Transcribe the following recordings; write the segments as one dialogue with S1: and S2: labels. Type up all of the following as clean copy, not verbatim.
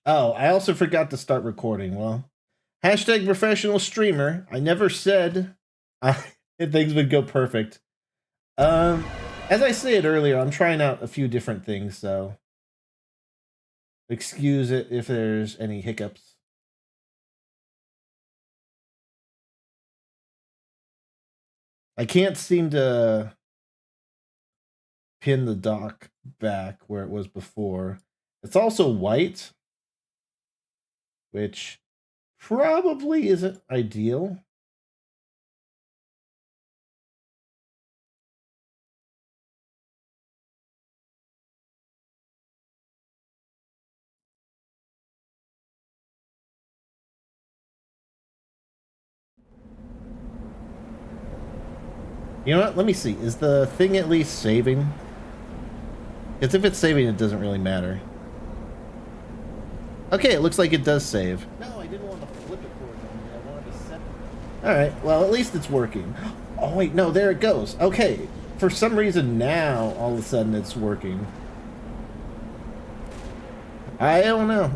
S1: Oh, I also forgot to start recording. Well, hashtag professional streamer. I never said things would go perfect. As I said earlier, I'm trying out a few different things, so excuse it if there's any hiccups. I can't seem to pin the dock back where it was before. It's also white, which probably isn't ideal. You know what? Let me see. Is the thing at least saving? Because if it's saving, it doesn't really matter. Okay, it looks like it does save. No, I didn't want to flip it for it. I wanted to set it. Alright, well, at least it's working. Oh, wait, no, there it goes. Okay, for some reason now, all of a sudden, it's working. I don't know.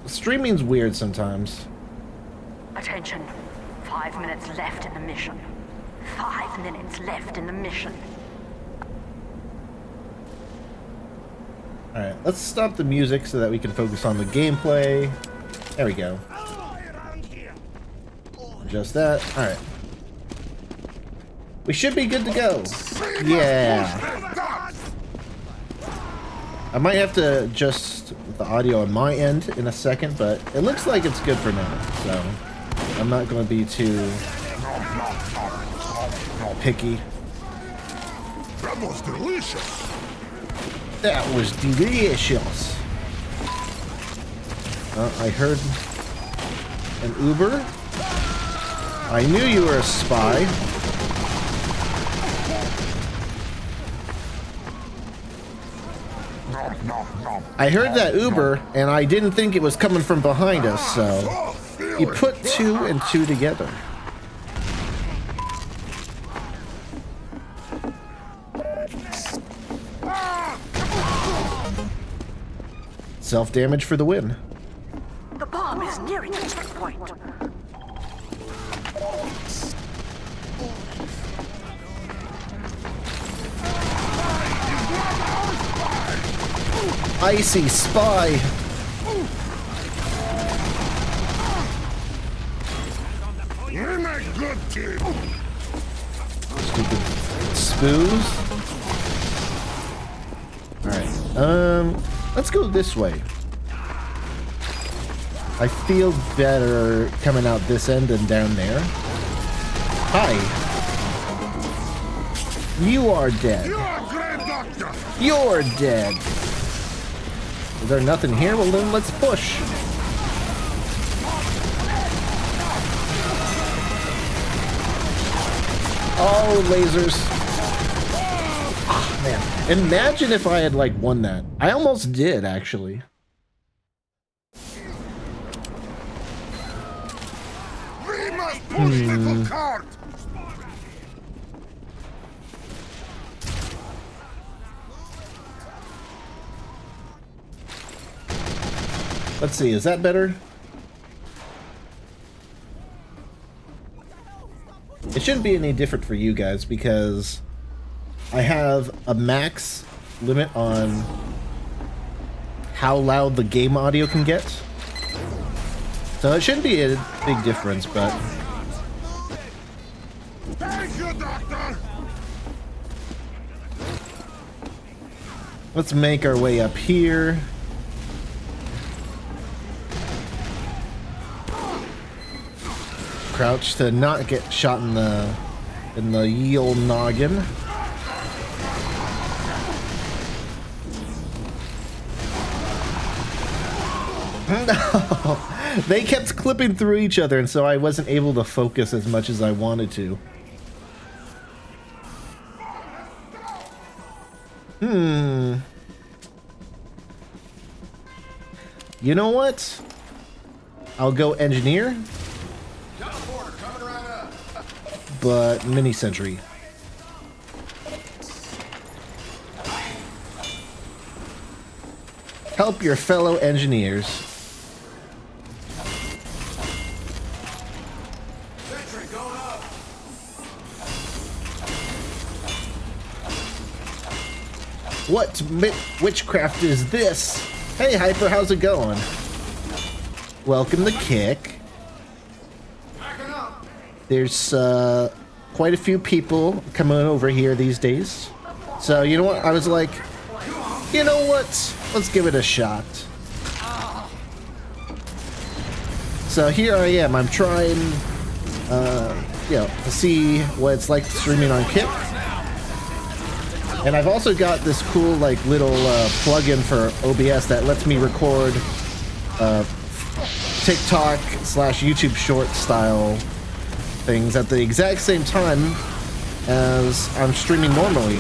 S1: Streaming's weird sometimes.
S2: Attention. 5 minutes left in the mission. 5 minutes left in the mission.
S1: Alright, let's stop the music so that we can focus on the gameplay. There we go. Just that. Alright. We should be good to go. Yeah. I might have to adjust the audio on my end in a second, but it looks like it's good for now, so I'm not going to be too picky.
S3: That was delicious.
S1: That was delicious. I heard an Uber. I knew you were a spy. I heard that Uber, and I didn't think it was coming from behind us, so you put 2 and 2 together. Self-damage for the win.
S2: The bomb is nearing the checkpoint.
S1: Icy spy.
S3: You're not good, kid.
S1: Stupid spoos. Alright, let's go this way. I feel better coming out this end than down there. Hi. You are dead.
S3: You're a great doctor.
S1: You're dead. Is there nothing here? Well, then let's push. Oh, lasers. Oh, man. Imagine if I had, like, won that. I almost did, actually.
S3: We must push little cart.
S1: Let's see, is that better? It shouldn't be any different for you guys because I have a max limit on how loud the game audio can get. So it shouldn't be a big difference, but...
S3: Thank you, doctor.
S1: Let's make our way up here. Crouch to not get shot in the yeel noggin. No, they kept clipping through each other, and so I wasn't able to focus as much as I wanted to. You know what? I'll go engineer. But mini sentry. Help your fellow engineers. What witchcraft is this? Hey, Hyper, how's it going? Welcome to Kick. There's quite a few people coming over here these days. So, you know what? I was like, you know what? Let's give it a shot. So here I am. I'm trying, you know, to see what it's like streaming on Kick. And I've also got this cool, like, little plugin for OBS that lets me record TikTok/YouTube short style things at the exact same time as I'm streaming normally.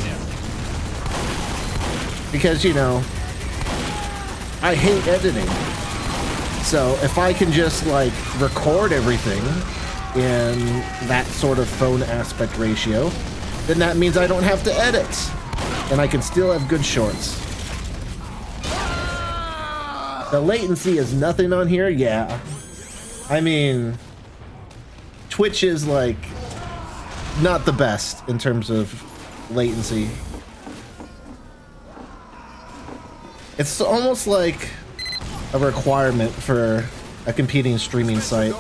S1: Because, you know, I hate editing. So if I can just, like, record everything in that sort of phone aspect ratio, then that means I don't have to edit. And I can still have good shorts. The latency is nothing on here? Yeah. I mean, Twitch is, like, not the best in terms of latency. It's almost like a requirement for a competing streaming site.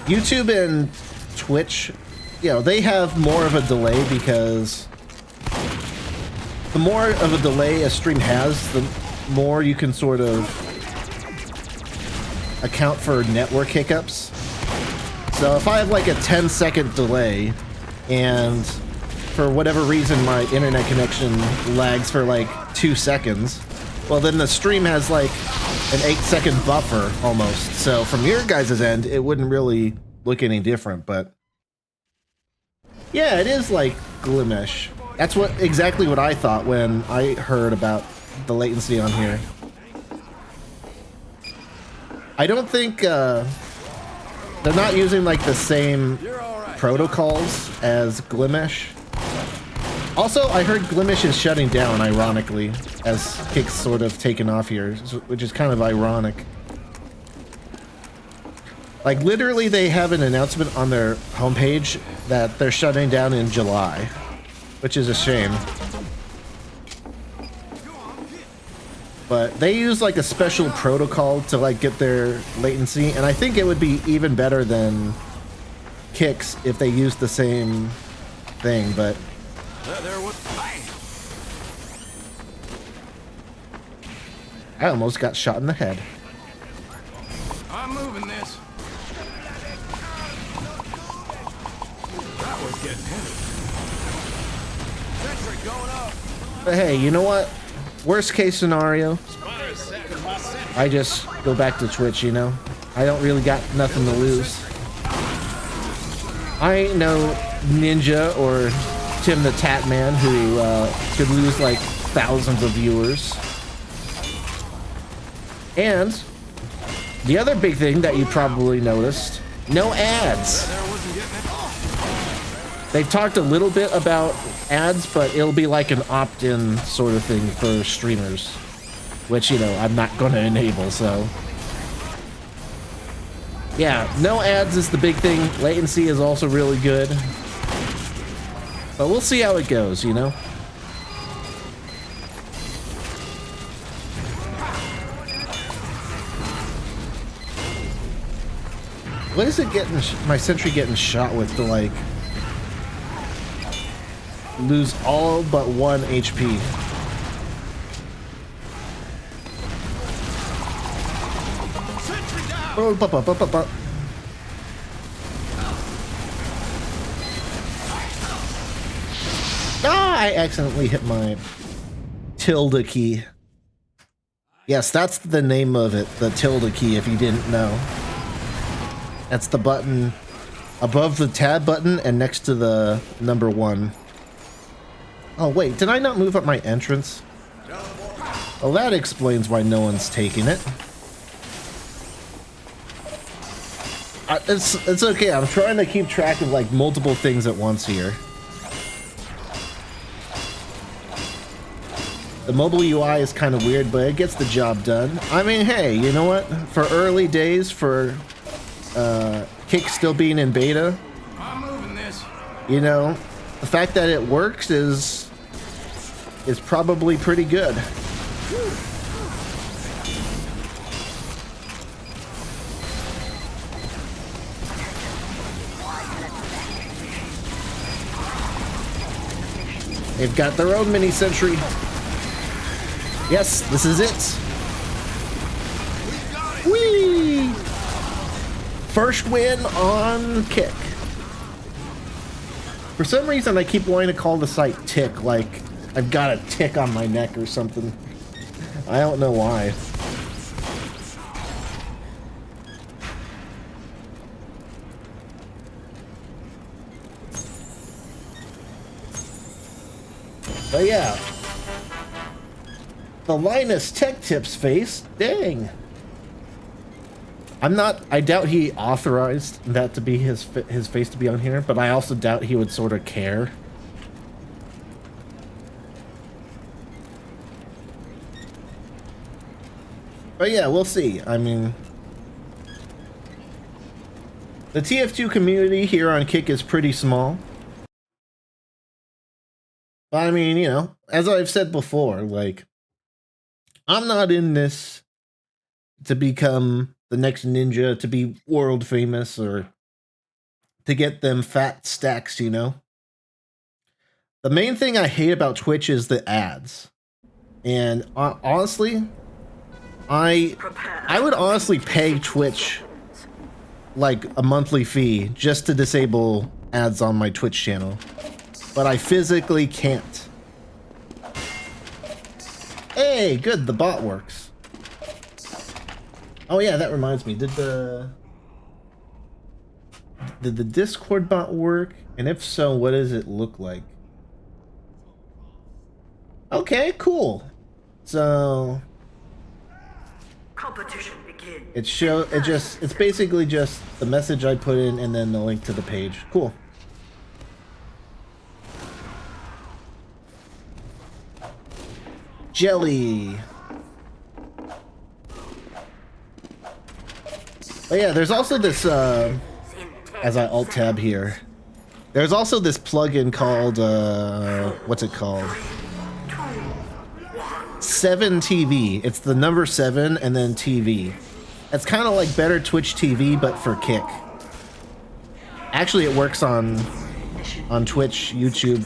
S1: YouTube and Twitch, you know, they have more of a delay because the more of a delay a stream has, the more you can sort of account for network hiccups. So if I have like a 10-second delay and for whatever reason my internet connection lags for like 2 seconds, well then the stream has like an 8-second buffer almost. So from your guys' end, it wouldn't really look any different, but yeah, it is like glimish. That's exactly what I thought when I heard about the latency on here. I don't think they're not using like the same protocols as Glimish. Also, I heard Glimish is shutting down, ironically, as Kick's sort of taken off here, which is kind of ironic. Like, literally, they have an announcement on their homepage that they're shutting down in July, which is a shame. But they use, like, a special protocol to, like, get their latency, and I think it would be even better than Kick's if they used the same thing, but I almost got shot in the head.
S4: I'm moving this. That was getting heavy. Sentry going up.
S1: But hey, you know what? Worst case scenario, I just go back to Twitch, you know? I don't really got nothing to lose. I ain't no ninja or Tim the Tat Man who could lose like thousands of viewers. And the other big thing that you probably noticed, no ads. They've talked a little bit about ads, but it'll be like an opt-in sort of thing for streamers, which, you know, I'm not going to enable, so. Yeah, no ads is the big thing. Latency is also really good. But we'll see how it goes, you know? What is it getting, my sentry getting shot with to, like, lose all but 1 HP? Oh, Ah, I accidentally hit my tilde key. Yes, that's the name of it, the tilde key, if you didn't know. That's the button above the tab button and next to the number 1. Oh wait, did I not move up my entrance? Well, that explains why no one's taking it. It's okay, I'm trying to keep track of like multiple things at once here. The mobile UI is kind of weird, but it gets the job done. I mean, hey, you know what? For early days, for Kick still being in beta,
S4: I'm moving this.
S1: you know, the fact that it works is is probably pretty good. They've got their own mini sentry. Yes, this is it. Whee! First win on Kick. For some reason, I keep wanting to call the site Tick, like I've got a tick on my neck or something. I don't know why. But yeah, the Linus Tech Tips face, dang. I doubt he authorized that to be his face to be on here, but I also doubt he would sort of care. But yeah, we'll see. I mean, the TF2 community here on Kick is pretty small. But I mean, you know, as I've said before, like, I'm not in this to become the next ninja, to be world famous, or to get them fat stacks, you know? The main thing I hate about Twitch is the ads. And honestly, I would honestly pay Twitch like a monthly fee just to disable ads on my Twitch channel. But I physically can't. Hey, good, the bot works. Oh yeah, that reminds me. Did the Discord bot work? And if so, what does it look like? Okay, cool. So
S2: Competition begins.
S1: it's basically just the message I put in and then the link to the page. Cool. Jelly. Oh yeah, there's also this, as I alt-tab here, there's also this plugin called, what's it called? 7TV. It's the number 7 and then TV. It's kind of like better Twitch TV, but for Kick. Actually, it works on Twitch, YouTube,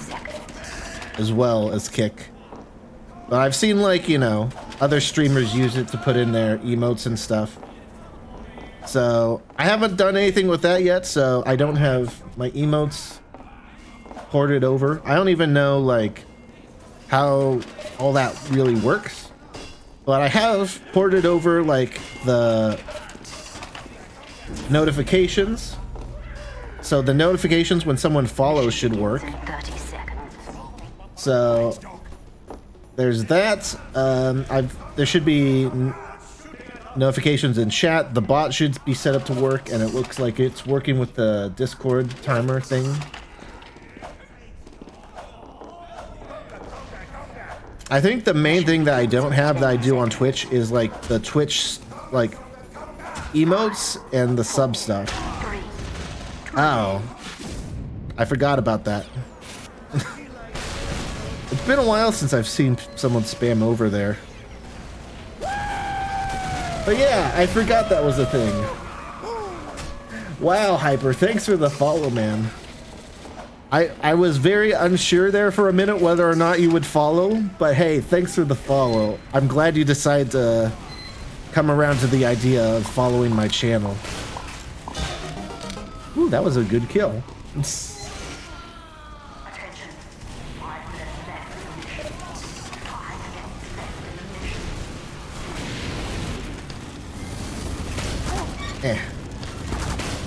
S1: as well as Kick. But I've seen, like, you know, other streamers use it to put in their emotes and stuff. So, I haven't done anything with that yet, so I don't have my emotes ported over. I don't even know, like, how all that really works. But I have ported over, like, the notifications. So, the notifications when someone follows should work.
S2: 30 seconds.
S1: So, there's that. There should be notifications in chat. The bot should be set up to work, and it looks like it's working with the Discord timer thing. I think the main thing that I don't have that I do on Twitch is like the Twitch like emotes and the sub stuff. Oh, I forgot about that. It's been a while since I've seen someone spam over there. But yeah, I forgot that was a thing. Wow, Hyper, thanks for the follow, man. I was very unsure there for a minute whether or not you would follow, but hey, thanks for the follow. I'm glad you decided to come around to the idea of following my channel. Ooh, that was a good kill.
S2: Attention. 5 minutes left in the mission. 5 minutes left in the mission.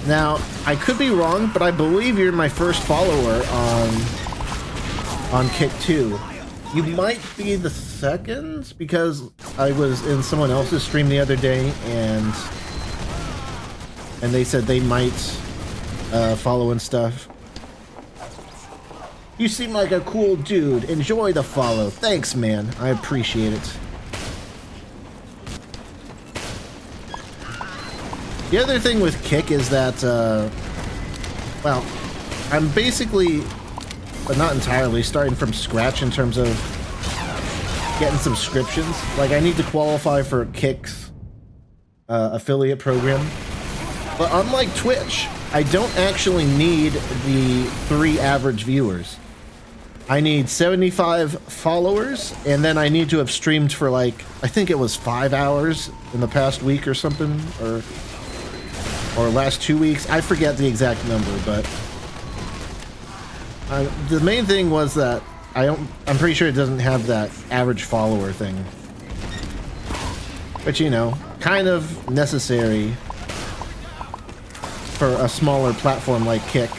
S1: Now, I could be wrong, but I believe you're my first follower on Kick 2. You might be the second, because I was in someone else's stream the other day, and they said they might follow and stuff. You seem like a cool dude. Enjoy the follow. Thanks, man. I appreciate it. The other thing with Kick is that, well, I'm basically, but not entirely, starting from scratch in terms of getting subscriptions. Like, I need to qualify for Kick's affiliate program. But unlike Twitch, I don't actually need the 3 average viewers. I need 75 followers, and then I need to have streamed for, like, I think it was 5 hours in the past week or something, or last 2 weeks. I forget the exact number, but the main thing was that I'm pretty sure it doesn't have that average follower thing. But, you know, kind of necessary for a smaller platform like Kick.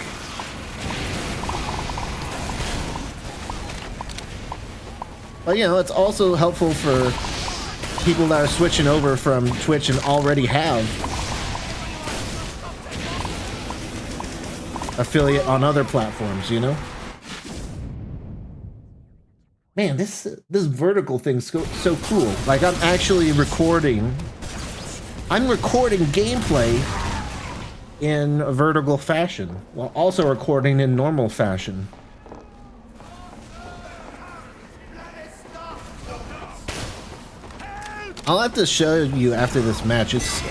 S1: But, you know, it's also helpful for people that are switching over from Twitch and already have affiliate on other platforms, you know? Man, this vertical thing's so cool. Like, I'm actually recording. I'm recording gameplay in a vertical fashion, while also recording in normal fashion. I'll have to show you after this match. It's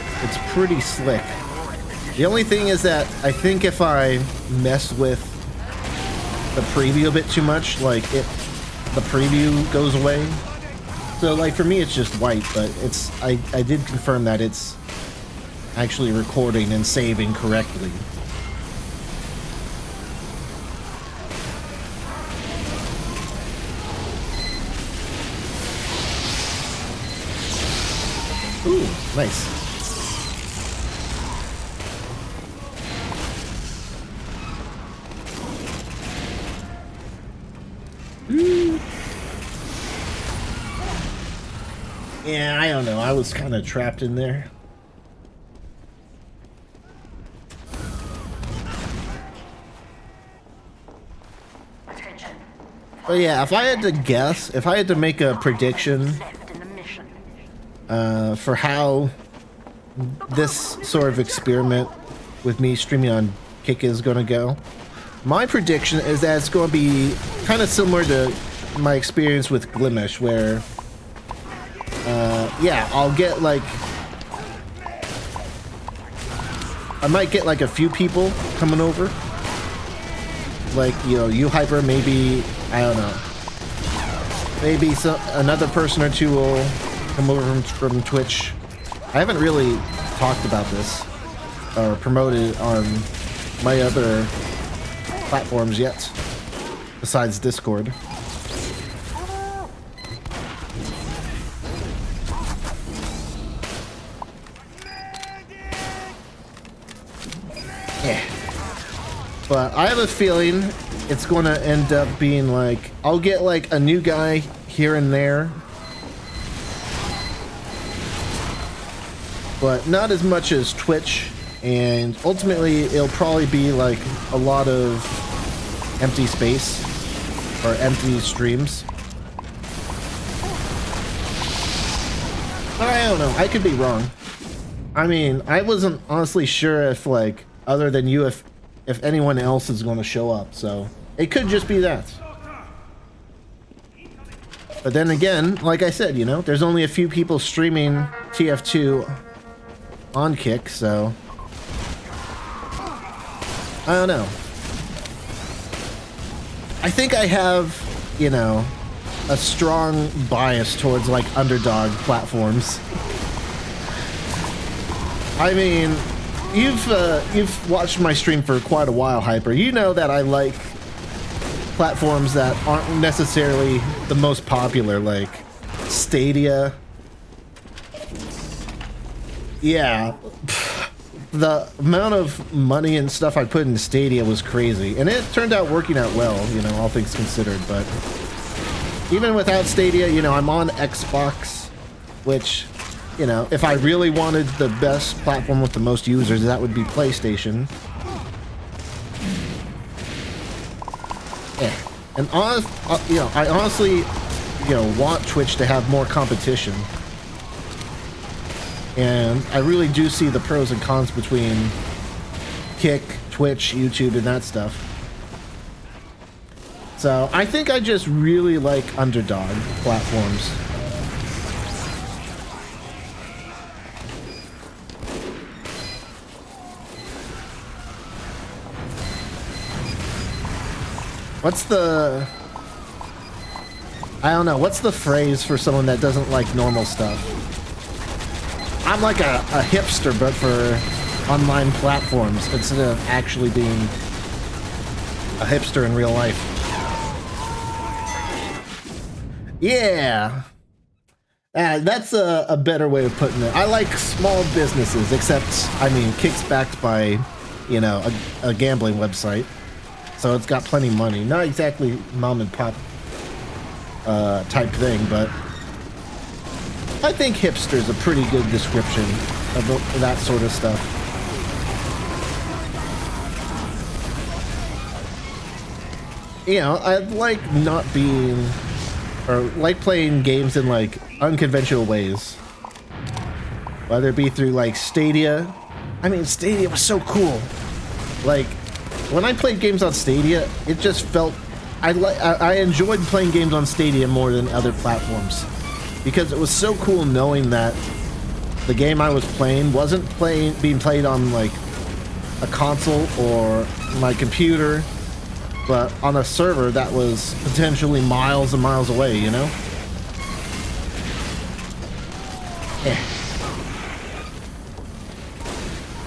S1: pretty slick. The only thing is that I think if I mess with the preview a bit too much, like the preview goes away. So like for me it's just white, but I did confirm that it's actually recording and saving correctly. Ooh, nice. Ooh. Yeah, I don't know. I was kind of trapped in there. But yeah, if I had to guess, if I had to make a prediction for how this sort of experiment with me streaming on Kick is going to go, my prediction is that it's going to be kind of similar to my experience with Glimish, where yeah, I'll get like, I might get like a few people coming over, like, you know, you Hyper, maybe, I don't know, maybe another person or two will come over from Twitch. I haven't really talked about this or promoted on my other platforms yet, besides Discord. Yeah. But I have a feeling it's going to end up being like, I'll get like a new guy here and there, but not as much as Twitch, and ultimately it'll probably be like a lot of empty space or empty streams. But I don't know, I could be wrong. I mean, I wasn't honestly sure if, like, other than you, if anyone else is going to show up, so it could just be that. But then again, like I said, you know, there's only a few people streaming TF2 on Kick, so I don't know. I think I have, you know, a strong bias towards like underdog platforms. I mean, you've watched my stream for quite a while, Hyper. You know that I like platforms that aren't necessarily the most popular, like Stadia. Yeah, the amount of money and stuff I put into Stadia was crazy, and it turned out working out well, you know, all things considered. But even without Stadia, you know, I'm on Xbox, which, you know, if I really wanted the best platform with the most users, that would be PlayStation. Yeah. And you know, I honestly, you know, want Twitch to have more competition. And I really do see the pros and cons between Kick, Twitch, YouTube, and that stuff. So I think I just really like underdog platforms. What's the... I don't know. What's the phrase for someone that doesn't like normal stuff? I'm like a hipster, but for online platforms instead of actually being a hipster in real life. Yeah. That's a better way of putting it. I like small businesses, except, I mean, Kick's backed by, you know, a gambling website. So it's got plenty of money. Not exactly mom and pop type thing, but I think hipster is a pretty good description of that sort of stuff. You know, I like not being, or like playing games in like unconventional ways. Whether it be through like Stadia. I mean, Stadia was so cool. Like, when I played games on Stadia, it just felt, I enjoyed playing games on Stadia more than other platforms. Because it was so cool knowing that the game I was playing wasn't being played on like a console or my computer, but on a server that was potentially miles and miles away, you know?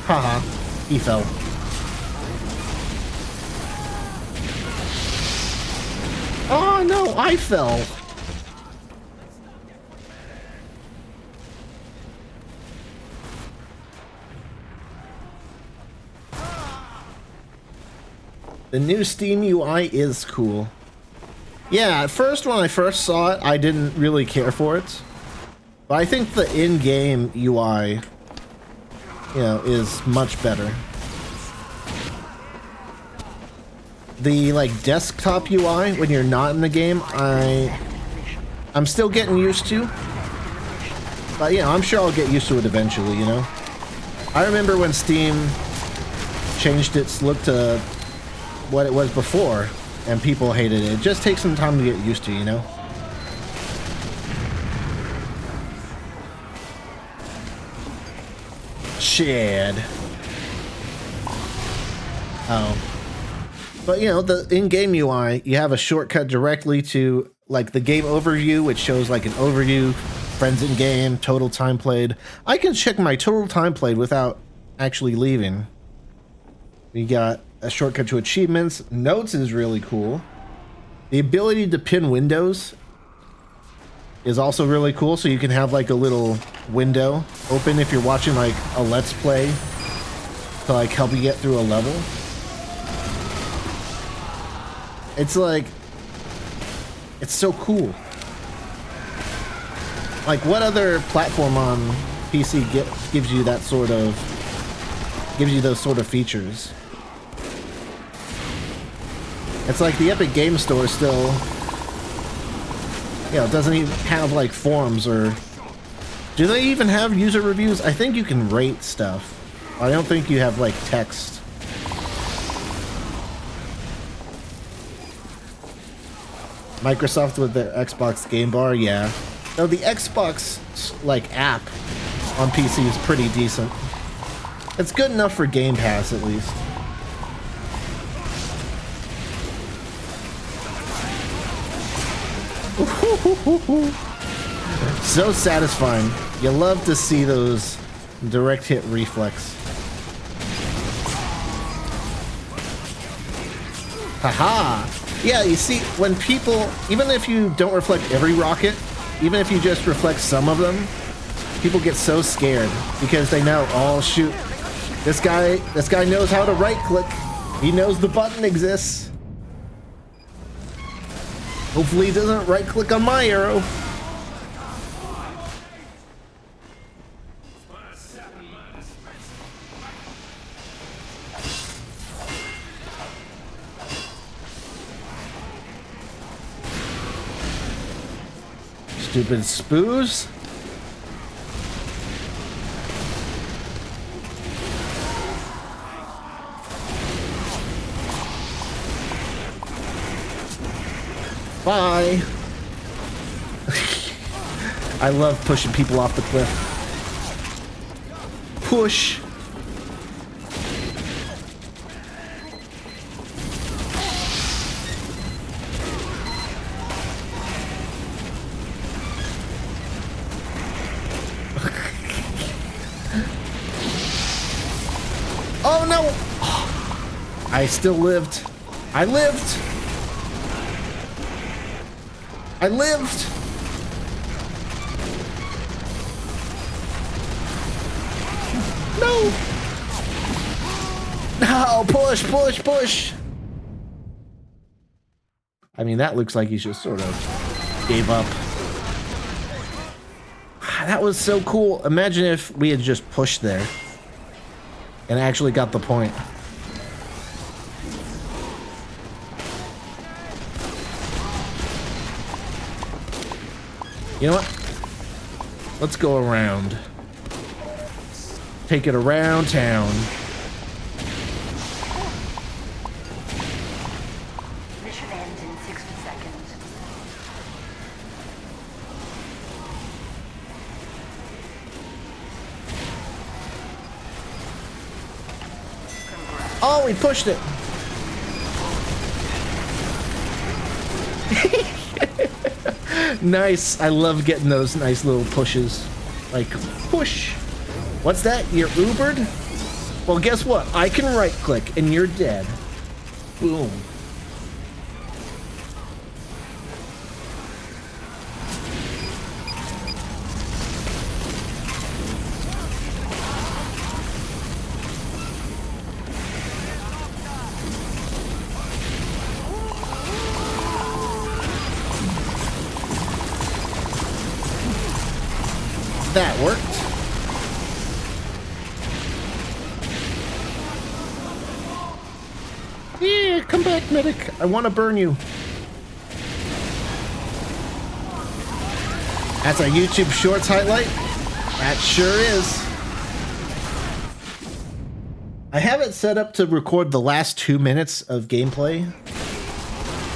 S1: Haha, he fell. Oh no, I fell. The new Steam UI is cool. Yeah, at first when I first saw it, I didn't really care for it. But I think the in-game UI, you know, is much better. The like desktop UI when you're not in the game, I'm still getting used to. But yeah, I'm sure I'll get used to it eventually, you know. I remember when Steam changed its look to what it was before, and people hated it. It just takes some time to get used to, you know? Shad. Oh. But, you know, the in-game UI, you have a shortcut directly to, like, the game overview, which shows, like, an overview, friends in game, total time played. I can check my total time played without actually leaving. We got a shortcut to achievements. Notes is really cool. The ability to pin windows is also really cool, so you can have like a little window open if you're watching like a let's play to like help you get through a level. It's like, it's so cool. Like, what other platform on PC gives you that sort of, gives you those sort of features? It's like the Epic Game Store still, you know, doesn't even have like forums, or do they even have user reviews? I think you can rate stuff. I don't think you have like text. Microsoft with their Xbox Game Bar, yeah. No, the Xbox like app on PC is pretty decent. It's good enough for Game Pass at least. So satisfying. You love to see those direct hit reflex. Haha! Yeah, you see, when people, even if you don't reflect every rocket, even if you just reflect some of them, people get so scared because they know, oh shoot, this guy knows how to right click. He knows the button exists. Hopefully he doesn't right click on my arrow. Stupid spoos. Bye. I love pushing people off the cliff. Push. Oh no! I still lived. I lived. I lived. No! No! Push! Push! Push! I mean, that looks like he just sort of gave up. That was so cool. Imagine if we had just pushed there and actually got the point. You know what? Let's go around. Take it around town.
S2: Mission ends in 60 seconds.
S1: Oh, we pushed it. Nice. I love getting those nice little pushes. Like, push. What's that? You're Ubered? Well, guess what? I can right click and you're dead. Boom. That worked. Yeah, come back, medic. I want to burn you. That's a YouTube Shorts highlight. That sure is. I have it set up to record the last 2 minutes of gameplay,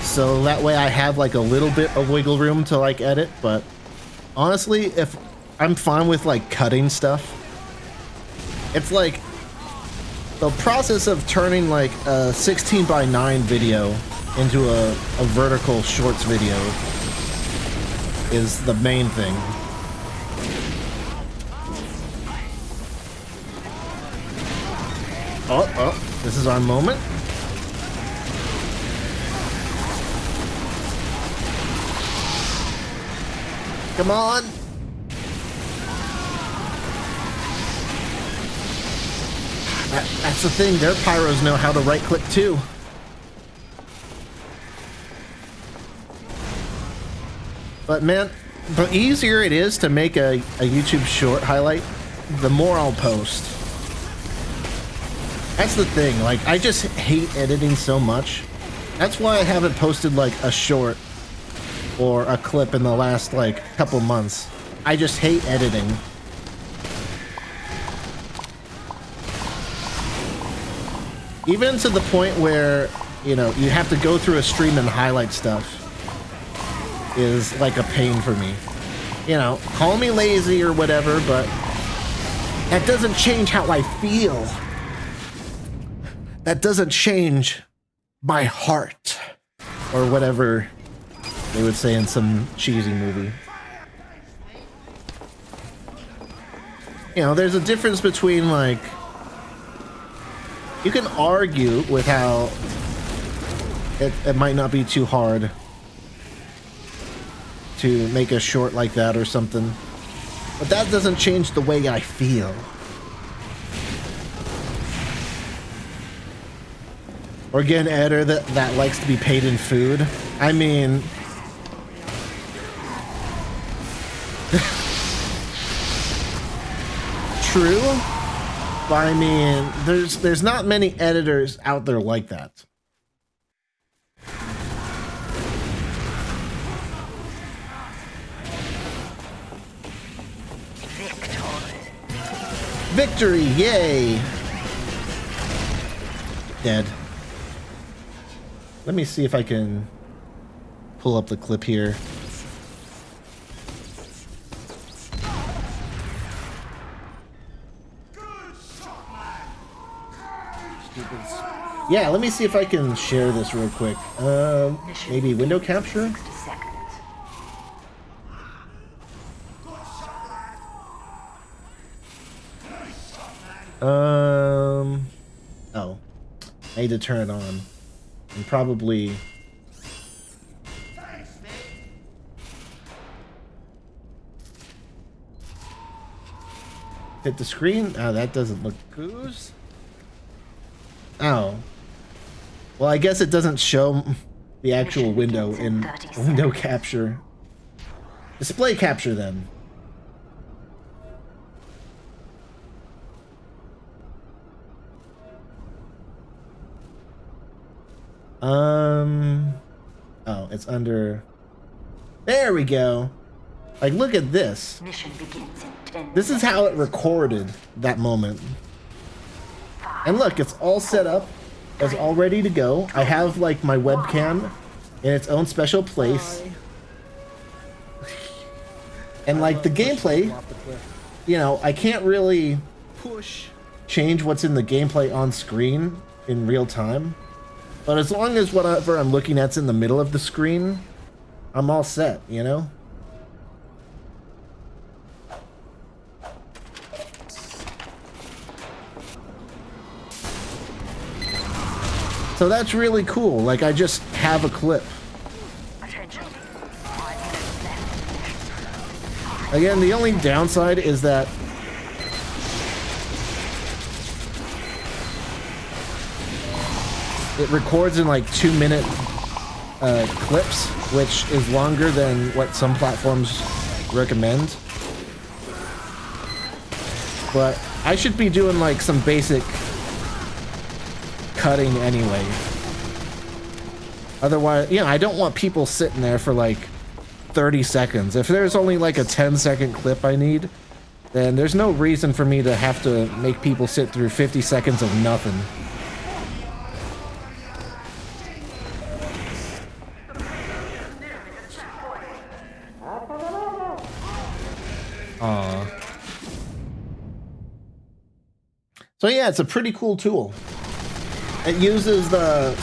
S1: so that way I have like a little bit of wiggle room to like edit. But honestly, if I'm fine with like cutting stuff. It's like the process of turning like a 16:9 video into a vertical shorts video is the main thing. Oh, this is our moment. Come on. That's the thing, their pyros know how to right click too. But man, the easier it is to make a YouTube short highlight, the more I'll post. That's the thing, like I just hate editing so much. That's why I haven't posted like a short or a clip in the last like couple months. I just hate editing. Even to the point where, you know, you have to go through a stream and highlight stuff is like a pain for me. You know, call me lazy or whatever, but that doesn't change how I feel. That doesn't change my heart. Or whatever they would say in some cheesy movie. You know, there's a difference between like, you can argue with how it might not be too hard to make a short like that or something, but that doesn't change the way I feel. Or get an editor that likes to be paid in food. I mean, true. But I mean, there's not many editors out there like that. Victory, yay! Dead. Let me see if I can pull up the clip here. Yeah, let me see if I can share this real quick. Maybe window capture?
S2: 60 seconds.
S1: Oh. I need to turn it on. And probably... hit the screen? Oh, that doesn't look good. Oh. Well, I guess it doesn't show the actual window in window capture. Display capture then. Oh, it's under... There we go. Like, look at this.
S2: Mission begins in 10
S1: This is how it recorded that moment. And look, it's all set up. It's all ready to go. I have, like, my webcam in its own special place. And, like, the gameplay, you know, I can't really change what's in the gameplay on screen in real time. But as long as whatever I'm looking at's in the middle of the screen, I'm all set, you know? So that's really cool. Like, I just have a clip.
S2: Attention. 5 minutes left.
S1: Again, the only downside is that it records in like 2-minute clips, which is longer than what some platforms recommend. But I should be doing like some basic cutting anyway. Otherwise, you know, I don't want people sitting there for like 30 seconds. If there's only like a 10-second clip I need, then there's no reason for me to have to make people sit through 50 seconds of nothing. So yeah, it's a pretty cool tool. It uses the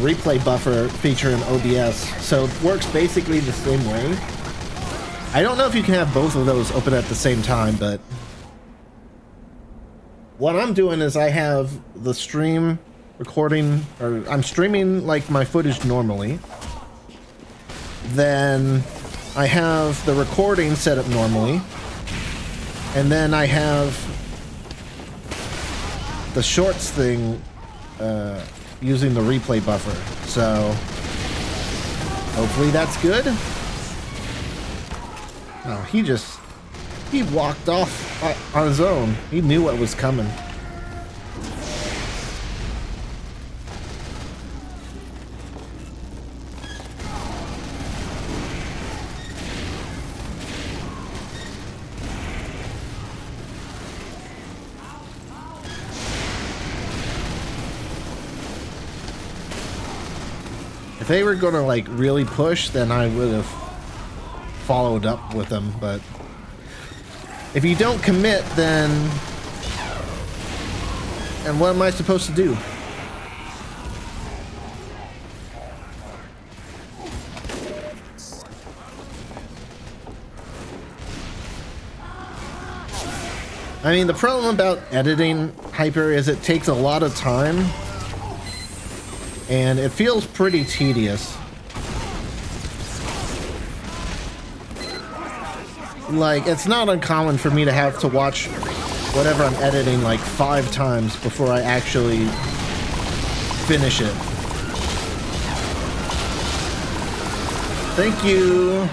S1: replay buffer feature in OBS, so it works basically the same way. I don't know if you can have both of those open at the same time, but what I'm doing is I have the stream recording, or I'm streaming like my footage normally. Then I have the recording set up normally, and then I have the shorts thing using the replay buffer. So hopefully that's good. Oh, he walked off on his own. He knew what was coming. If they were gonna like really push, then I would have followed up with them, but if you don't commit, then and what am I supposed to do? I mean, the problem about editing Hyper is it takes a lot of time and it feels pretty tedious. Like, it's not uncommon for me to have to watch whatever I'm editing like 5 times before I actually finish it. Thank you.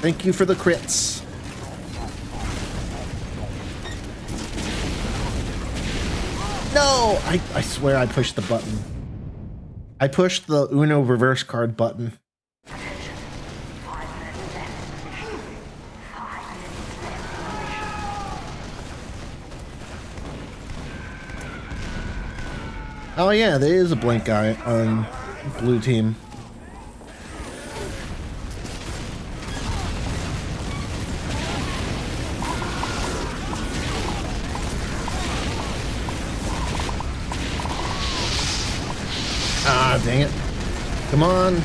S1: Thank you for the crits. No! I swear I pushed the button. I pushed the Uno reverse card button.
S2: Attention. 5 minutes left. 5 minutes left.
S1: Oh yeah, there is a blank guy on blue team. Ah, dang it. Come on.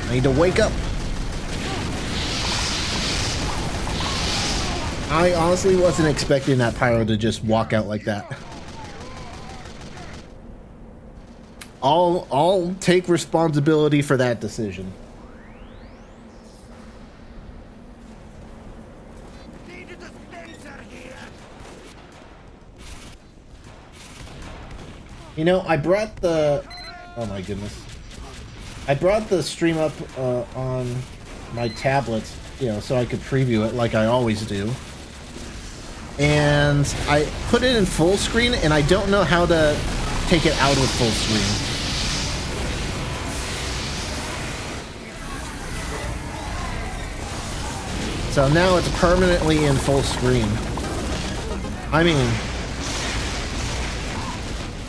S1: I need to wake up. I honestly wasn't expecting that pyro to just walk out like that. I'll take responsibility for that decision. You know, I brought the... Oh my goodness. I brought the stream up on my tablet, you know, so I could preview it like I always do. And I put it in full screen, and I don't know how to take it out of full screen. So now it's permanently in full screen. I mean,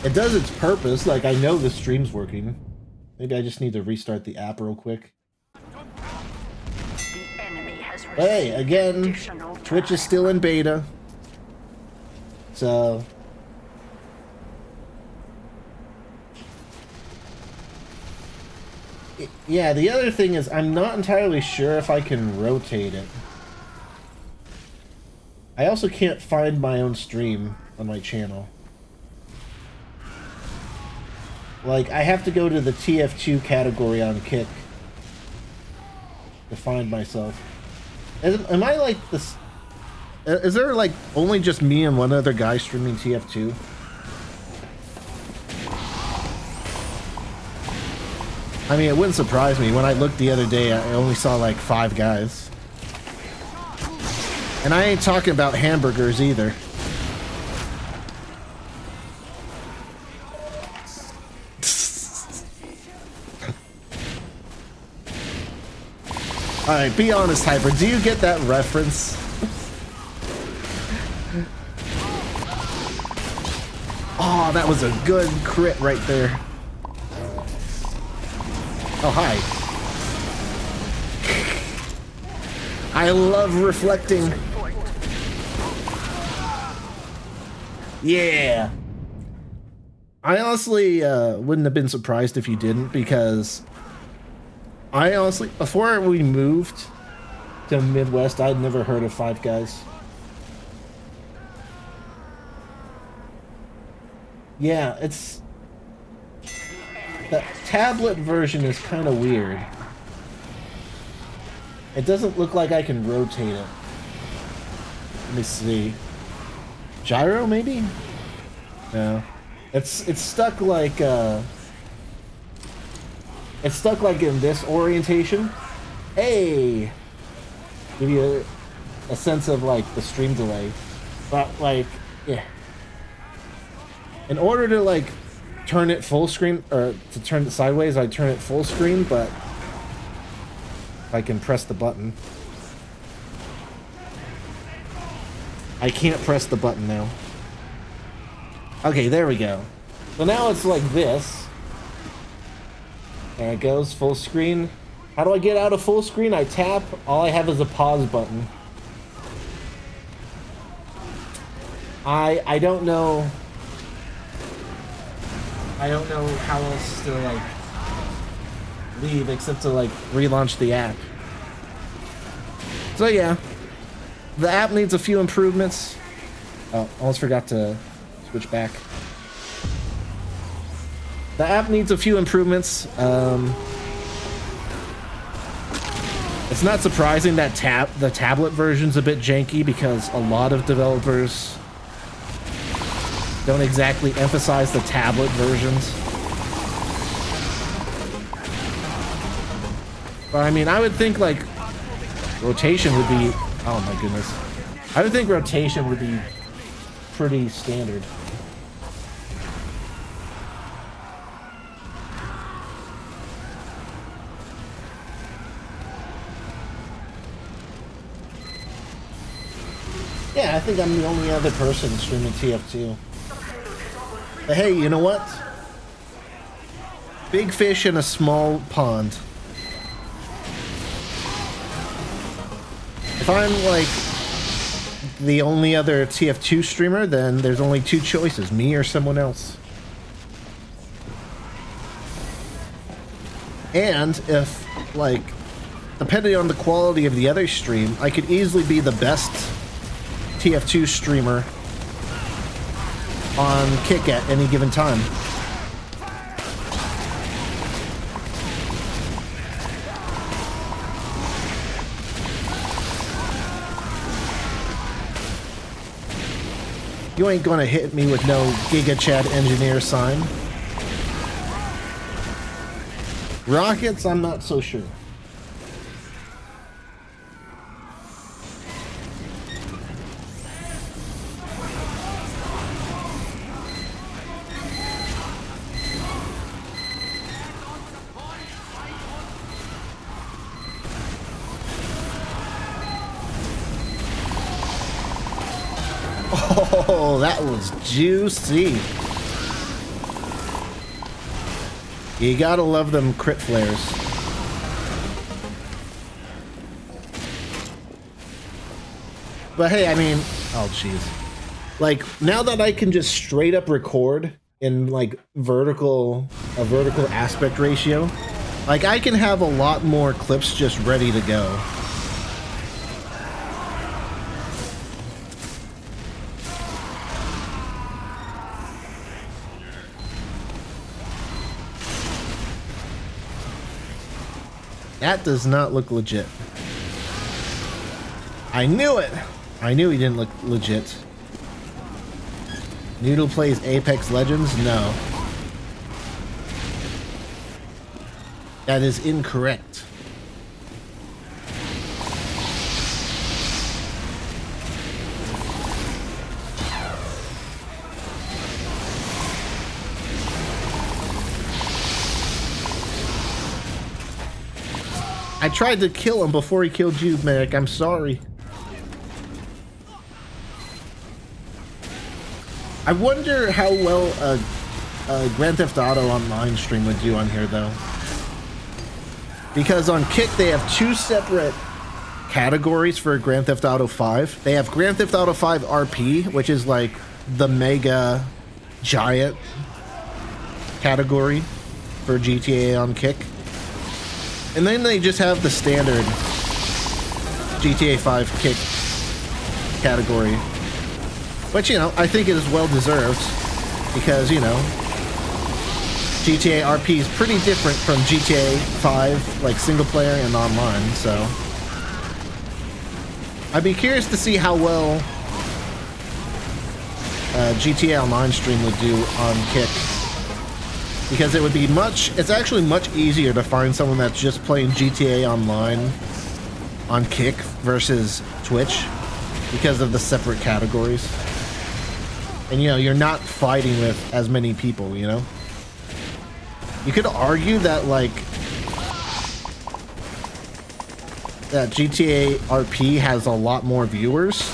S1: it does its purpose. Like, I know the stream's working. Maybe I just need to restart the app real quick.
S2: The enemy has
S1: But hey, again,
S2: additional
S1: Twitch is
S2: time.
S1: still in beta. So... yeah, the other thing is I'm not entirely sure if I can rotate it. I also can't find my own stream on my channel. Like, I have to go to the TF2 category on Kick to find myself. Am I like this? Is there like only just me and one other guy streaming TF2? I mean, it wouldn't surprise me. When I looked the other day, I only saw like 5 guys. And I ain't talking about hamburgers either. Alright, be honest, Hyper. Do you get that reference? Oh, that was a good crit right there. Oh, hi. I love reflecting. Yeah. I honestly wouldn't have been surprised if you didn't, because I honestly, before we moved to Midwest, I'd never heard of Five Guys. Yeah, it's... the tablet version is kind of weird. It doesn't look like I can rotate it. Let me see. Gyro, maybe? No. It's stuck like, it's stuck like in this orientation. Hey! Give you a sense of, like, the stream delay. But, like, yeah. In order to, like, turn it full screen, or to turn it sideways, I turn it full screen, but I can press the button. I can't press the button now. Okay, there we go. So now it's like this. There it goes, full screen. How do I get out of full screen? I tap. All I have is a pause button. I don't know. I don't know how else to, like, leave except to, like, relaunch the app. So yeah, the app needs a few improvements. Oh, almost forgot to switch back. The app needs a few improvements. It's not surprising that the tablet version's a bit janky, because a lot of developers don't exactly emphasize the tablet versions. But I mean, I would think, like, rotation would be... oh my goodness. I would think rotation would be pretty standard. Yeah, I think I'm the only other person streaming TF2. But hey, you know what? Big fish in a small pond. If I'm, like, the only other TF2 streamer, then there's only 2 choices, me or someone else. And if, like, depending on the quality of the other stream, I could easily be the best TF2 streamer on Kick at any given time. You ain't gonna hit me with no Giga Chad engineer sign. Rockets, I'm not so sure. Oh, that was juicy. You gotta love them crit flares. But hey, I mean, oh jeez. Like, now that I can just straight up record in like a vertical aspect ratio, like I can have a lot more clips just ready to go. That does not look legit. I knew it! I knew he didn't look legit. Noodle plays Apex Legends? No. That is incorrect. I tried to kill him before he killed you, Merrick. I'm sorry. I wonder how well a Grand Theft Auto Online stream would do on here, though. Because on Kick, they have two separate categories for Grand Theft Auto 5. They have Grand Theft Auto 5 RP, which is like the mega giant category for GTA on Kick. And then they just have the standard GTA 5 Kick category. Which, you know, I think it is well deserved. Because, you know, GTA RP is pretty different from GTA 5, like single player and online, so. I'd be curious to see how well GTA Online stream would do on Kick. Because it would be it's actually much easier to find someone that's just playing GTA Online on Kick versus Twitch because of the separate categories. And, you know, you're not fighting with as many people, you know? You could argue that, like, that GTA RP has a lot more viewers.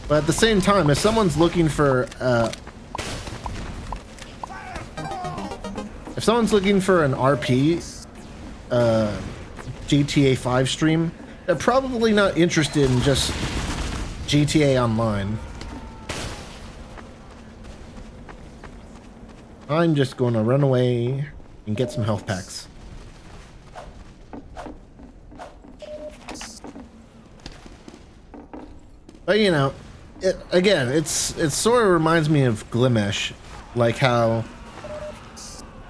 S1: But at the same time, if someone's looking for, if someone's looking for an RP, GTA 5 stream, they're probably not interested in just GTA Online. I'm just going to run away and get some health packs. But you know, it sort of reminds me of Glimesh, like how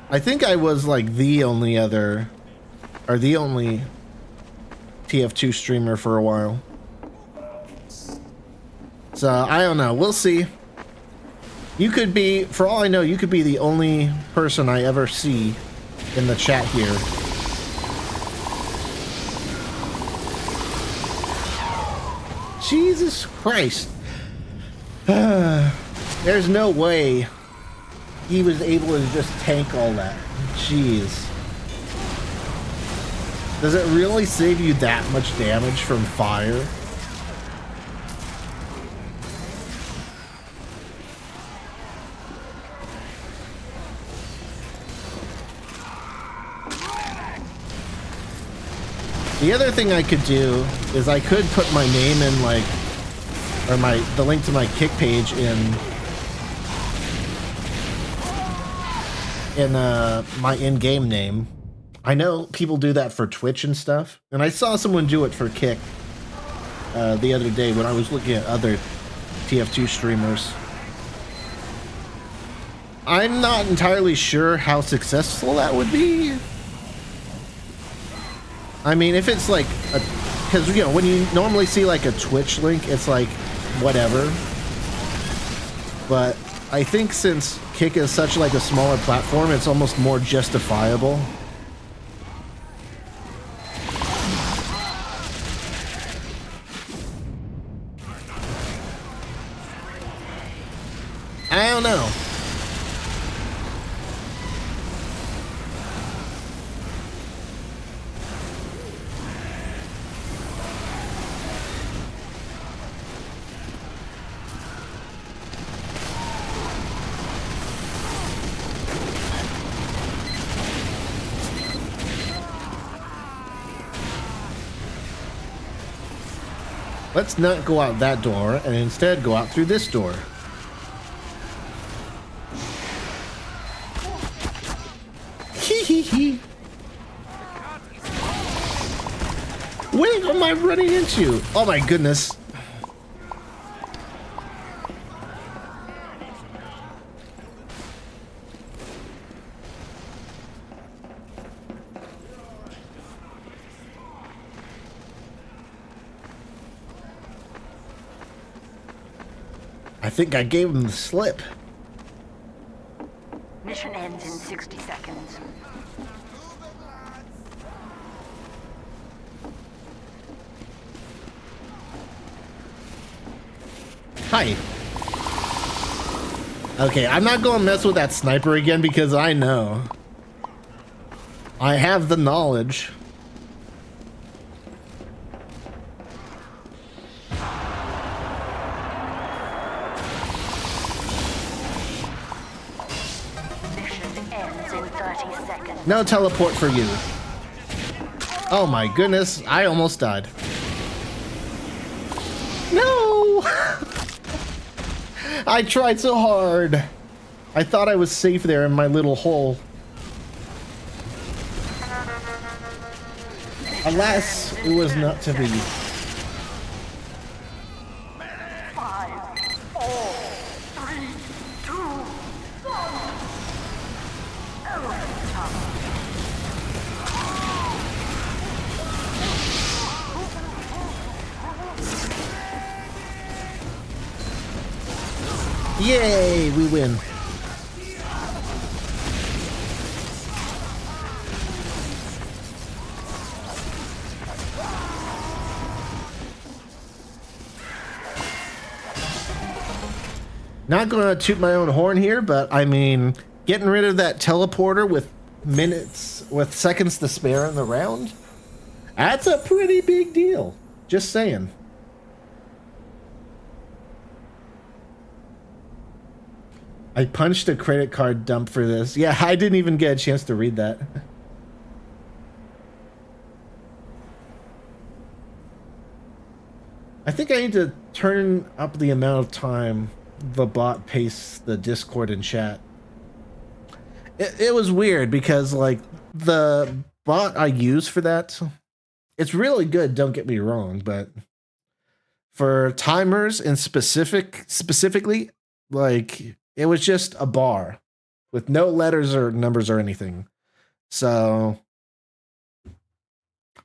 S1: I think I was like the only TF2 streamer for a while. So I don't know, we'll see. You could be, for all I know, you could be the only person I ever see in the chat here. Jesus Christ. There's no way he was able to just tank all that. Jeez. Does it really save you that much damage from fire? The other thing I could do is I could put my name in, like, or the link to my Kick page in my in-game name. I know people do that for Twitch and stuff, and I saw someone do it for Kick the other day when I was looking at other TF2 streamers. I'm not entirely sure how successful that would be. I mean, if it's like a, because you know when you normally see like a Twitch link, it's like whatever. But I think since Kick is such like a smaller platform, it's almost more justifiable. I don't know. Let's not go out that door and instead go out through this door. Wait, what am I running into? Oh my goodness. I think I gave him the slip.
S2: Mission ends in 60 seconds.
S1: Hi. Okay, I'm not going to mess with that sniper again because I know. I have the knowledge.
S2: Mission ends in 30 seconds.
S1: No teleport for you. Oh my goodness, I almost died. No! I tried so hard. I thought I was safe there in my little hole. Alas, it was not to be.
S2: 5, 4, 3, 2, 1.
S1: Yay, we win. Not gonna toot my own horn here, but I mean, getting rid of that teleporter with seconds to spare in the round, that's a pretty big deal. Just saying. I punched a credit card dump for this. Yeah, I didn't even get a chance to read that. I think I need to turn up the amount of time the bot pastes the Discord and chat. It was weird because like the bot I use for that, it's really good, don't get me wrong, but for timers and specifically, like it was just a bar with no letters or numbers or anything. So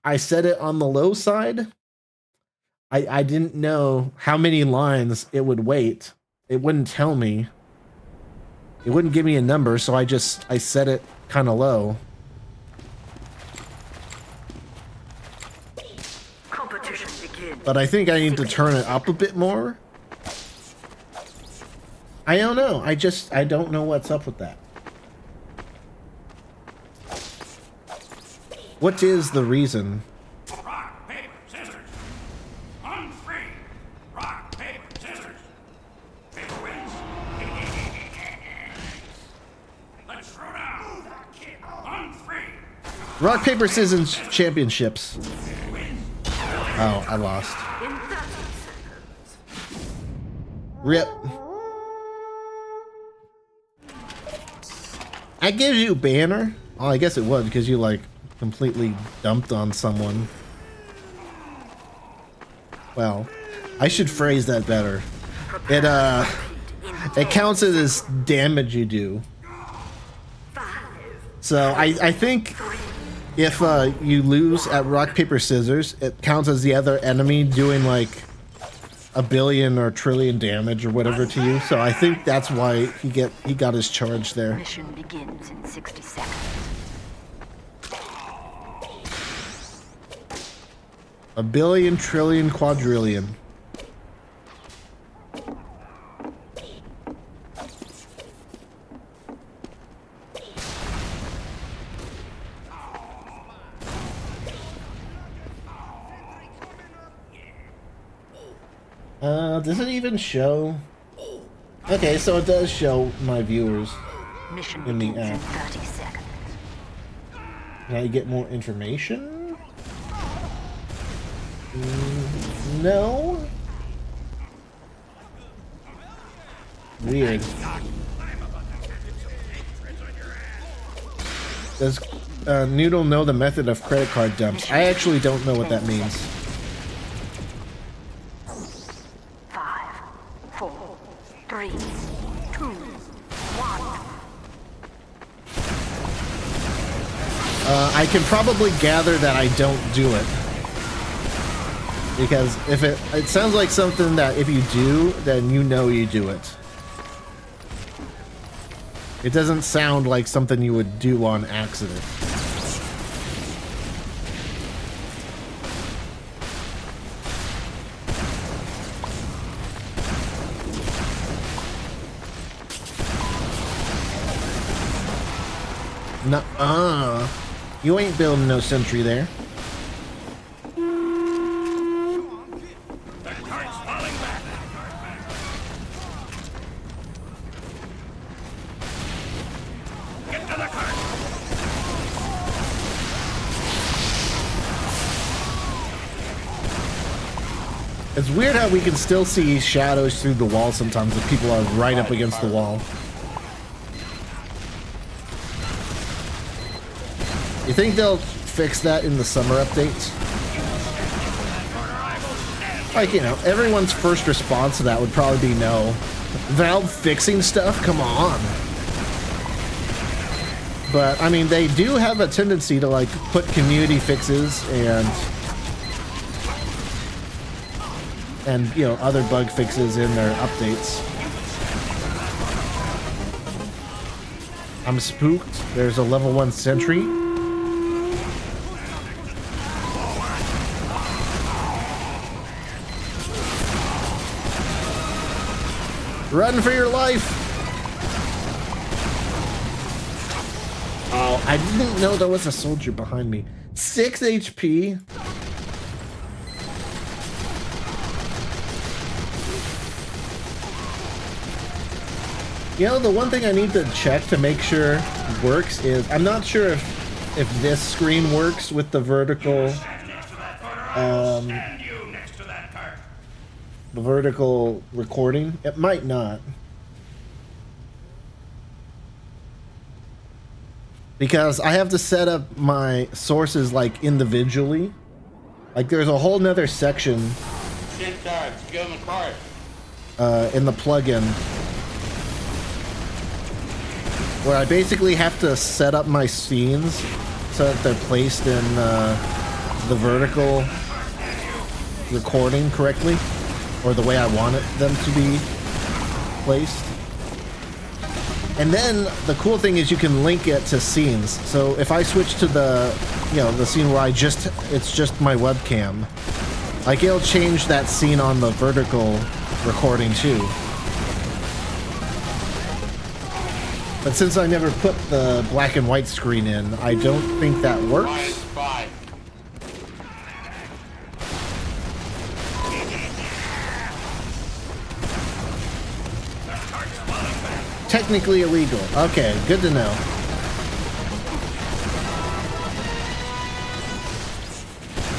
S1: I set it on the low side. I didn't know how many lines it would wait. It wouldn't tell me. It wouldn't give me a number, so I set it kind of low.
S2: Competition begins.
S1: But I think I need to turn it up a bit more. I don't know. I don't know what's up with that. What is the reason?
S4: Rock, paper, scissors. Unfree. Rock, paper, scissors. Paper wins. Let's throw down. Unfree.
S1: Rock, paper, scissors championships. Oh, I lost.
S2: In 30 seconds.
S1: Rip. I gave you banner. Oh, I guess it was because you like completely dumped on someone. Well, I should phrase that better. It counts as damage you do. So I think if you lose at rock paper scissors, it counts as the other enemy doing like a billion or trillion damage or whatever to you. So I think that's why he got his charge there.
S2: Mission begins in 60 seconds.
S1: A billion, trillion, quadrillion. Does it even show? Okay, so it does show my viewers
S2: Mission
S1: in the
S2: begins in
S1: app.
S2: 30 seconds.
S1: Can I get more information? No. Weird. Does Noodle know the method of credit card dumps? I actually don't know what that means.
S2: 5, 4, 3, 2, 1.
S1: I can probably gather that I don't do it. Because if it sounds like something that if you do, then you know you do it. It doesn't sound like something you would do on accident. Nuh-uh. You ain't building no sentry there.
S4: The cart's falling back. Get to the cart.
S1: It's weird how we can still see shadows through the wall sometimes if people are right up against the wall. You think they'll fix that in the summer updates? Like, you know, everyone's first response to that would probably be no. Valve fixing stuff? Come on. But, I mean, they do have a tendency to, like, put community fixes and you know, other bug fixes in their updates. I'm spooked. There's a level 1 sentry. Run for your life! Oh, I didn't know there was a soldier behind me. 6 HP? You know, the one thing I need to check to make sure it works is, I'm not sure if this screen works with the vertical, the vertical recording. It might not. Because I have to set up my sources like individually. Like there's a whole nother section in the plugin where I basically have to set up my scenes so that they're placed in the vertical recording correctly, or the way I want them to be placed. And then the cool thing is you can link it to scenes. So if I switch to the, you know, the scene where it's just my webcam, like it'll change that scene on the vertical recording too. But since I never put the black and white screen in, I don't think that works. Technically illegal. Okay, good to know.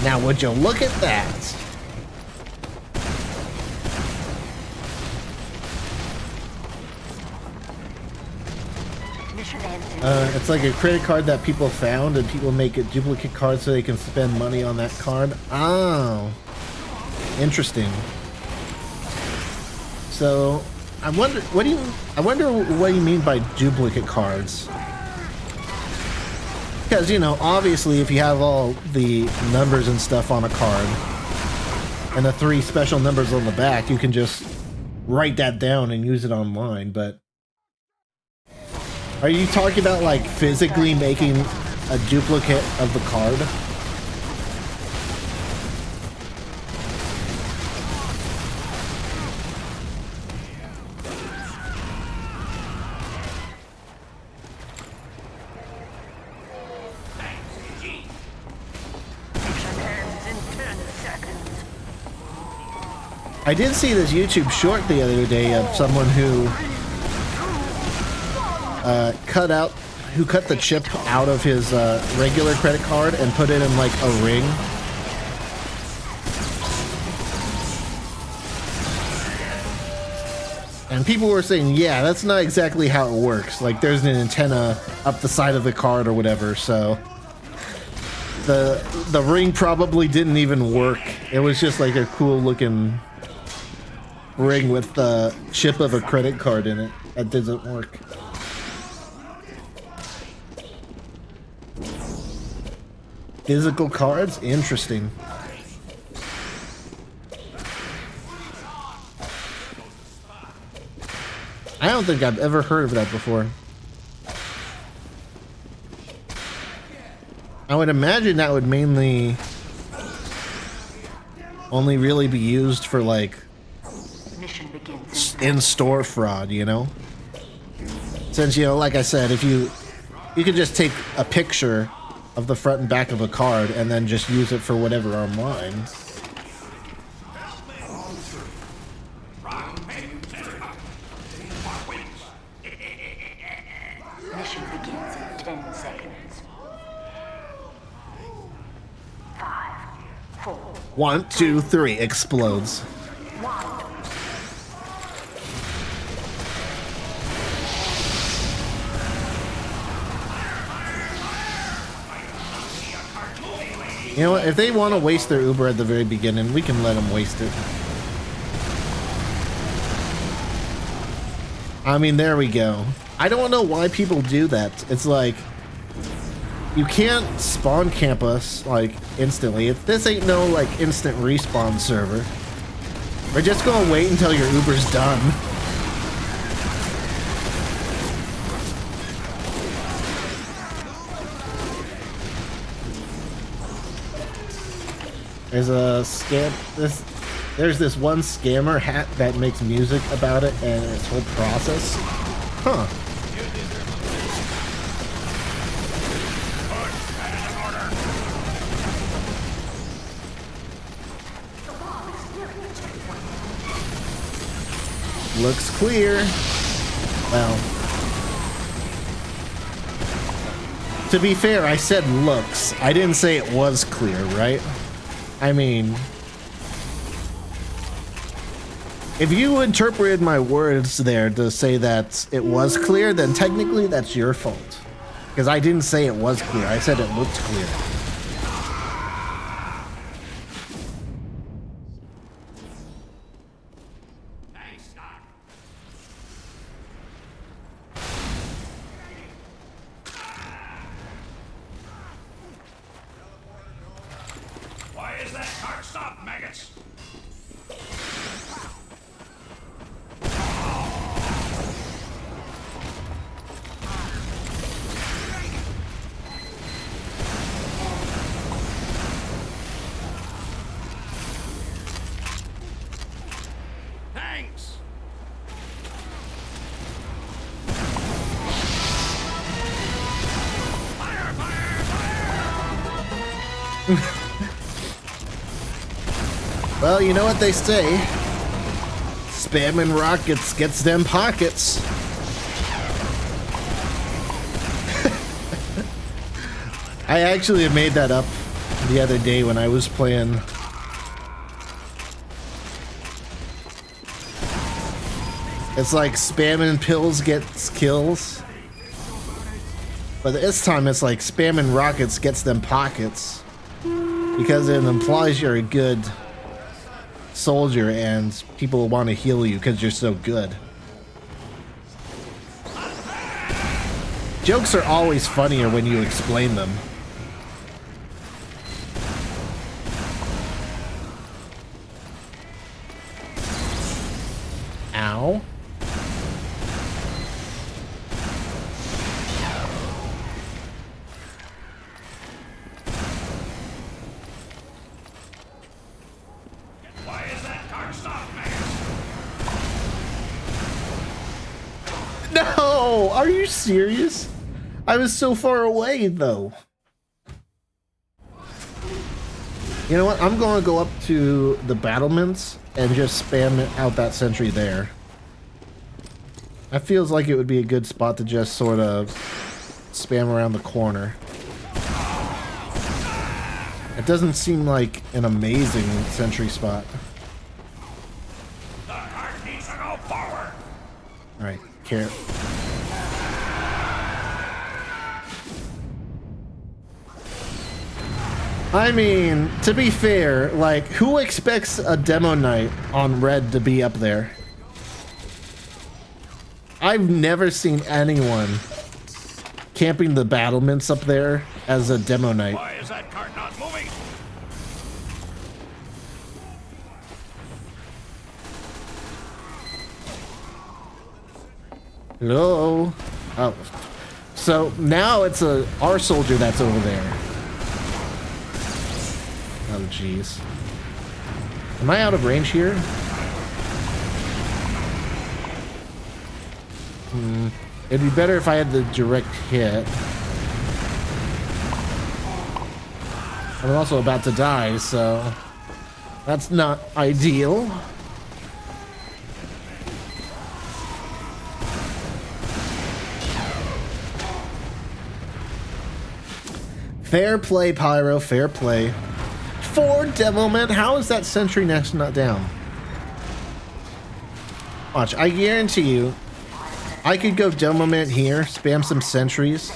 S1: Now, would you look at that?
S2: Mission ends in
S1: It's like a credit card that people found, and people make a duplicate card so they can spend money on that card. Oh, interesting. So, I wonder what you mean by duplicate cards. Because, you know, obviously if you have all the numbers and stuff on a card and the 3 special numbers on the back, you can just write that down and use it online, but are you talking about like physically making a duplicate of the card?
S2: mission ends in 10 seconds.
S1: I did see this YouTube short the other day of someone who cut the chip out of his regular credit card and put it in like a ring. And people were saying, yeah, that's not exactly how it works. Like there's an antenna up the side of the card or whatever, so the ring probably didn't even work. It was just like a cool looking ring with the chip of a credit card in it. That doesn't work. Physical cards? Interesting. I don't think I've ever heard of that before. I would imagine that would mainly only really be used for like
S2: Mission begins
S1: in-store fraud, you know? Since, you know, like I said, if you could just take a picture of the front and back of a card and then just use it for whatever online.
S2: Mission begins in 10 seconds. 5, 4,
S1: 1, 2, 3, explodes.
S2: 1.
S1: You know what? If they want to waste their Uber at the very beginning, we can let them waste it. I mean, there we go. I don't know why people do that. It's like, you can't spawn camp us, like, instantly. If this ain't no, like, instant respawn server. We're just gonna wait until your Uber's done. There's a scam. There's this one scammer hat that makes music about it and its whole process. Huh. Looks clear. Well, to be fair, I said looks. I didn't say it was clear, right? I mean, if you interpreted my words there to say that it was clear, then technically that's your fault. Because I didn't say it was clear. I said it looked clear.
S4: Why is that cart stopped, maggots? Thanks. Fire, fire, fire!
S1: Well, you know what they say. Spamming rockets gets them pockets. I actually made that up the other day when I was playing. It's like spamming pills gets kills. But this time it's like spamming rockets gets them pockets because it implies you're a good soldier and people will want to heal you because you're so good. Jokes are always funnier when you explain them. Ow.
S4: Why is that cart stopped, Maggots?
S1: No! Are you serious? I was so far away, though. You know what? I'm going to go up to the battlements and just spam out that sentry there. That feels like it would be a good spot to just sort of spam around the corner. It doesn't seem like an amazing sentry spot.
S4: The cart needs to go forward.
S1: Alright, care. I mean, to be fair, like, who expects a demo night on Red to be up there? I've never seen anyone camping the battlements up there as a demo night.
S4: Why is that cart not moving?
S1: Hello? Oh. So now it's our soldier that's over there. Oh, jeez. Am I out of range here? It'd be better if I had the direct hit. I'm also about to die, so that's not ideal. Fair play, Pyro, fair play. 4 demo men? How is that sentry next not down? Watch, I guarantee you, I could go demo man here, spam some sentries.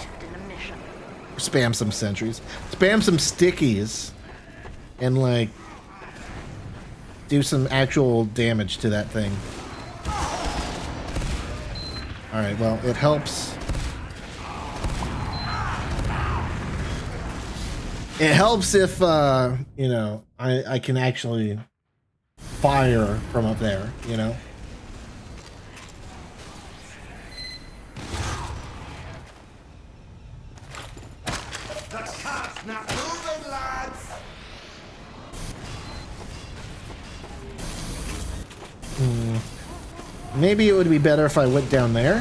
S1: Spam some sentries. Spam some stickies. And like, do some actual damage to that thing. Alright, well, it helps. It helps if, you know, I can actually fire from up there, you know?
S3: The cart's not moving, lads!
S1: Maybe it would be better if I went down there.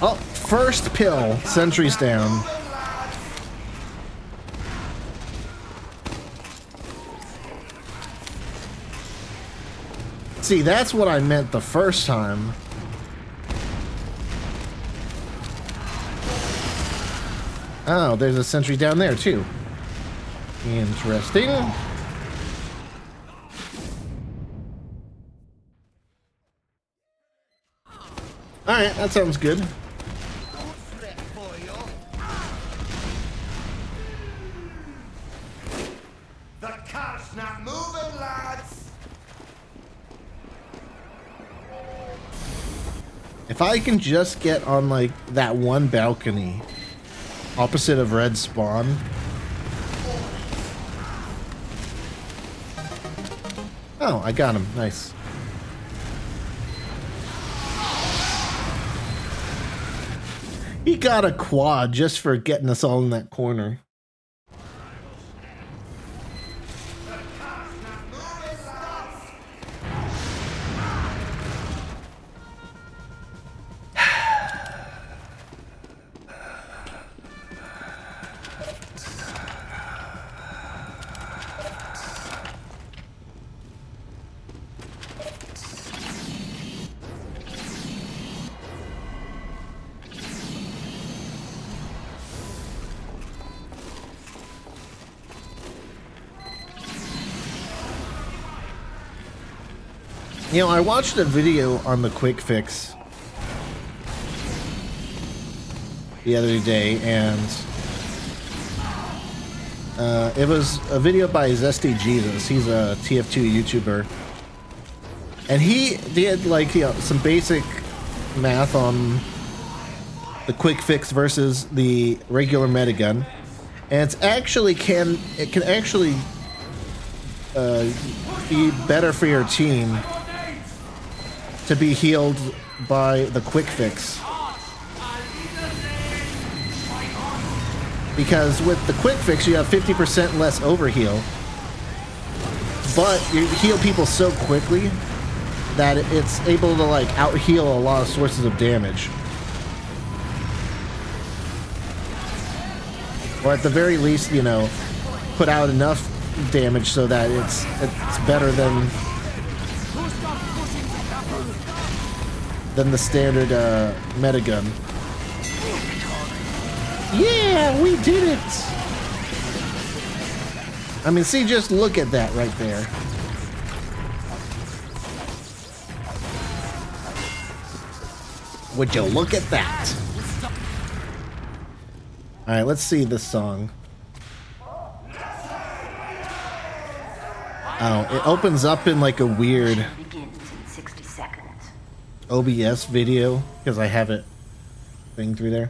S1: Oh, first pill, sentries down. See, that's what I meant the first time. Oh, there's a sentry down there too. Interesting. Alright, that sounds good.
S3: The cart's not moving, lads!
S1: If I can just get on like that one balcony opposite of Red spawn. Oh, I got him. Nice. He got a quad just for getting us all in that corner. You know, I watched a video on the quick fix the other day, and it was a video by Zesty Jesus. He's a TF2 YouTuber, and he did like, you know, some basic math on the quick fix versus the regular metagun, and it can actually be better for your team to be healed by the quick fix. Because with the quick fix, you have 50% less overheal, but you heal people so quickly that it's able to like out heal a lot of sources of damage. Or at the very least, you know, put out enough damage so that it's better than the standard metagun. Yeah, we did it! I mean, see, just look at that right there. Would you look at that? Alright, let's see this song. Oh, it opens up in like a weird OBS video, because I have it thing through there.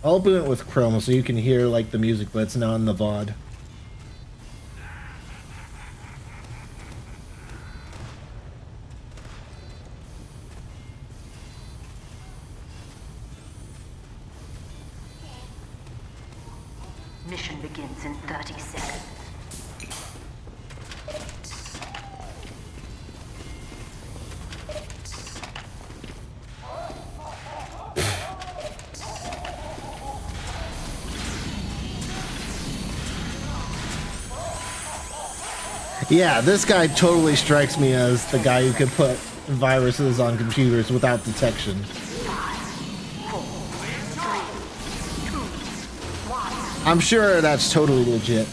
S1: I'll open it with Chrome so you can hear like the music, but it's not in the VOD.
S2: Mission begins in 30 seconds.
S1: Yeah, this guy totally strikes me as the guy who could put viruses on computers without detection.
S2: 5, 4, 3, 2, 1.
S1: I'm sure that's totally legit.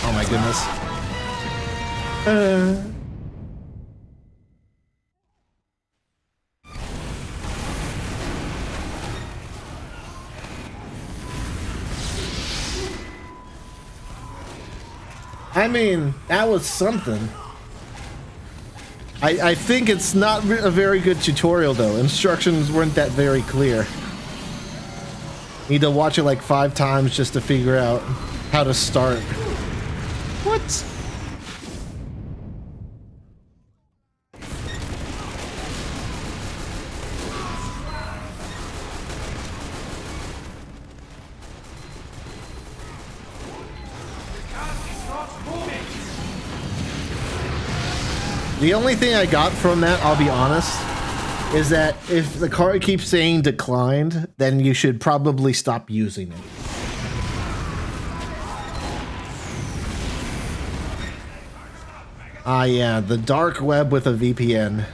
S1: Oh my goodness. I mean, that was something. I think it's not a very good tutorial though. Instructions weren't that very clear. Need to watch it like 5 times just to figure out how to start. What? The only thing I got from that, I'll be honest, is that if the card keeps saying declined, then you should probably stop using it. Ah, yeah, the dark web with a VPN.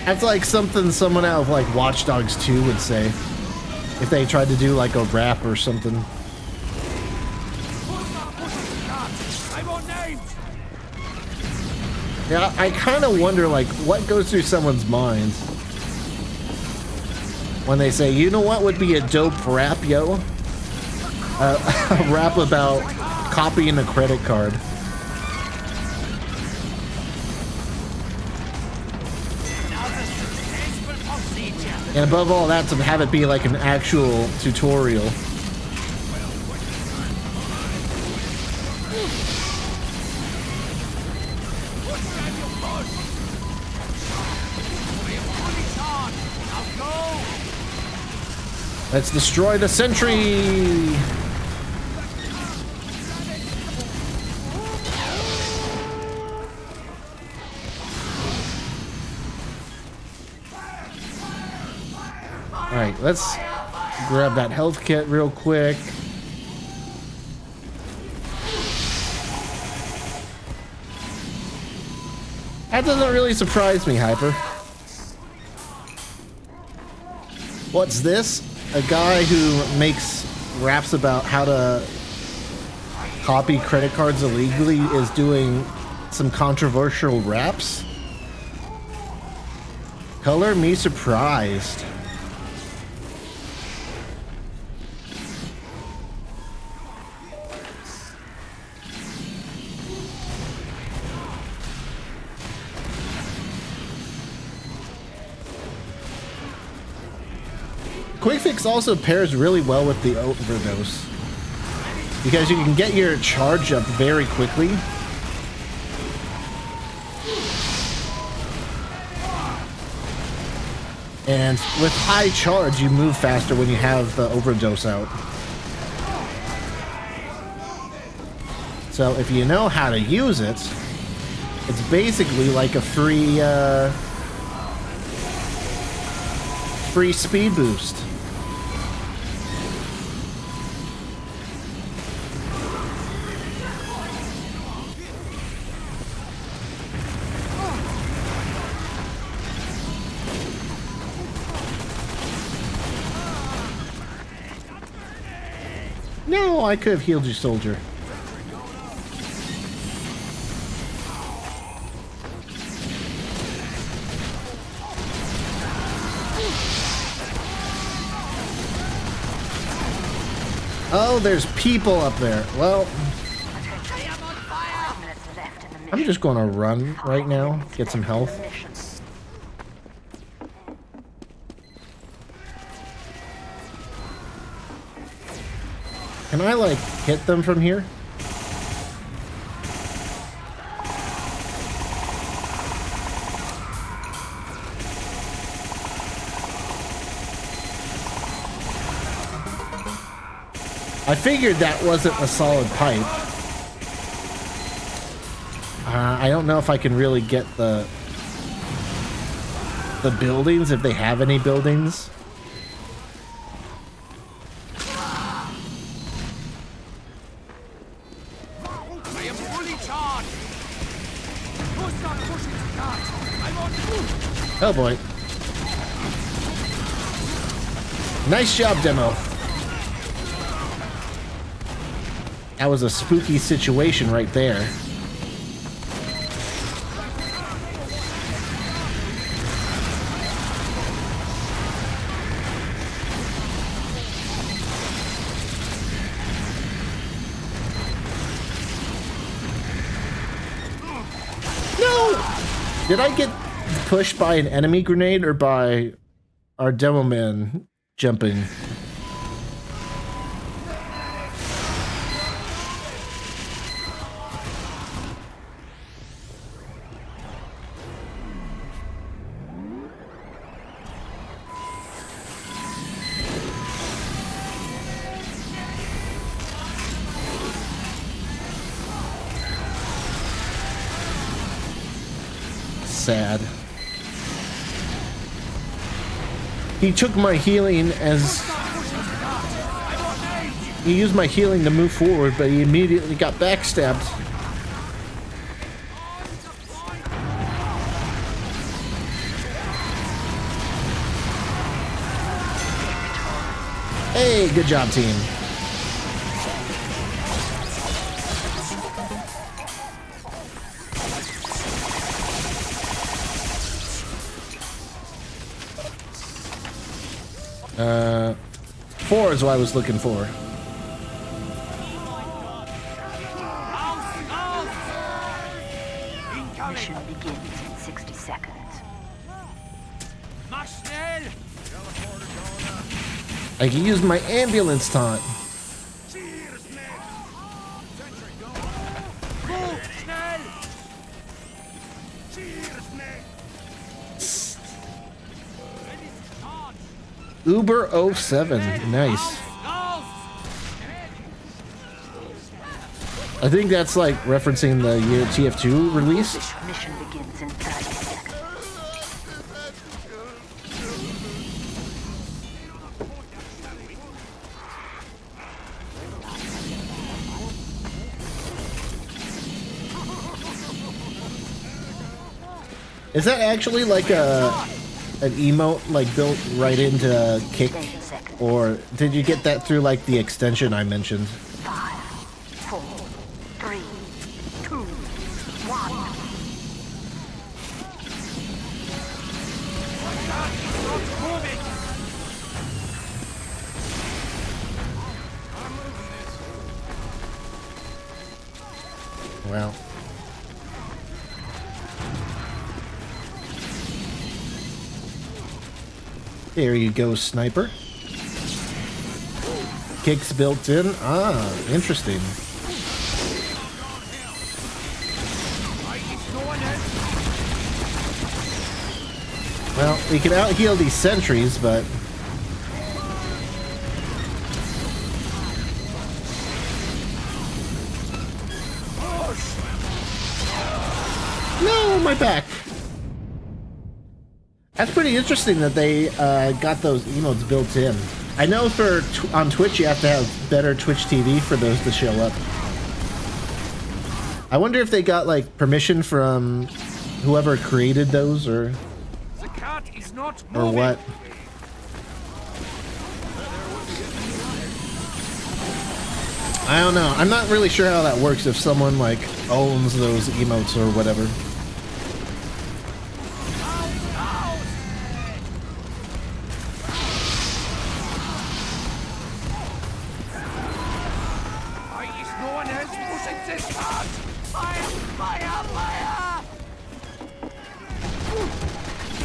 S1: That's like something someone out of like Watch Dogs 2 would say if they tried to do like a rap or something. Yeah, I kind of wonder like what goes through someone's minds when they say, you know what would be a dope rap, yo? A rap about copying a credit card. And above all that, to have it be like an actual tutorial. Let's destroy the sentry! Alright, let's grab that health kit real quick. That doesn't really surprise me, Hyper. What's this? A guy who makes raps about how to copy credit cards illegally is doing some controversial raps? Color me surprised. Quick Fix also pairs really well with the overdose because you can get your charge up very quickly. And with high charge, you move faster when you have the overdose out. So if you know how to use it, it's basically like a free speed boost. No, I could have healed you, soldier. Oh, there's people up there. Well, I'm just going to run right now, get some health. Can I, like, hit them from here? I figured that wasn't a solid pipe. I don't know if I can really get the buildings, if they have any buildings. Oh boy. Nice job, demo. That was a spooky situation right there. No! Did I get pushed by an enemy grenade or by our demo man jumping? Sad. He took my healing as... He used my healing to move forward, but he immediately got backstabbed. Hey, good job, team. Four is what I was looking for.
S2: Mission begins in 60 seconds.
S1: I can use my ambulance taunt. Uber07. Nice. I think that's like referencing the year TF2 release.
S2: This mission begins in 30 seconds.
S1: Is that actually like an emote like built right into Kick, or did you get that through like the extension I mentioned?
S2: 5, 4, 3, 2, 1.
S1: Well. There you go, sniper. Kicks built in. Ah, interesting. Well, we can out-heal these sentries, but... No, my back! That's pretty interesting that they got those emotes built in. I know for on Twitch you have to have better Twitch TV for those to show up. I wonder if they got like permission from whoever created those or what. I don't know. I'm not really sure how that works if someone like owns those emotes or whatever.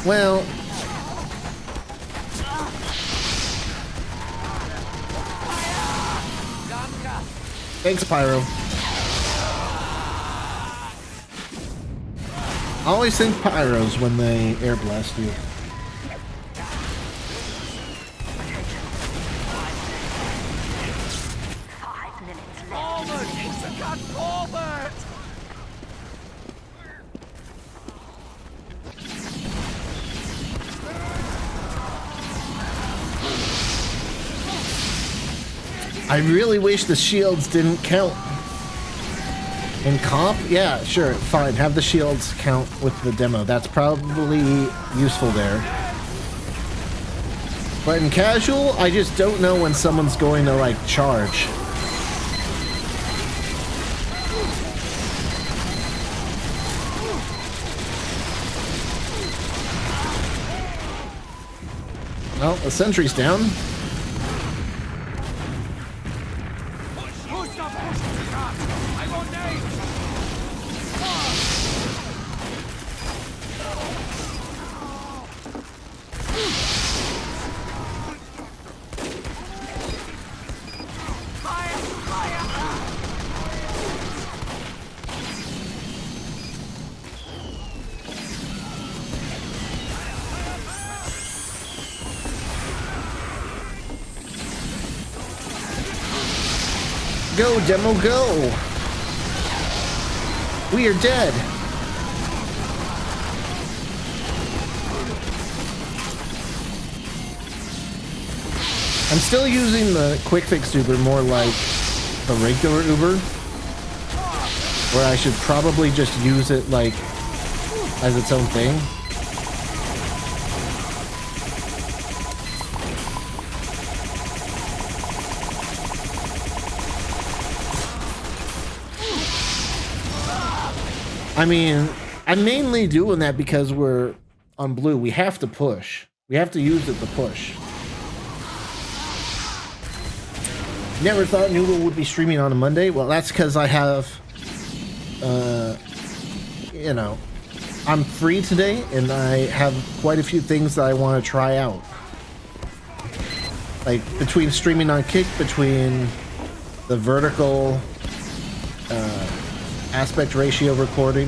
S1: Well, thanks, Pyro. I always think Pyros when they air blast you. I really wish the shields didn't count. In comp? Yeah, sure, fine. Have the shields count with the demo. That's probably useful there. But in casual, I just don't know when someone's going to, like, charge. Well, the sentry's down. Go, demo, go! We are dead! I'm still using the quick fix Uber more like the regular Uber, where I should probably just use it like as its own thing. I mean, I'm mainly doing that because we're on blue. We have to push. We have to use it to push. Never thought Noodle would be streaming on a Monday. Well, that's because I have, you know, I'm free today and I have quite a few things that I want to try out. Like between streaming on Kick, between the vertical aspect ratio recording.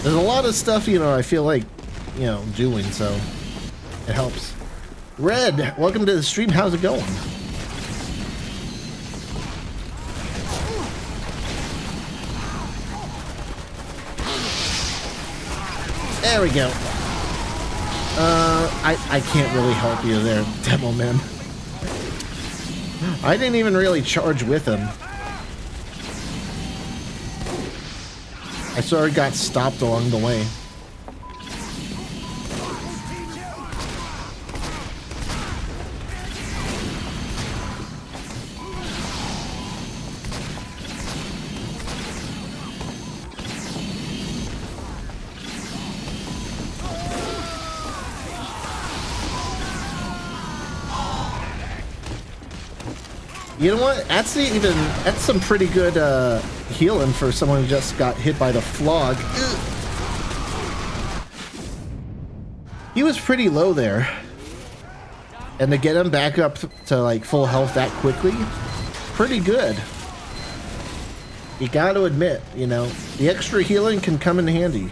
S1: There's a lot of stuff, you know, I feel like, you know, doing, so it helps. Red, welcome to the stream. How's it going? There we go. I can't really help you there, Demo Man. I didn't even really charge with him. I sort of got stopped along the way. You know what? That's some pretty good healing for someone who just got hit by the flog. Ugh. He was pretty low there. And to get him back up to like full health that quickly, pretty good. You got to admit, you know, the extra healing can come in handy.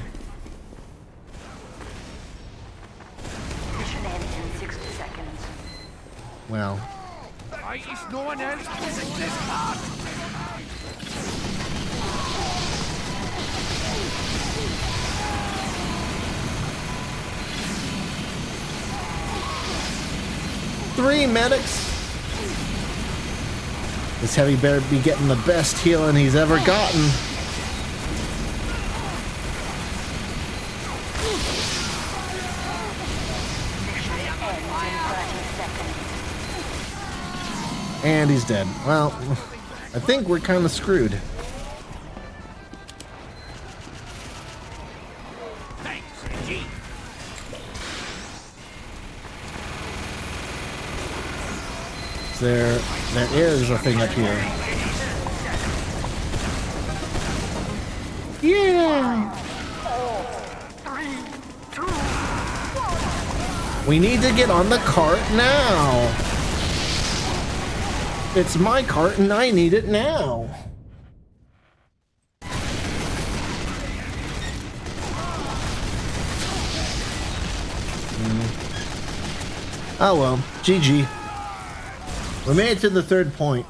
S2: Mission ends in 60 seconds.
S1: Wow.
S4: Is no one else using this card?
S1: Three medics. This heavy better be getting the best healing he's ever gotten. And he's dead. Well, I think we're kind of screwed.
S4: Thanks, G.
S1: There is a thing up here. Yeah.
S2: 3, 2,
S1: We need to get on the cart now. It's my cart and I need it now. Oh well, GG. We made it to the third point.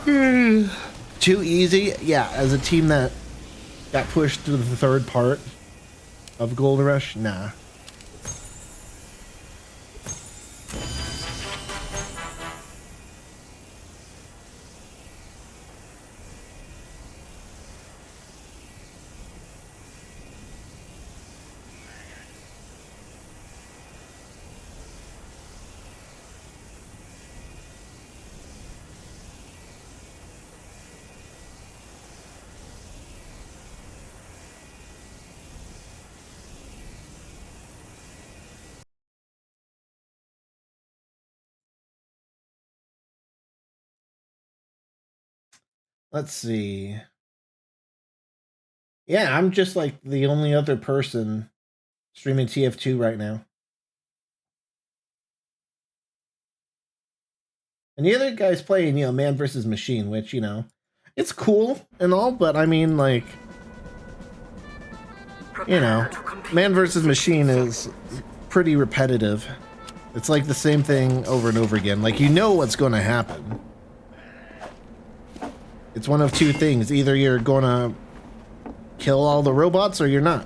S1: Too easy? Yeah, as a team that got pushed to the third part of Gold Rush? Nah. Let's see. Yeah, I'm just like the only other person streaming TF2 right now. And the other guy's playing, you know, Man vs. Machine, which, you know, it's cool and all, but I mean, like, you know, Man vs. Machine is pretty repetitive. It's like the same thing over and over again. Like, you know what's going to happen. It's one of two things. Either you're going to kill all the robots or you're not.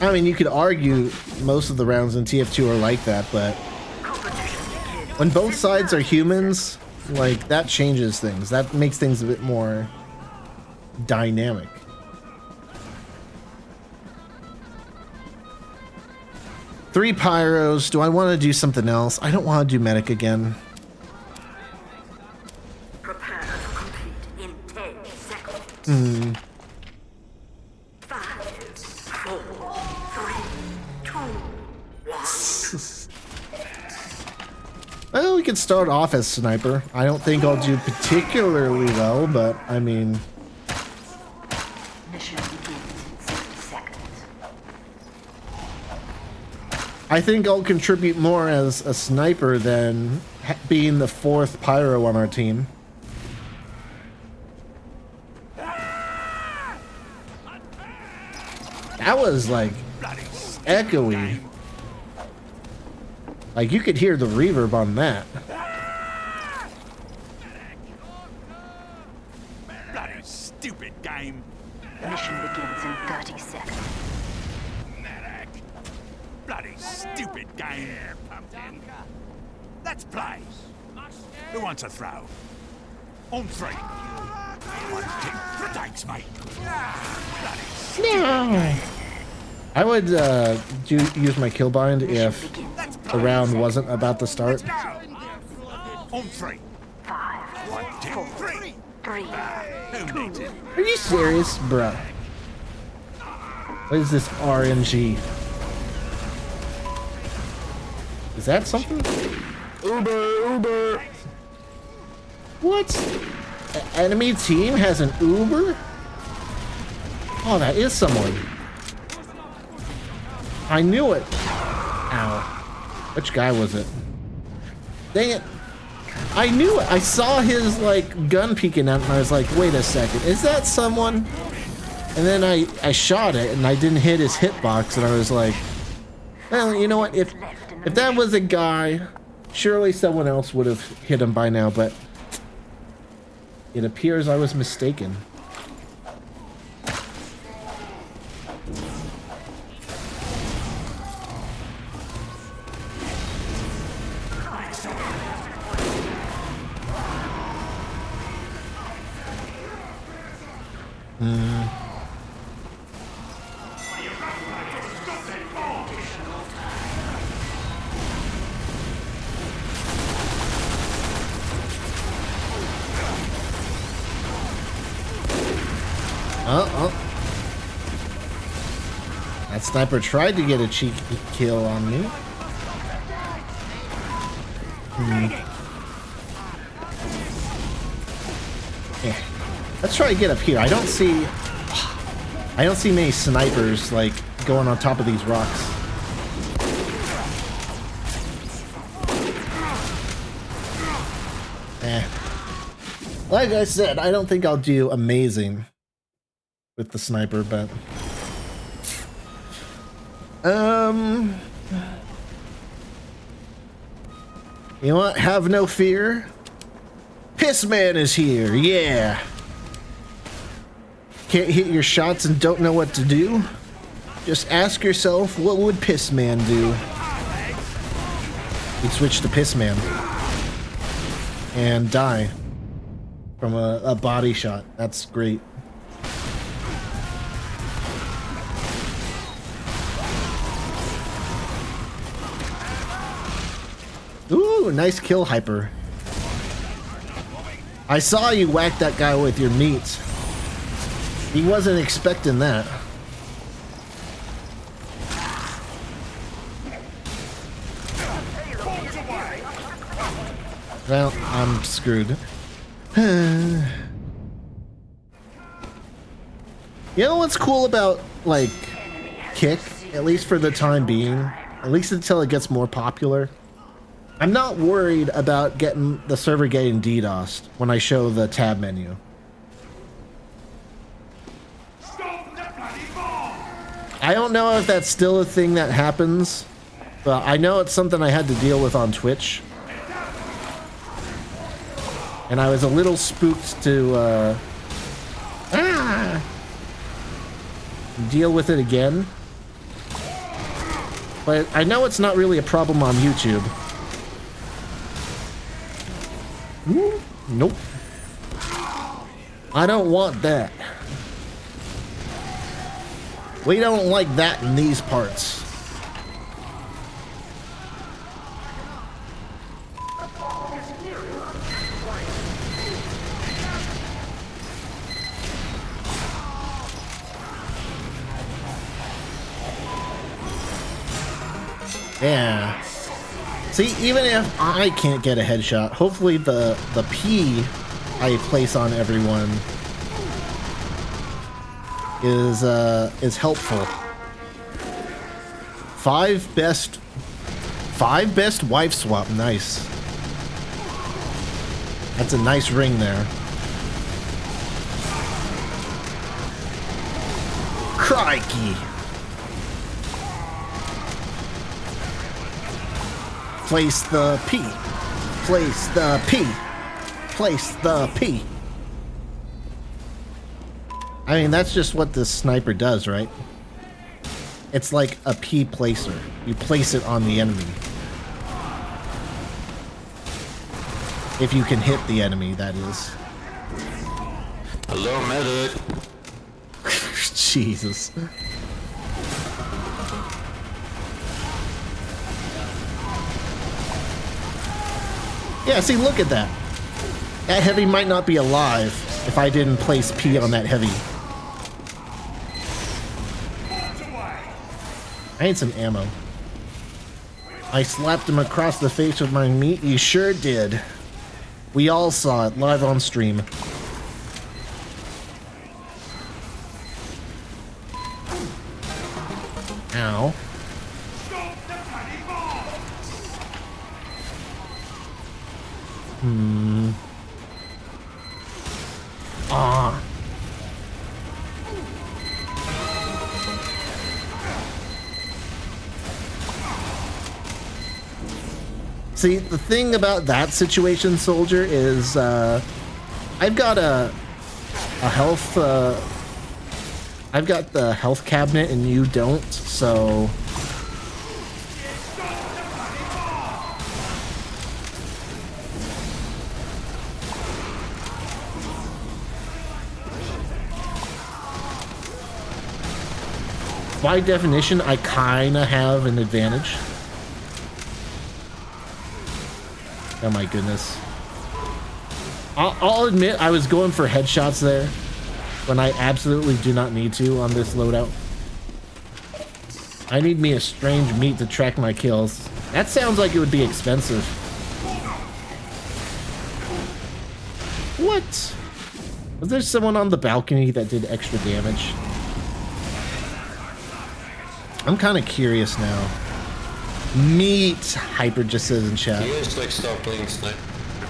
S1: I mean, you could argue most of the rounds in TF2 are like that, but when both sides are humans, like, that changes things. That makes things a bit more dynamic. Three pyros. Do I want to do something else? I don't want to do medic again.
S2: prepare to compete in 10 seconds. 5, 4, 3, 2, 1.
S1: Well, we could start off as sniper. I don't think I'll do particularly well, but I mean, I think I'll contribute more as a sniper than being the 4th pyro on our team. That was like echoey. Like you could hear the reverb on that.
S4: Bloody stupid game.
S2: Mission begins in 30 seconds.
S4: Medic. Bloody stupid game. Pumpkin. Let's play. Who wants a throw? On 3. 1, 2. Thanks, mate. Bloody
S1: No. I would use my kill bind if the round wasn't about to start.
S4: on 3.
S2: 5,
S4: 1, 2, 3.
S2: 3.
S4: Who needs it?
S1: Are you serious, bruh? What is this RNG? Is that something? Uber. What? Enemy team has an Uber? Oh, that is someone. I knew it. Ow. Which guy was it? Dang it. I knew it. I saw his, like, gun peeking out, and I was like, wait a second. Is that someone? And then I shot it, and I didn't hit his hitbox, and I was like, well, you know what? If that was a guy, surely someone else would have hit him by now, but it appears I was mistaken. That sniper tried to get a cheeky kill on me. Yeah. Let's try to get up here. I don't see many snipers like going on top of these rocks. Like I said, I don't think I'll do amazing with the sniper, but you know what? Have no fear. Pissman is here. Yeah. Can't hit your shots and don't know what to do? Just ask yourself, what would Pissman do? You'd switch to Pissman and die from a body shot. That's great. Ooh, nice kill, Hyper. I saw you whack that guy with your meat. He wasn't expecting that. Well, I'm screwed. You know what's cool about, like, Kick? At least for the time being. At least until it gets more popular. I'm not worried about the server getting DDoSed when I show the tab menu. I don't know if that's still a thing that happens, but I know it's something I had to deal with on Twitch. And I was a little spooked to deal with it again. But I know it's not really a problem on YouTube. Ooh, nope. I don't want that. We don't like that in these parts. Yeah. See, even if I can't get a headshot, hopefully the P I place on everyone is helpful. Five best wife swap. Nice. That's a nice ring there. Crikey. Place the P. Place the P. Place the P. I mean, that's just what the sniper does, right? It's like a P placer. You place it on the enemy. If you can hit the enemy, that is.
S5: Hello, medic.
S1: Jesus. Yeah, see, look at that. That heavy might not be alive if I didn't place P on that heavy. I need some ammo. I slapped him across the face with my meat. You sure did. We all saw it live on stream. Ow. Ah. See, the thing about that situation, soldier, is I've got a health I've got the health cabinet and you don't, so by definition, I kinda have an advantage. Oh my goodness. I'll admit I was going for headshots there when I absolutely do not need to on this loadout. I need me a strange meat to track my kills. That sounds like it would be expensive. What? Was there someone on the balcony that did extra damage? I'm kind of curious now. Meat, Hyper just says in chat.
S5: You guys like stop playing Sniper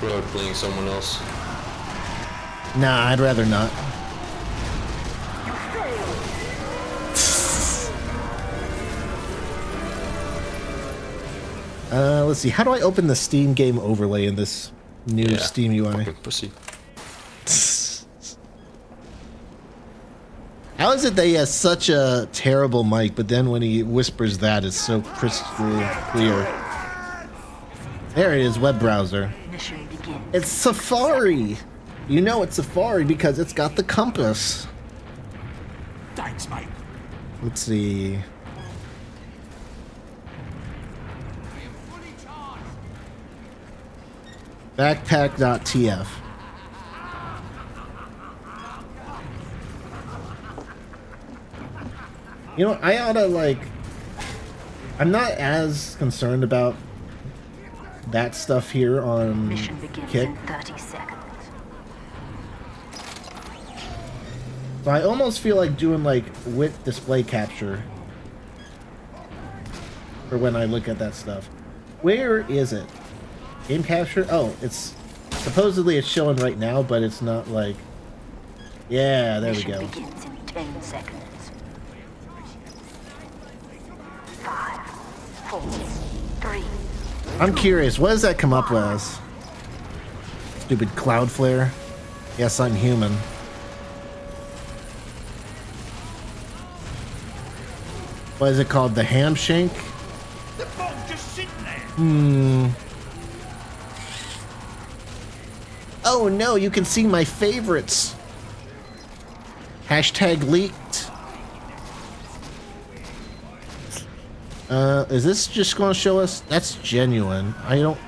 S5: or playing someone else?
S1: Nah, I'd rather not. Let's see. How do I open the Steam game overlay in this new Steam UI?
S5: Pussy.
S1: How is it that he has such a terrible mic, but then when he whispers that, it's so crystal clear? There it is, web browser.
S2: Mission begins.
S1: It's Safari. You know it's Safari because it's got the compass.
S4: Thanks, mate.
S1: Let's see. Backpack.tf. You know, I oughta, like... I'm not as concerned about that stuff here on
S2: Mission begins
S1: Kick.
S2: in 30 seconds.
S1: So I almost feel like doing, like, with display capture for when I look at that stuff. Where is it? Game capture? Oh, it's... Supposedly it's showing right now, but it's not, like... Yeah, there we
S2: Mission
S1: go.
S2: begins in 10 seconds. 5, 4, 3.
S1: I'm curious, what does that come up as? Stupid cloud flare? Yes, I'm human. What is it called? The ham shank?
S4: The bomb's just sitting there.
S1: Oh no, you can see my favorites. Hashtag leaked. Is this just gonna show us? That's genuine. I don't...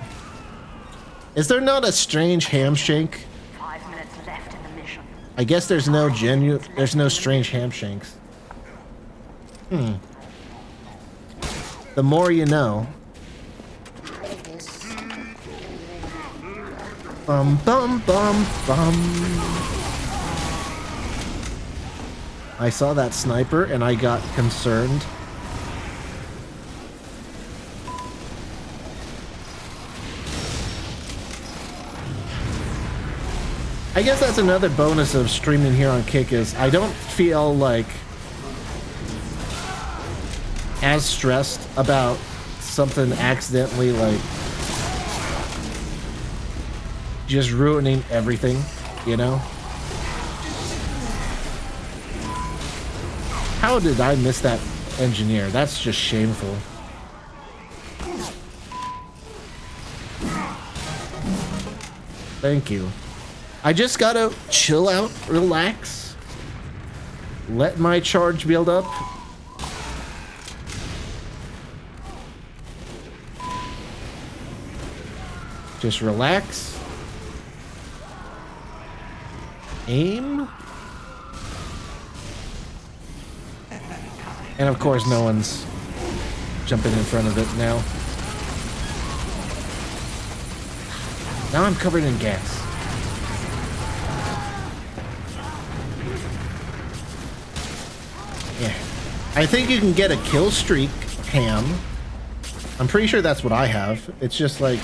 S1: Is there not a strange ham shank?
S2: 5 minutes left in the mission.
S1: I guess there's no there's no strange ham shanks. The more you know. Bum bum bum bum. I saw that sniper and I got concerned. I guess that's another bonus of streaming here on Kick is I don't feel like as stressed about something accidentally like just ruining everything, you know? How did I miss that engineer? That's just shameful. Thank you. I just gotta chill out, relax, let my charge build up. Just relax. Aim. And of course, no one's jumping in front of it now. Now I'm covered in gas. Yeah. I think you can get a kill streak ham. I'm pretty sure that's what I have. It's just like...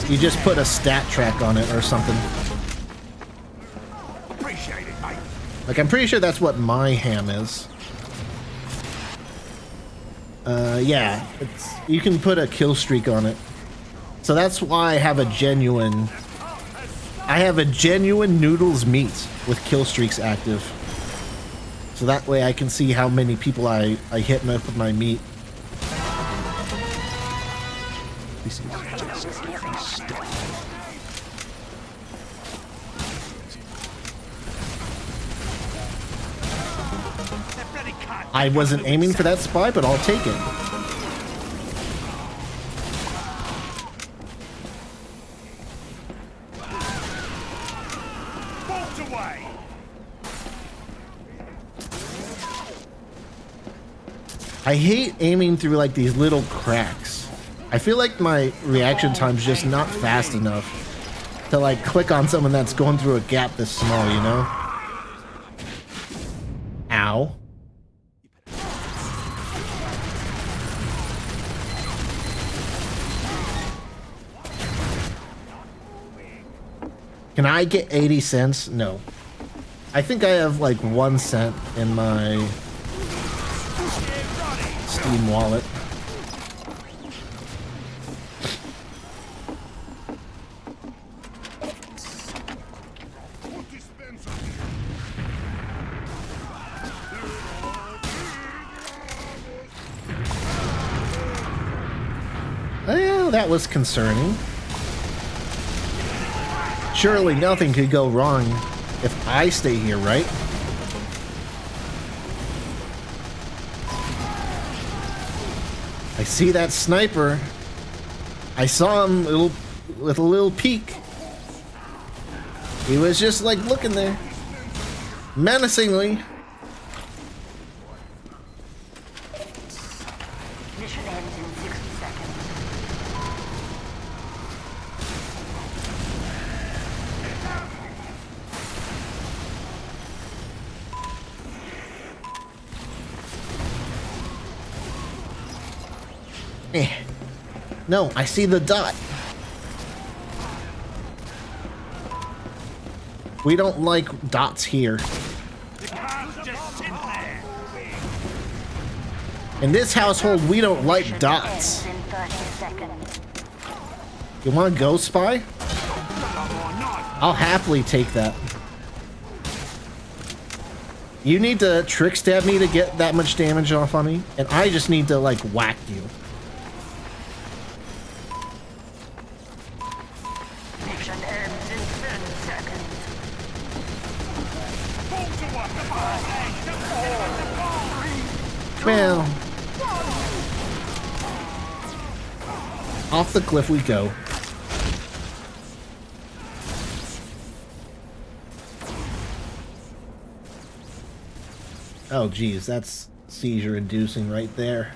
S1: you just put a stat track on it or something.
S3: Appreciate it, mate.
S1: Like, I'm pretty sure that's what my ham is. Yeah. You can put a kill streak on it. So that's why I have a genuine... I have a genuine Noodles meat with kill streaks active. So that way I can see how many people I hit with my meat.
S3: This is just getting started.
S1: I wasn't aiming for that spy, but I'll take it. I hate aiming through like these little cracks. I feel like my reaction time's just not fast enough to like click on someone that's going through a gap this small, you know? Ow. Can I get 80 cents? No. I think I have like 1 cent in my Steam wallet. Well, that was concerning. Surely nothing could go wrong if I stay here, right? I see that sniper. I saw him with a little peek. He was just like looking there. Menacingly.
S2: Mission ends in 60 seconds.
S1: No, I see the dot. We don't like dots here. In this household, we don't like dots.
S2: Ends in 30 seconds.
S1: You want to go, spy? I'll happily take that. You need to trick stab me to get that much damage off on me, and I just need to, like, whack you.
S2: Mission ends in 10 seconds.
S1: Well, off the cliff we go. Oh, geez, that's seizure-inducing right there.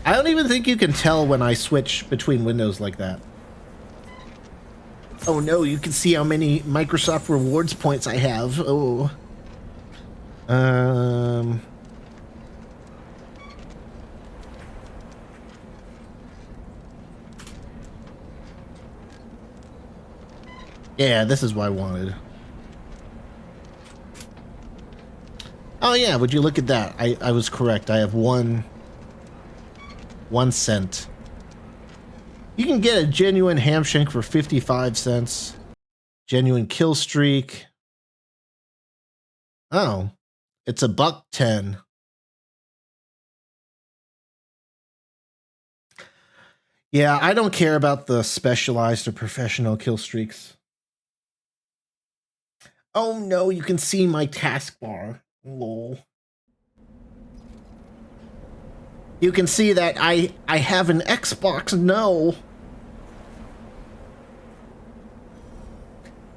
S1: I don't even think you can tell when I switch between windows like that. Oh no, you can see how many Microsoft rewards points I have. Oh. Yeah, this is what I wanted. Oh yeah, would you look at that? I was correct. I have 1 cent. You can get a genuine ham shank for 55 cents. Genuine kill streak. Oh, it's $1.10. Yeah, I don't care about the specialized or professional kill streaks. Oh no, you can see my taskbar. Lol. You can see that I have an Xbox. No.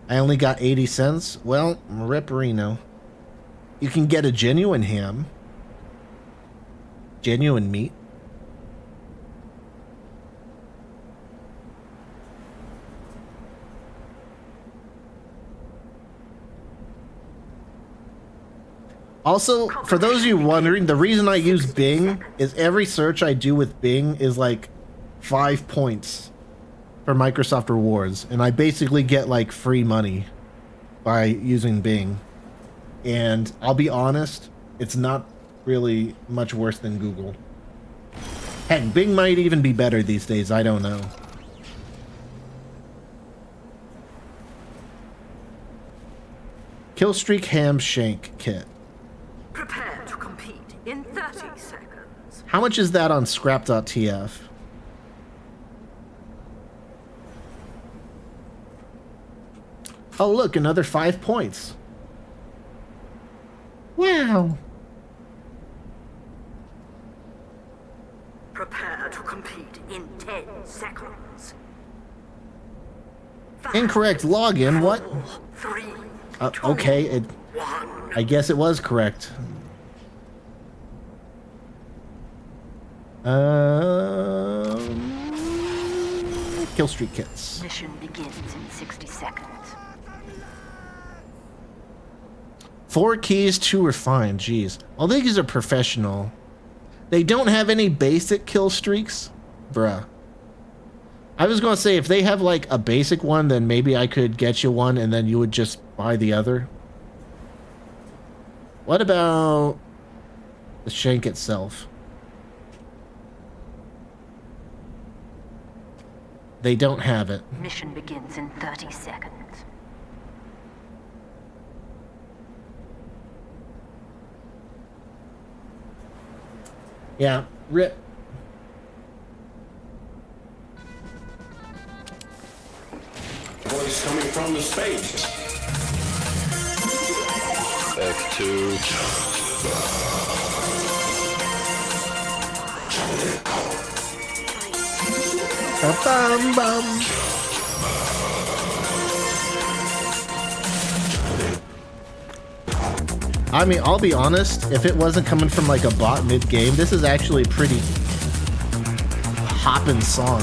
S1: I only got 80 cents. Well, Ripperino. You can get a genuine ham. Genuine meat. Also, for those of you wondering, the reason I use Bing is every search I do with Bing is like 5 points for Microsoft Rewards. And I basically get like free money by using Bing. And I'll be honest, it's not really much worse than Google. Heck, Bing might even be better these days, I don't know. Killstreak Ham Shank Kit.
S2: Prepare to compete in 30 seconds.
S1: How much is that on scrap.tf? Oh look, another 5 points. Wow.
S2: Prepare to compete in 10 seconds.
S1: Incorrect login, what?
S2: 3,
S1: Okay, I guess it was correct. Kill streak kits.
S2: Mission begins in 60 seconds.
S1: 4 keys, 2 refined. Jeez. All these are professional. They don't have any basic kill streaks? Bruh. I was gonna say, if they have like a basic one, then maybe I could get you one and then you would just buy the other. What about the shank itself? They don't have it.
S2: Mission begins in 30 seconds.
S1: Yeah, rip.
S4: Voice coming from the space.
S5: F2.
S1: Bum, bum. I mean, I'll be honest, if it wasn't coming from like a bot mid-game, this is actually a pretty hoppin' song.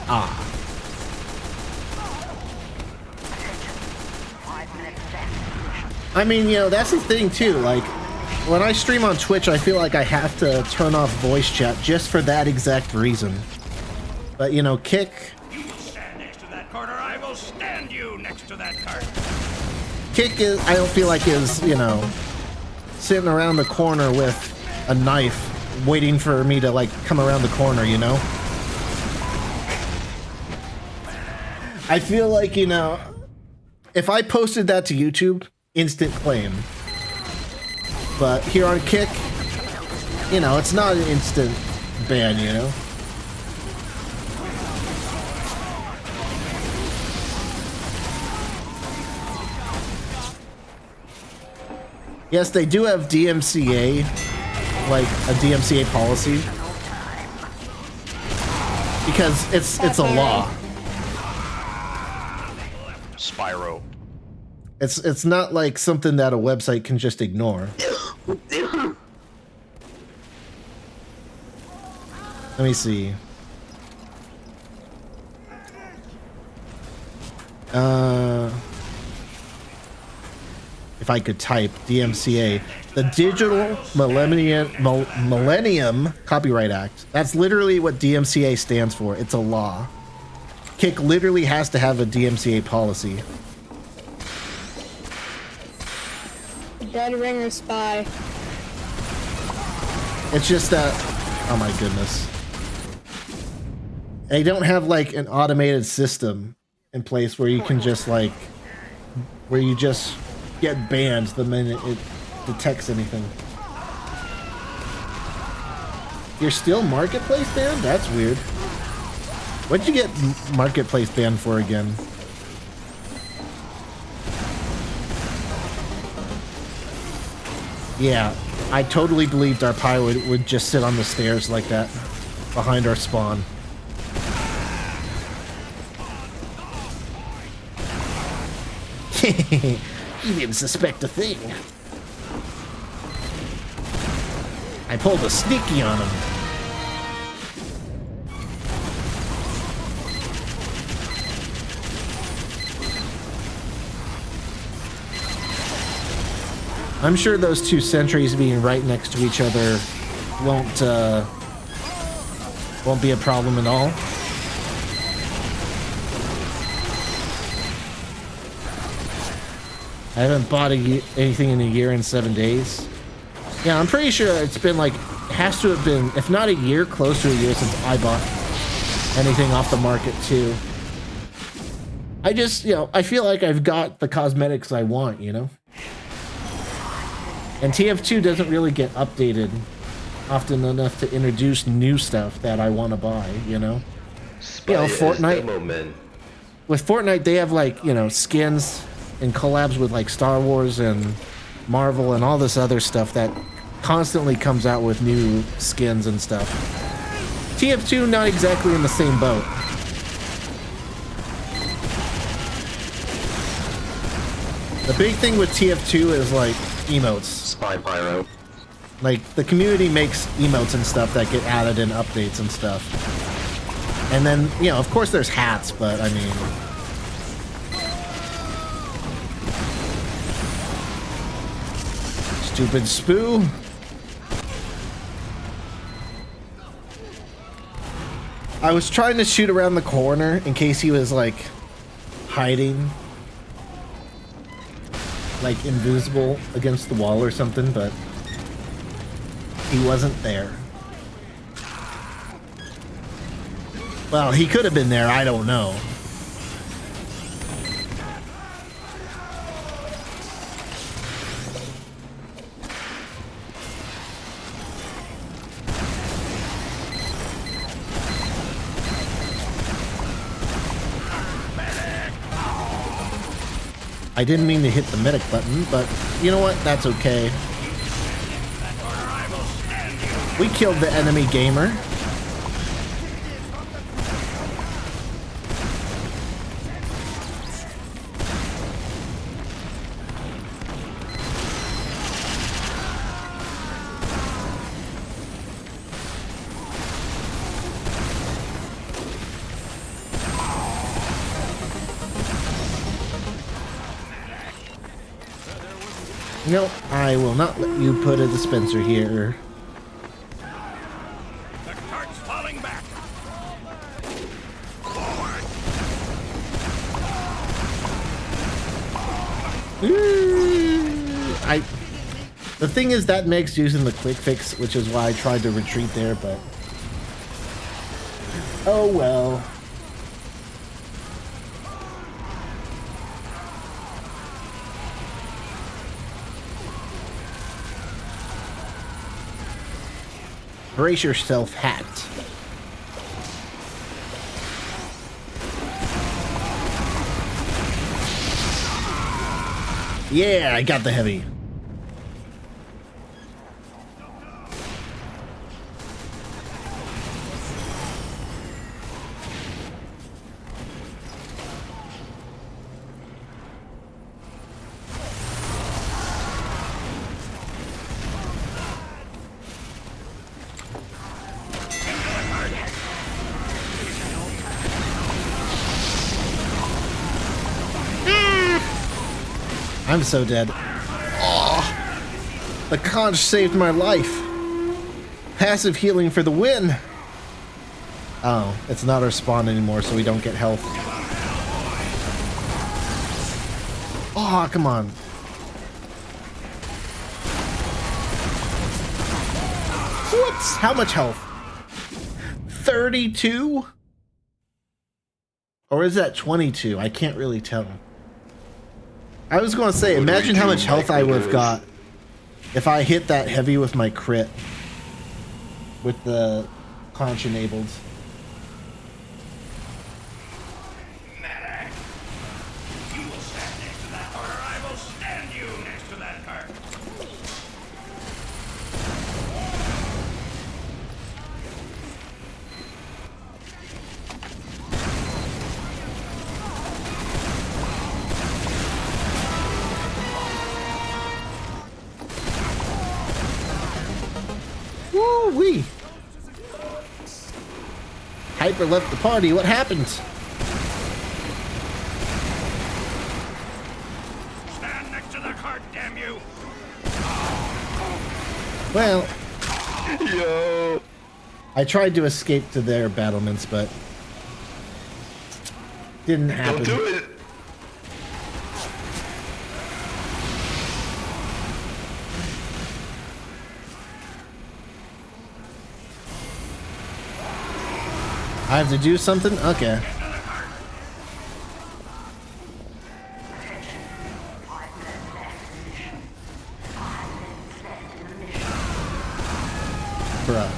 S1: Ah. I mean, you know, that's the thing too, like, when I stream on Twitch, I feel like I have to turn off voice chat just for that exact reason. But, you know, Kick...
S4: You will stand next to that corner, I will stand you next to that cart.
S1: Kick is, I don't feel like is, you know, sitting around the corner with a knife waiting for me to, like, come around the corner, you know? I feel like, you know, if I posted that to YouTube, instant claim. But here on Kick, you know, it's not an instant ban, you know? Yes, they do have DMCA, like a DMCA policy. Because it's a law.
S4: Spyro.
S1: It's not like something that a website can just ignore. Let me see. if I could type DMCA, the Digital Millennium Copyright Act. That's literally what DMCA stands for. It's a law. Kick literally has to have a DMCA policy.
S6: Dead ringer spy.
S1: It's just that, oh my goodness. They don't have like an automated system in place where you can just like, where you just get banned the minute it detects anything. You're still Marketplace banned? That's weird. What'd you get Marketplace banned for again? Yeah, I totally believed our pilot would just sit on the stairs like that behind our spawn. He didn't suspect a thing. I pulled a sneaky on him. I'm sure those two sentries being right next to each other won't be a problem at all. I haven't bought anything in a year and 7 days. Yeah, I'm pretty sure it's been like, has to have been, if not a year, close to a year since I bought anything off the market too. I just, you know, I feel like I've got the cosmetics I want, you know? And TF2 doesn't really get updated often enough to introduce new stuff that I want to buy, you know? You know, Fortnite. With Fortnite, they have like, you know, skins and collabs with like Star Wars and Marvel and all this other stuff that constantly comes out with new skins and stuff. TF2 not exactly in the same boat. The big thing with TF2 is like emotes.
S5: Spy Pyro.
S1: Like the community makes emotes and stuff that get added in updates and stuff. And then, you know, of course there's hats, but I mean, stupid Spoo. I was trying to shoot around the corner in case he was like hiding, like invisible against the wall or something, but he wasn't there. Well, he could have been there, I don't know. I didn't mean to hit the medic button, but you know what? That's okay. We killed the enemy gamer. No, I will not let you put a dispenser here.
S4: The cart's falling back.
S1: The thing is that makes using the quick fix, which is why I tried to retreat there, but oh well. Brace yourself, hat. Yeah, I got the heavy. I'm so dead. The conch saved my life. Passive healing for the win. Oh, it's not our spawn anymore, so we don't get health. Oh, come on. Whoops, how much health? 32? Or is that 22? I can't really tell. I was going to say, imagine how much health I would have got if I hit that heavy with my crit. With the conch enabled.
S4: Medic! You will stand next to that cart, or I will stand you next to that cart.
S1: Woo-wee! Hyper left the party. What happened?
S4: Stand next to the cart, damn you!
S1: Well,
S5: Yo.
S1: I tried to escape to their battlements, but didn't happen.
S5: Don't do it.
S1: I have to do something? Okay. Bruh.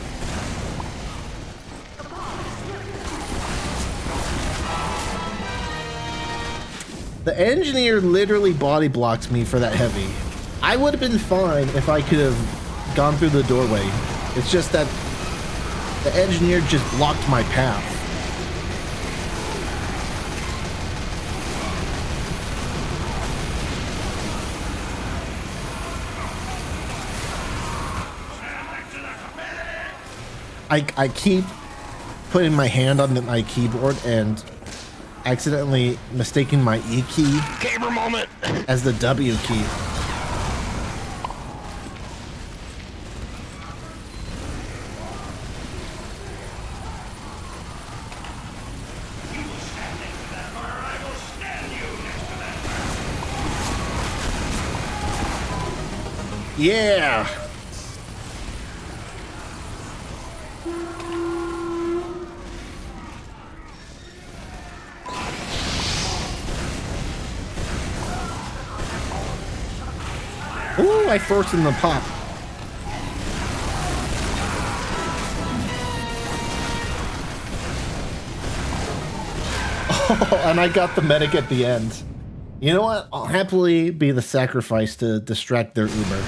S1: The engineer literally body blocked me for that heavy. I would have been fine if I could have gone through the doorway. It's just that the engineer just blocked my path. I keep putting my hand on my keyboard and accidentally mistaking my E key
S5: Gamer moment.
S1: as the W key. Yeah. Ooh, I forced him to pop. Oh, and I got the medic at the end. You know what? I'll happily be the sacrifice to distract their Uber.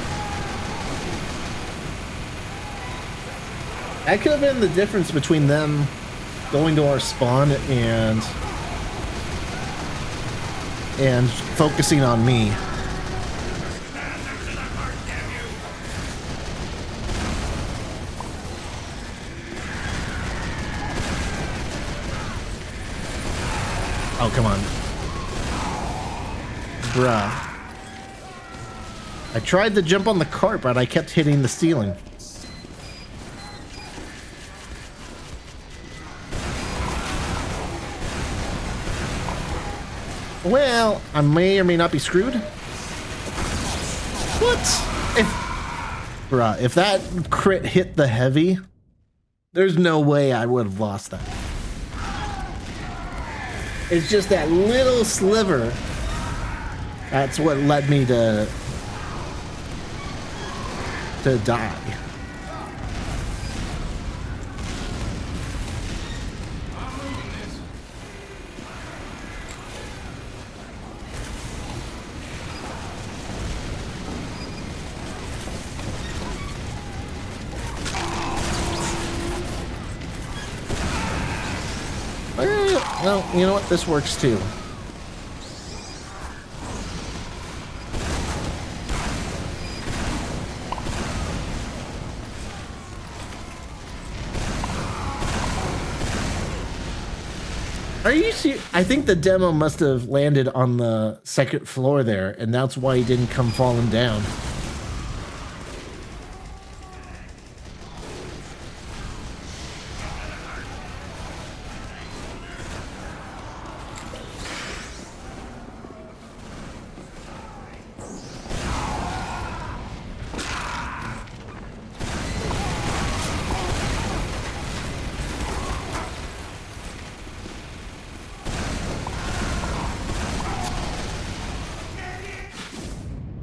S1: That could have been the difference between them going to our spawn and focusing on me. Oh, come on. Bruh. I tried to jump on the cart, but I kept hitting the ceiling. Well, I may or may not be screwed. What? If that crit hit the heavy, there's no way I would have lost that. It's just that little sliver. That's what led me to die. Well, you know what? This works too. Are you serious? I think the demo must have landed on the second floor there, and that's why he didn't come falling down.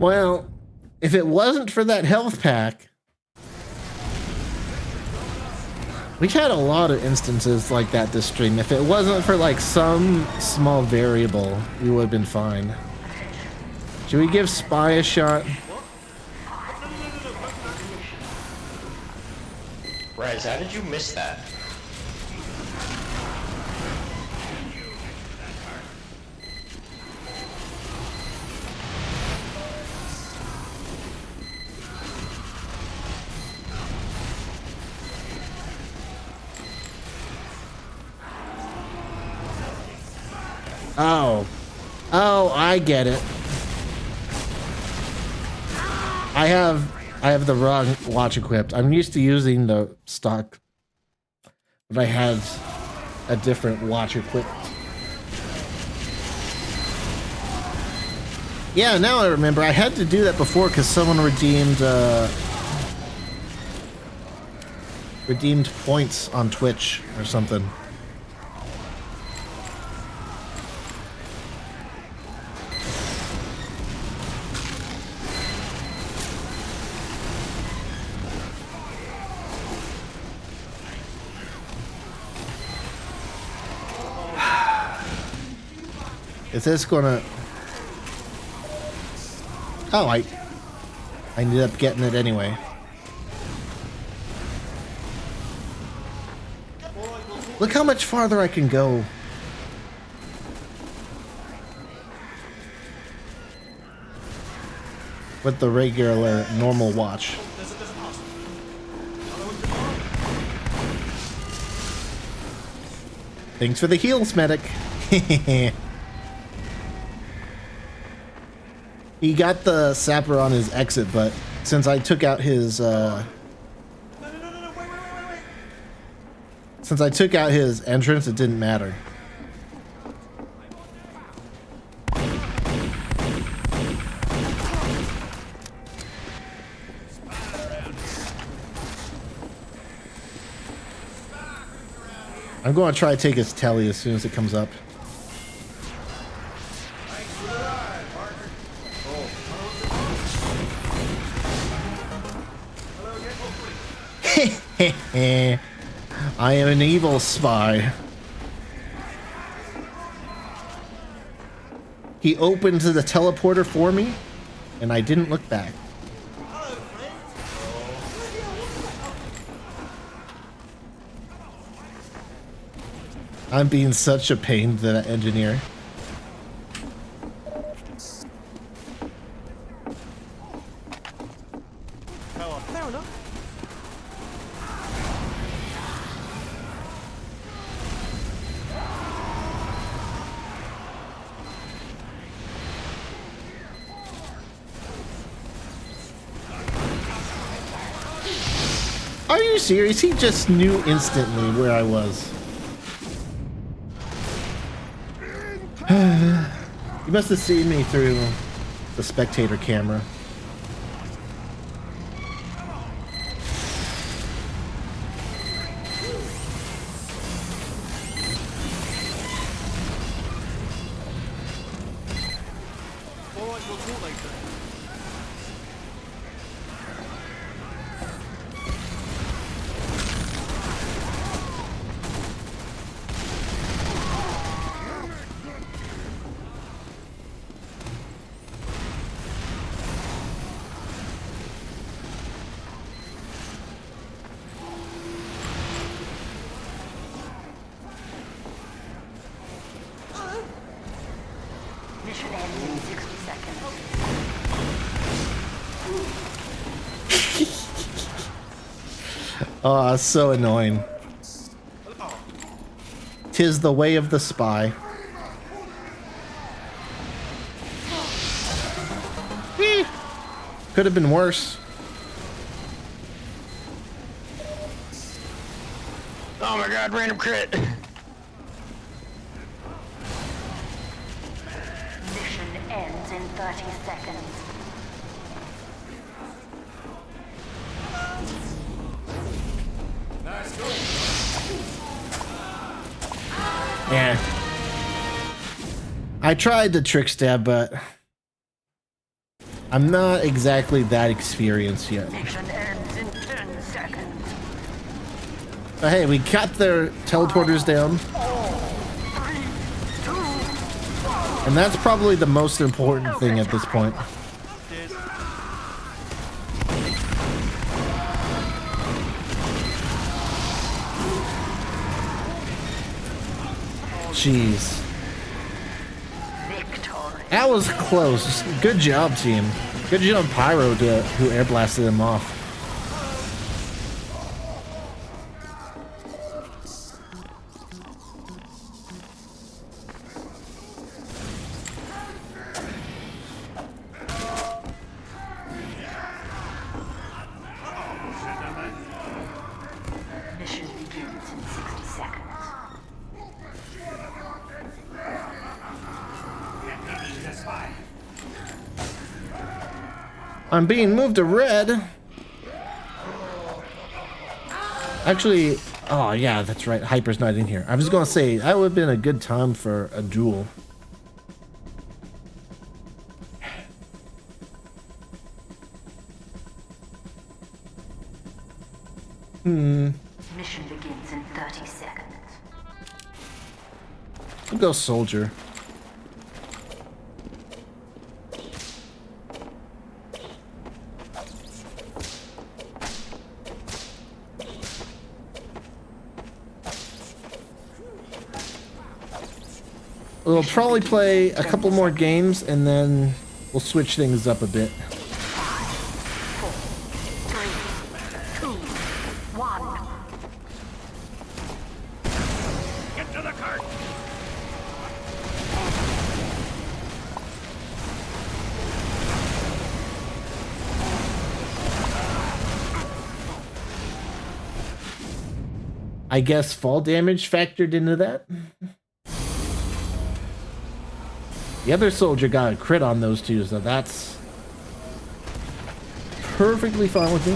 S1: Well, if it wasn't for that health pack, we've had a lot of instances like that this stream. If it wasn't for like some small variable, we would have been fine. Should we give Spy a shot?
S7: Rez, how did you miss that?
S1: Oh. Oh, I get it. I have the wrong watch equipped. I'm used to using the stock, but I had a different watch equipped. Yeah, now I remember. I had to do that before because someone redeemed points on Twitch or something. Is this gonna... Oh, I ended up getting it anyway. Look how much farther I can go. With the regular, normal watch. Thanks for the heals, medic. He got the sapper on his exit, but since I took out his since I took out his entrance, it didn't matter. I'm going to try to take his telly as soon as it comes up. I am an evil spy. He opened the teleporter for me, and I didn't look back. I'm being such a pain to that engineer.
S8: Fair enough.
S1: Are you serious? He just knew instantly where I was. You must have seen me through the spectator camera.
S8: Alright, we'll talk later.
S2: Mission ends in 60 seconds.
S1: Oh, so annoying. 'Tis the way of the spy. Could have been worse.
S7: Oh my god, random crit!
S2: Mission ends in 30 seconds.
S1: Yeah. I tried the trick stab, but I'm not exactly that experienced yet.
S2: Mission ends in 10 seconds.
S1: But hey, we got their teleporters down.
S2: 3, 2, 1.
S1: And that's probably the most important thing at this point.
S8: Cheers.
S1: Jeez.
S2: Victory.
S1: That was close. Good job, team. Good job, Pyro, who air blasted him off.
S2: Mission begins in 60 seconds.
S1: I'm being moved to red. Actually, oh yeah, that's right. Hyper's not in here. I was gonna say that would have been a good time for a duel.
S2: Mission begins in 30 seconds.
S1: We'll go soldier. We'll probably play a couple more games and then we'll switch things up a bit.
S2: 5, 4, 3, 2, 1.
S4: Get to the cart!
S1: I guess fall damage factored into that. The other soldier got a crit on those two, so that's perfectly fine with me.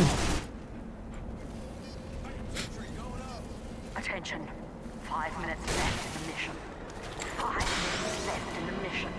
S2: Attention. 5 minutes left in the mission. 5 minutes left in the mission.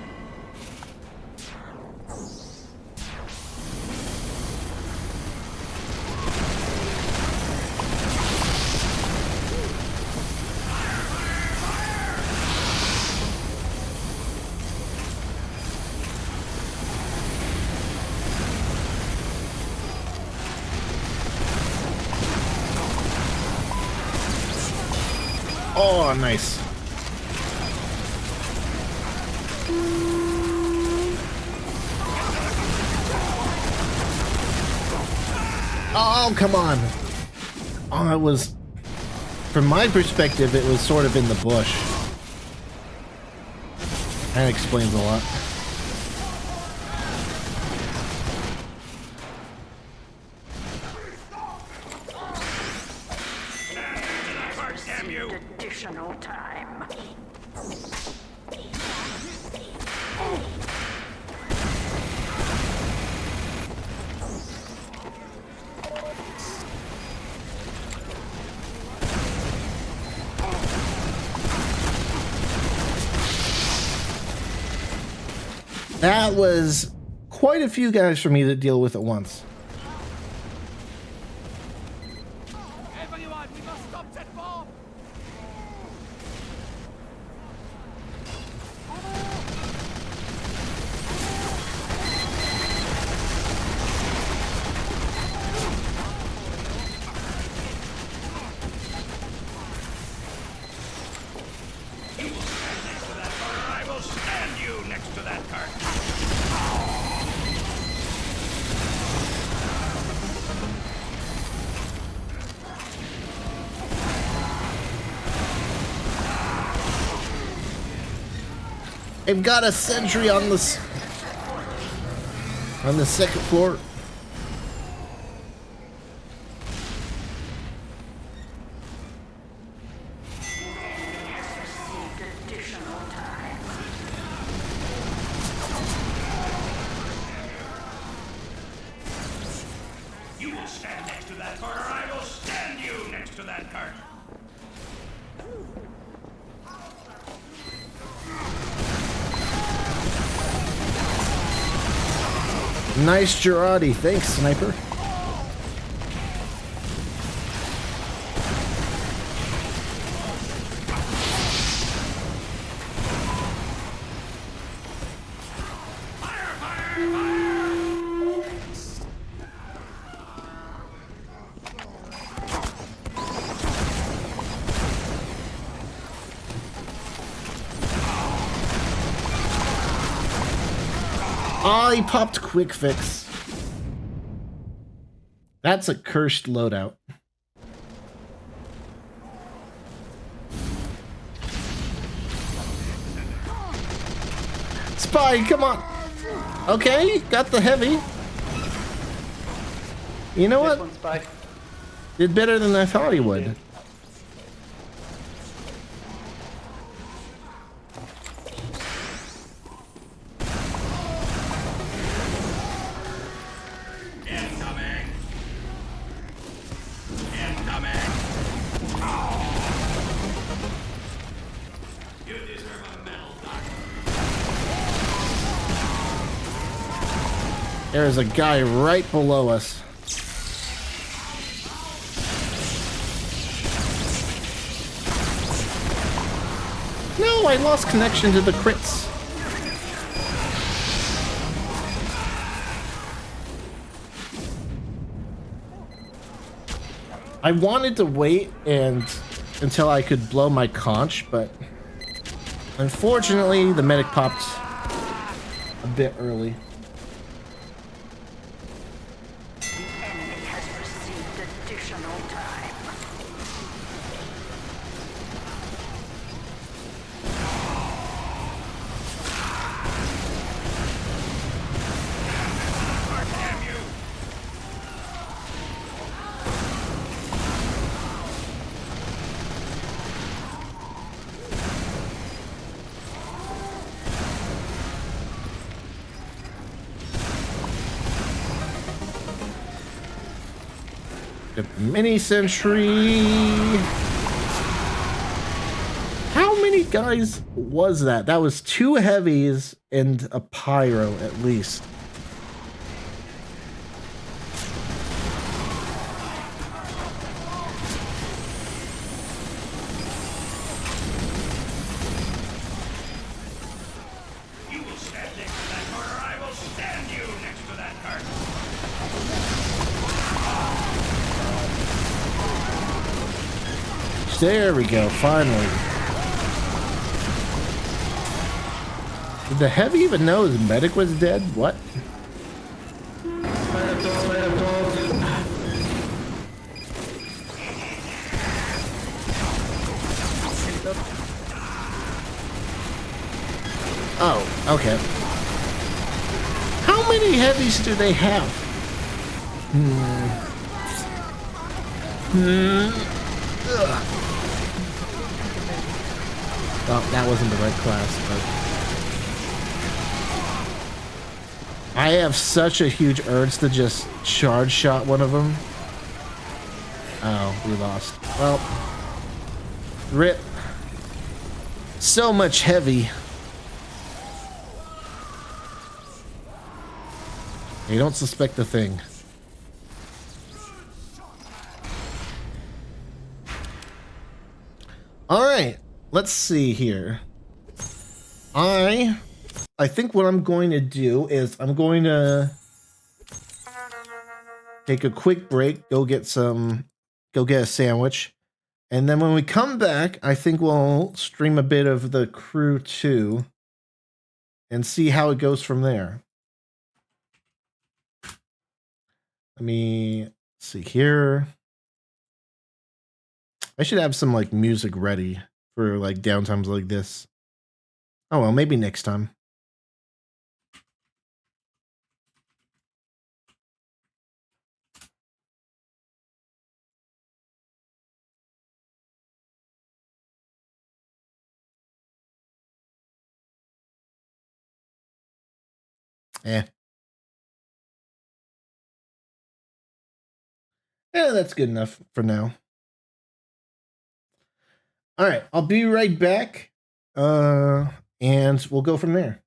S1: Oh, nice. Oh, come on. Oh, it was... From my perspective, it was sort of in the bush. That explains a lot.
S4: Damn you!
S2: Additional time.
S1: That was quite a few guys for me to deal with at once.
S8: Everyone, we must stop that bomb!
S4: I will stand you next to that cart!
S1: They've got a sentry on the second floor.
S2: Additional time.
S4: You will stand next to that cart, or I will stand you next to that cart!
S1: Nice Girardi. Thanks, Sniper. Oh, he popped quick fix. That's a cursed loadout. Spy, come on. Okay, got the heavy. You know what? Did better than I thought he would. There's a guy right below us. No, I lost connection to the crits. I wanted to wait until I could blow my conch, but unfortunately the medic popped a bit early. Mini sentry. How many guys was that? That was 2 heavies and a pyro at least.
S4: You will stand next to that car, or I will stand you next to that car.
S1: There we go, finally. Did the heavy even know his medic was dead? What? Oh, okay. How many heavies do they have? Ugh. Well, that wasn't the right class, but I have such a huge urge to just charge shot one of them. Oh, we lost. Well, rip. So much heavy. You don't suspect a thing. All right, let's see here. I think what I'm going to do is I'm going to take a quick break, go get a sandwich, and then when we come back, I think we'll stream a bit of the crew 2 and see how it goes from there. Let me see here. I should have some like music ready for like downtimes like this. Oh well, maybe next time. Yeah, that's good enough for now. All right, I'll be right back, and we'll go from there.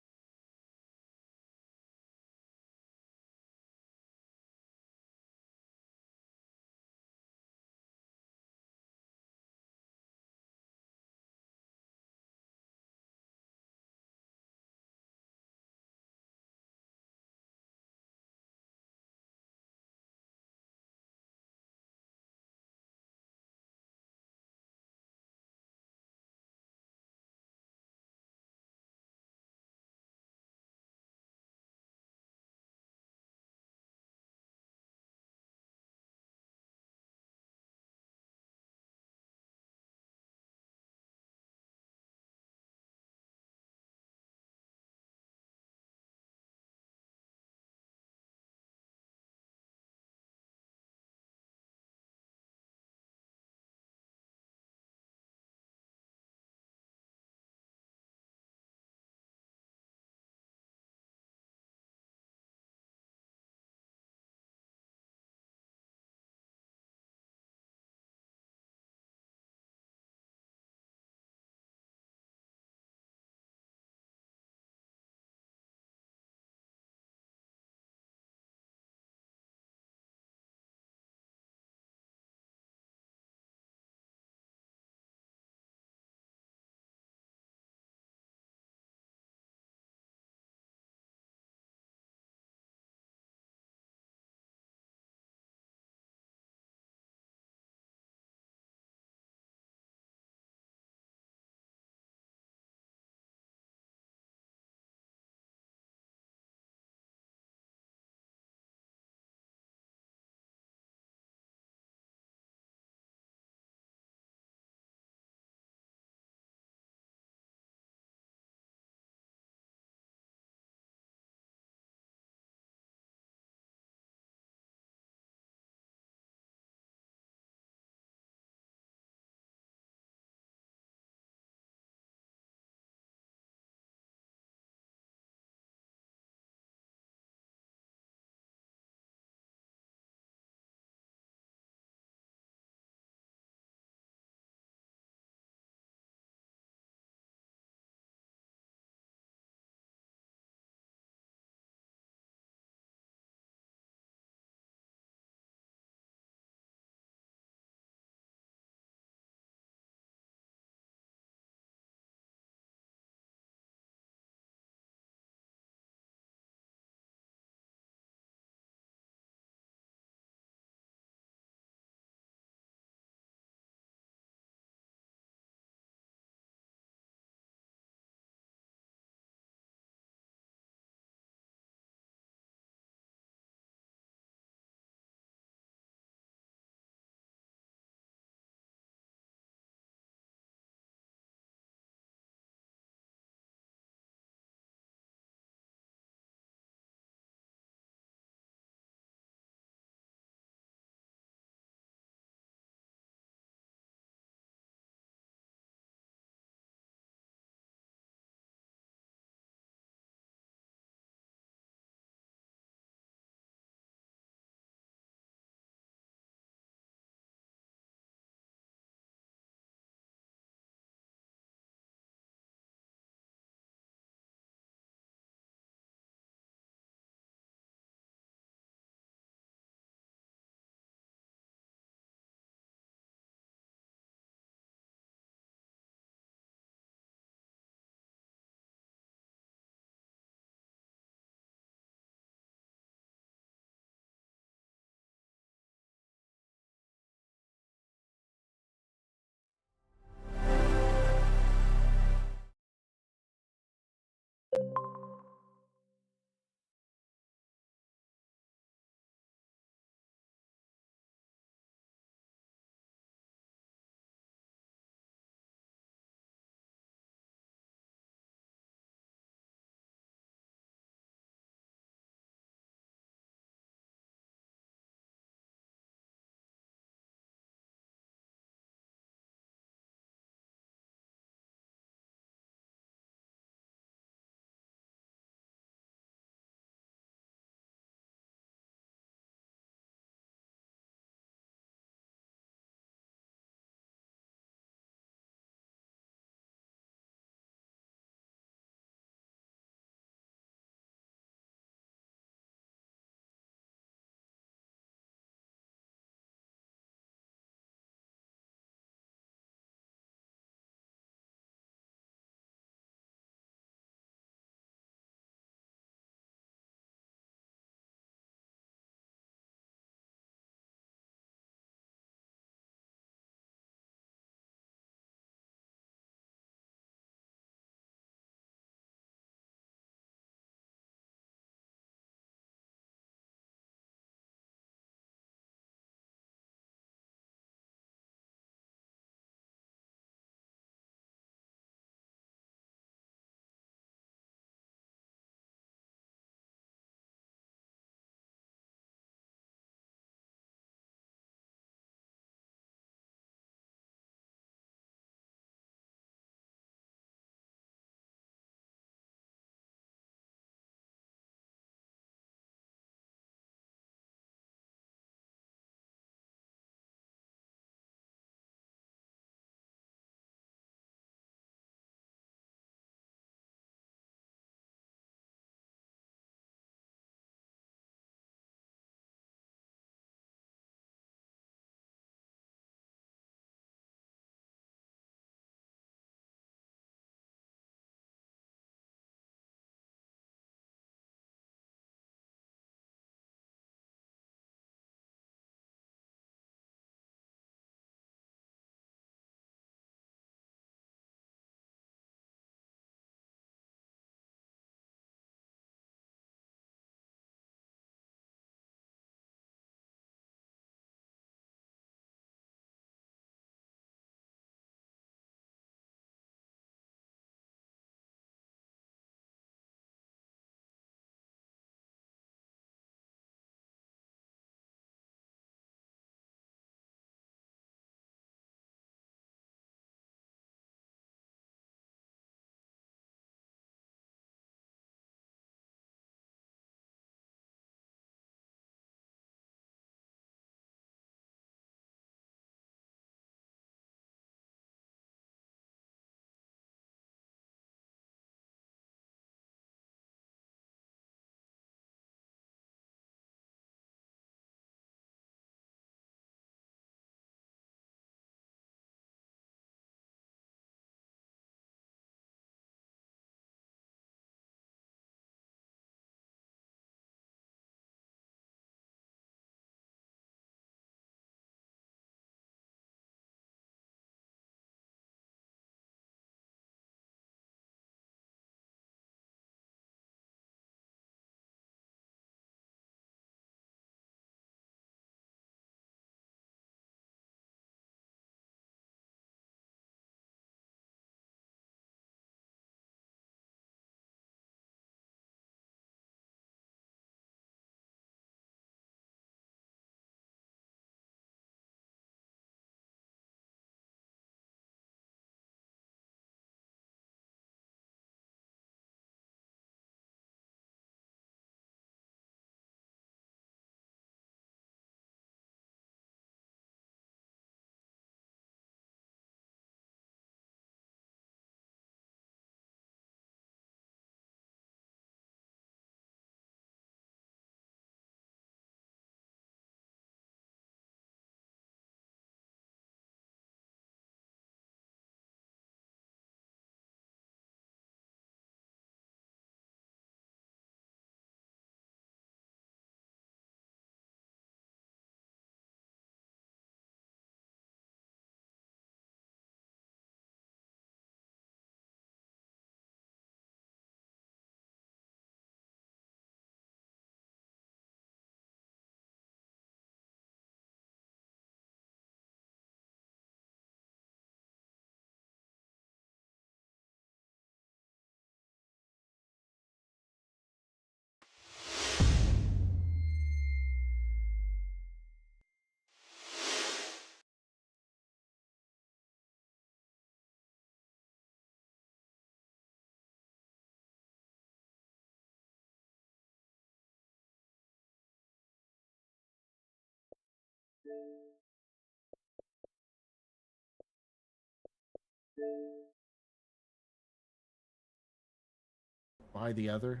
S1: Buy the other.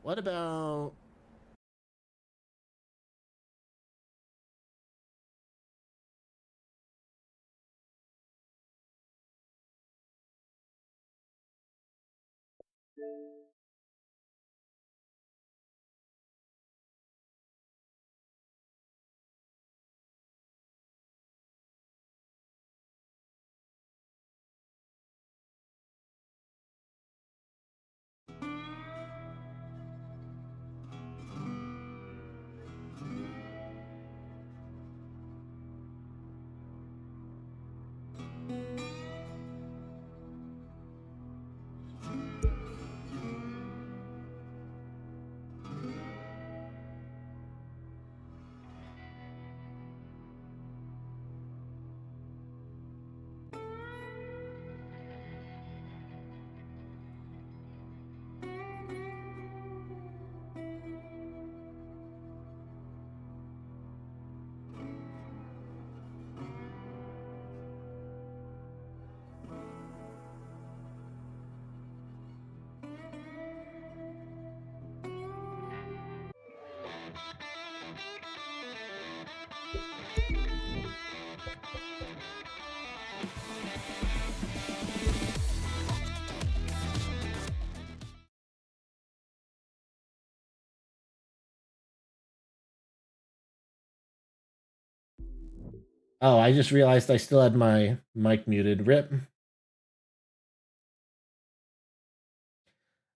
S1: What about... Oh, I just realized I still had my mic muted. Rip.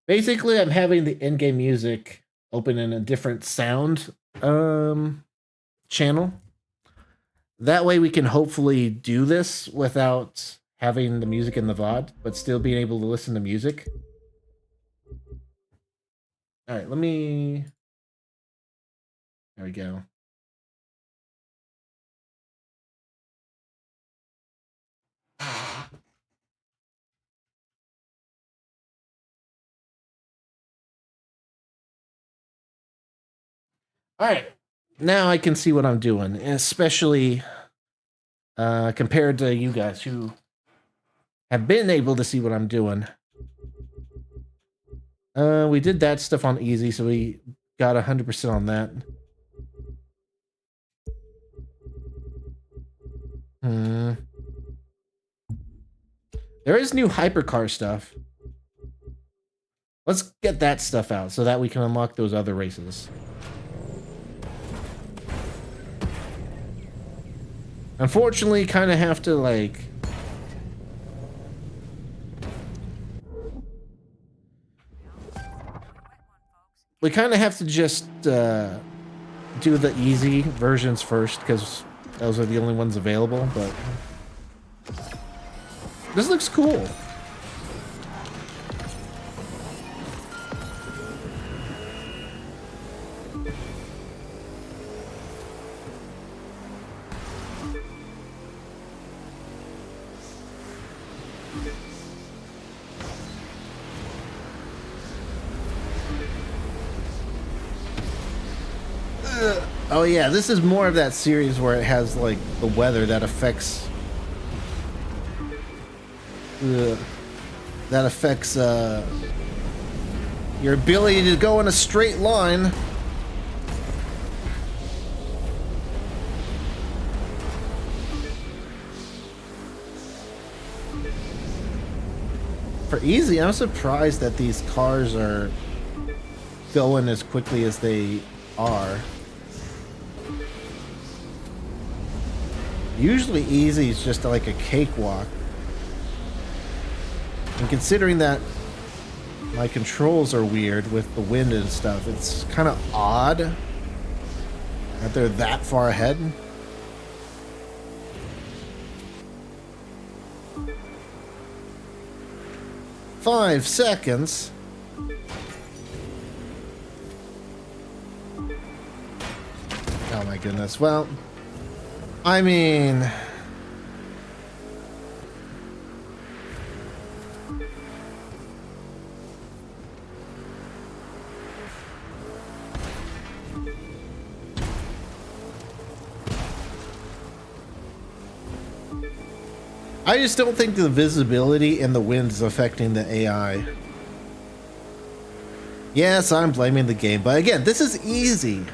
S1: Basically, I'm having the in-game music open in a different sound channel. That way we can hopefully do this without having the music in the VOD, but still being able to listen to music. All right, let me... There we go. All right, now I can see what I'm doing, especially compared to you guys who have been able to see what I'm doing. We did that stuff on easy, so we got 100% on that. There is new hypercar stuff. Let's get that stuff out so that we can unlock those other races. Unfortunately, kind of have to, like... We kind of have to just do the easy versions first, because those are the only ones available, but... This looks cool. Oh yeah, this is more of that series where it has like the weather that affects your ability to go in a straight line. For easy, I'm surprised that these cars are going as quickly as they are. Usually easy is just like a cakewalk. And considering that my controls are weird with the wind and stuff, it's kind of odd that they're that far ahead. "5 seconds. Oh my goodness. Well, I mean... I just don't think the visibility and the wind is affecting the AI. Yes, I'm blaming the game, but again, this is easy.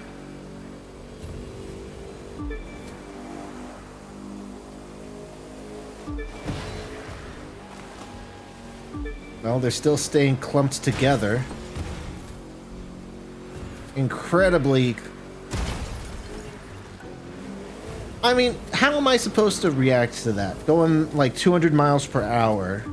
S1: Well, they're still staying clumped together. Incredibly... I mean, how am I supposed to react to that? Going like 200 miles per hour.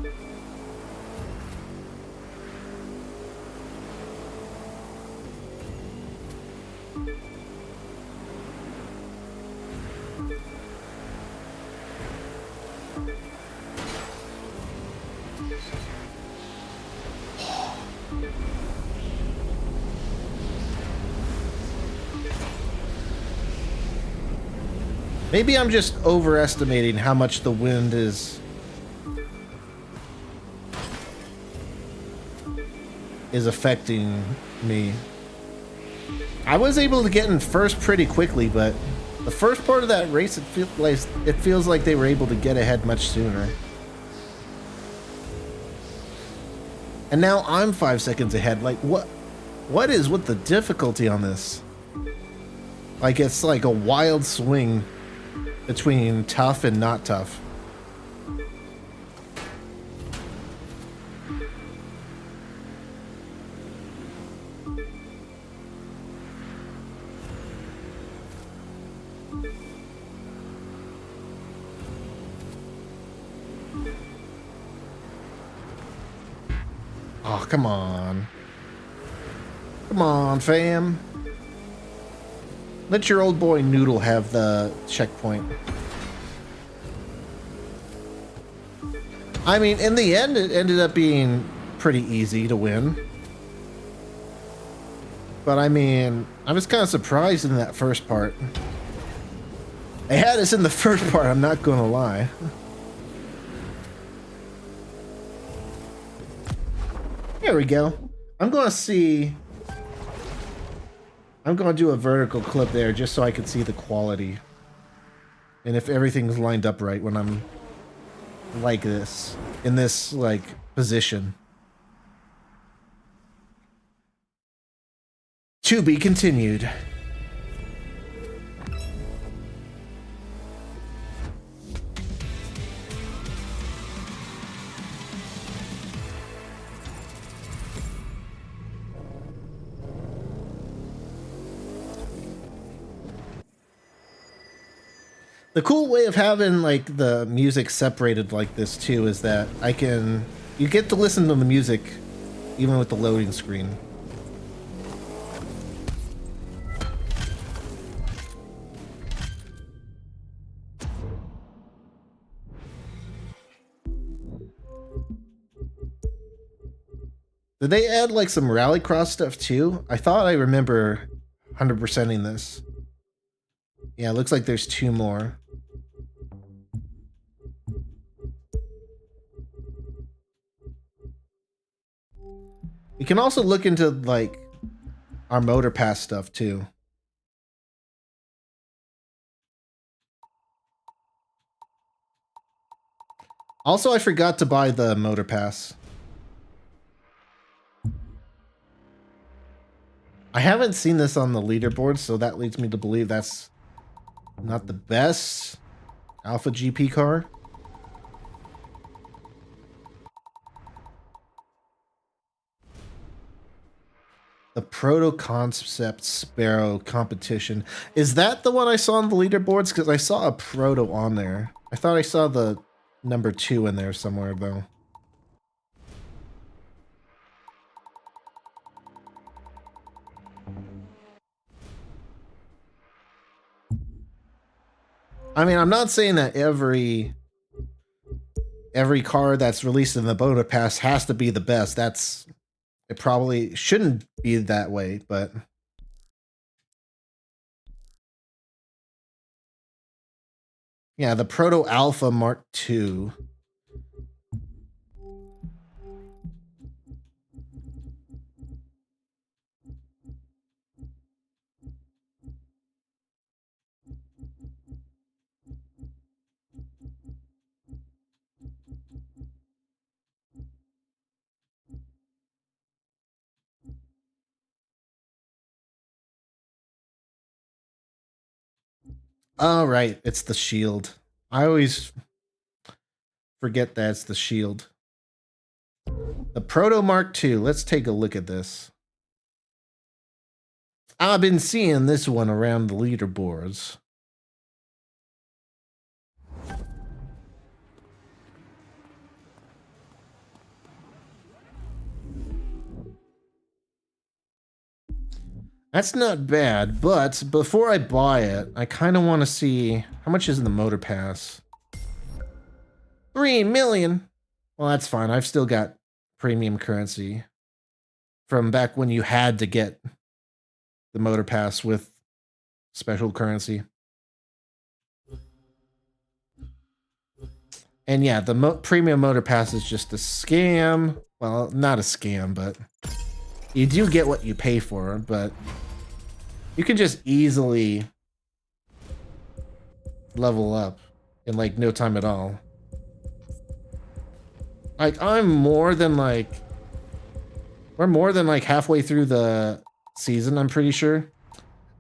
S1: Maybe I'm just overestimating how much the wind is affecting me. I was able to get in first pretty quickly, but the first part of that race, it feels like they were able to get ahead much sooner. And now I'm 5 seconds ahead. Like, what is with the difficulty on this? Like, it's like a wild swing between tough and not tough. Oh, come on. Come on, fam. Let your old boy Noodle have the checkpoint. I mean, in the end, it ended up being pretty easy to win. But I mean, I was kind of surprised in that first part. They had us in the first part, I'm not gonna lie. There we go. I'm gonna do a vertical clip there just so I can see the quality. And if everything's lined up right when I'm like this, in this like position. To be continued. The cool way of having like the music separated like this too is that you get to listen to the music even with the loading screen. Did they add like some rallycross stuff too? I thought I remember 100%ing this. Yeah, it looks like there's 2 more. We can also look into like our motor pass stuff too. Also, I forgot to buy the motor pass. I haven't seen this on the leaderboard, so that leads me to believe that's not the best Alpha GP car. The Proto Concept Sparrow competition. Is that the one I saw on the leaderboards? Because I saw a Proto on there. I thought I saw the number 2 in there somewhere, though. I mean, I'm not saying that every car that's released in the Motor Pass has to be the best. It probably shouldn't be that way, but yeah, the Proto Alpha Mark II. Oh, right. It's the shield. I always forget that it's the shield. The Proto Mark II. Let's take a look at this. I've been seeing this one around the leaderboards. That's not bad, but before I buy it, I kind of want to see how much is in the motor pass. 3 million. Well, that's fine. I've still got premium currency from back when you had to get the motor pass with special currency. And yeah, the premium motor pass is just a scam. Well, not a scam, but you do get what you pay for, but you can just easily level up in like no time at all. Like we're more than like halfway through the season, I'm pretty sure.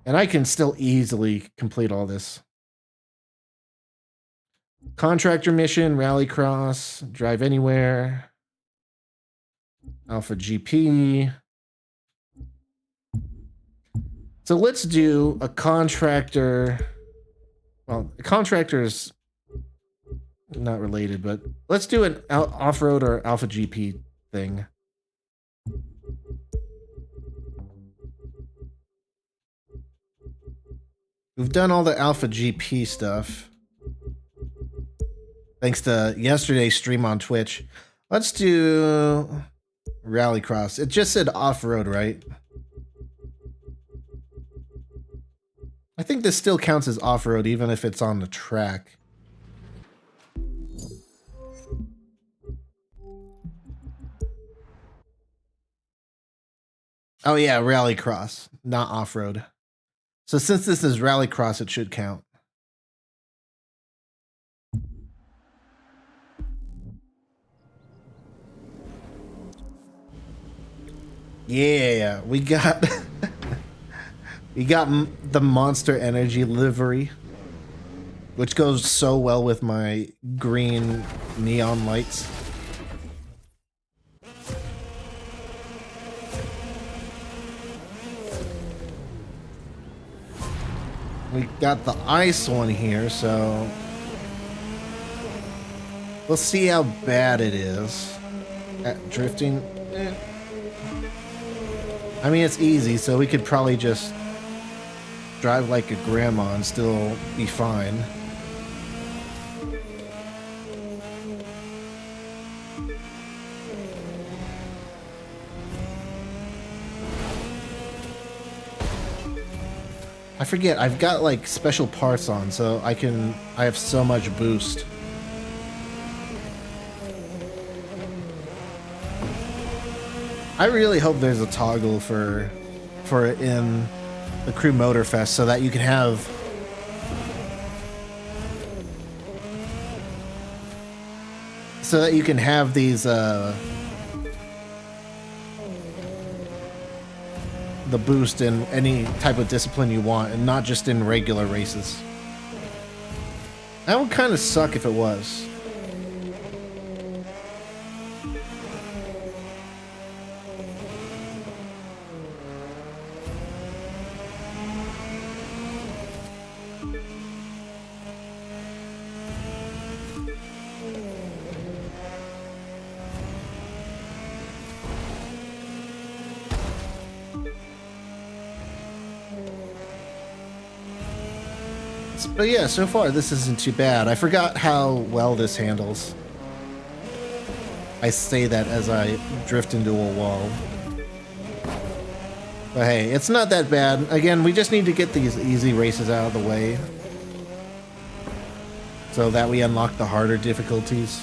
S1: And I can still easily complete all this. Contractor mission, rallycross, drive anywhere, Alpha GP. So let's do a contractor. Well, a contractor is not related, but let's do an off-road or Alpha GP thing. We've done all the Alpha GP stuff. Thanks to yesterday's stream on Twitch. Let's do rallycross. It just said off-road, right? I think this still counts as off-road even if it's on the track. Oh yeah, rallycross, not off-road. So since this is rallycross, it should count. Yeah, we got we got the Monster Energy livery, which goes so well with my green neon lights. We got the ice one here, so we'll see how bad it is at drifting. I mean, it's easy, so we could probably just drive like a grandma and still be fine. I forget, I've got like special parts on, so I have so much boost. I really hope there's a toggle for it in the Crew Motorfest so that you can have these the boost in any type of discipline you want and not just in regular races. That would kind of suck if it was. But yeah, so far this isn't too bad. I forgot how well this handles. I say that as I drift into a wall. But hey, it's not that bad. Again, we just need to get these easy races out of the way so that we unlock the harder difficulties.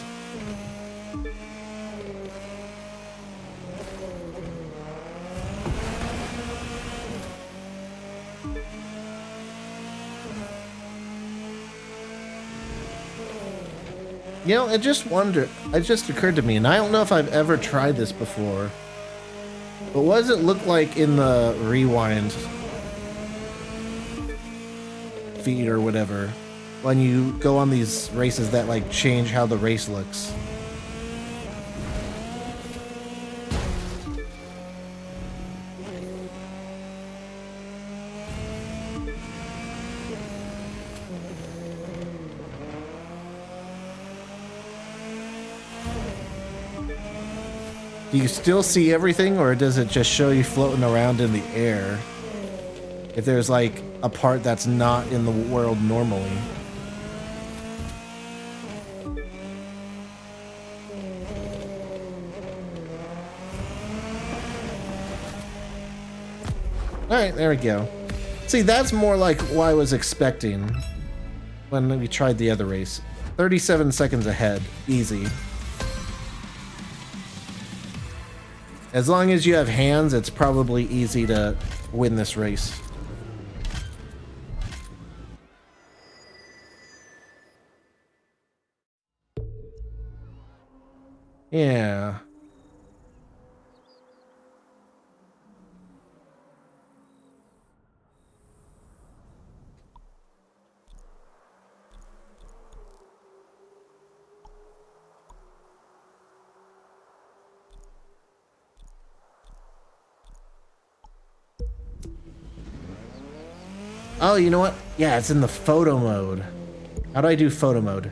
S1: You know, it just occurred to me, and I don't know if I've ever tried this before, but what does it look like in the rewind feet or whatever when you go on these races that like change how the race looks. Do you still see everything, or does it just show you floating around in the air? If there's like a part that's not in the world normally. Alright, there we go. See, that's more like what I was expecting when we tried the other race. 37 seconds ahead. Easy. As long as you have hands, it's probably easy to win this race. Yeah. Oh, you know what? Yeah, it's in the photo mode. How do I do photo mode?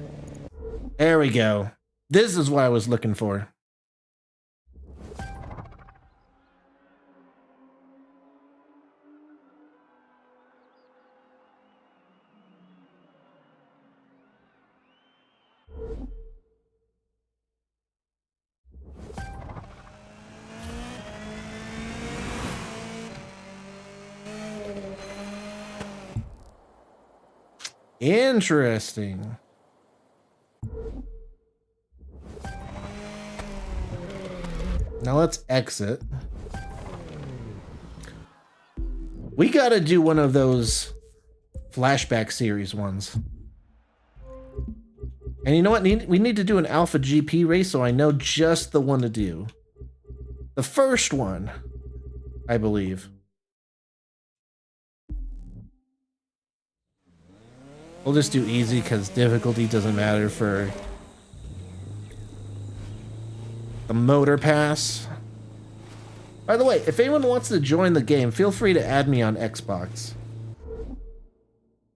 S1: There we go. This is what I was looking for. Interesting. Now let's exit. We gotta do one of those flashback series ones. And you know what? We need to do an Alpha GP race, so I know just the one to do. The first one, I believe. We'll just do easy because difficulty doesn't matter for the motor pass. By the way, if anyone wants to join the game, feel free to add me on Xbox.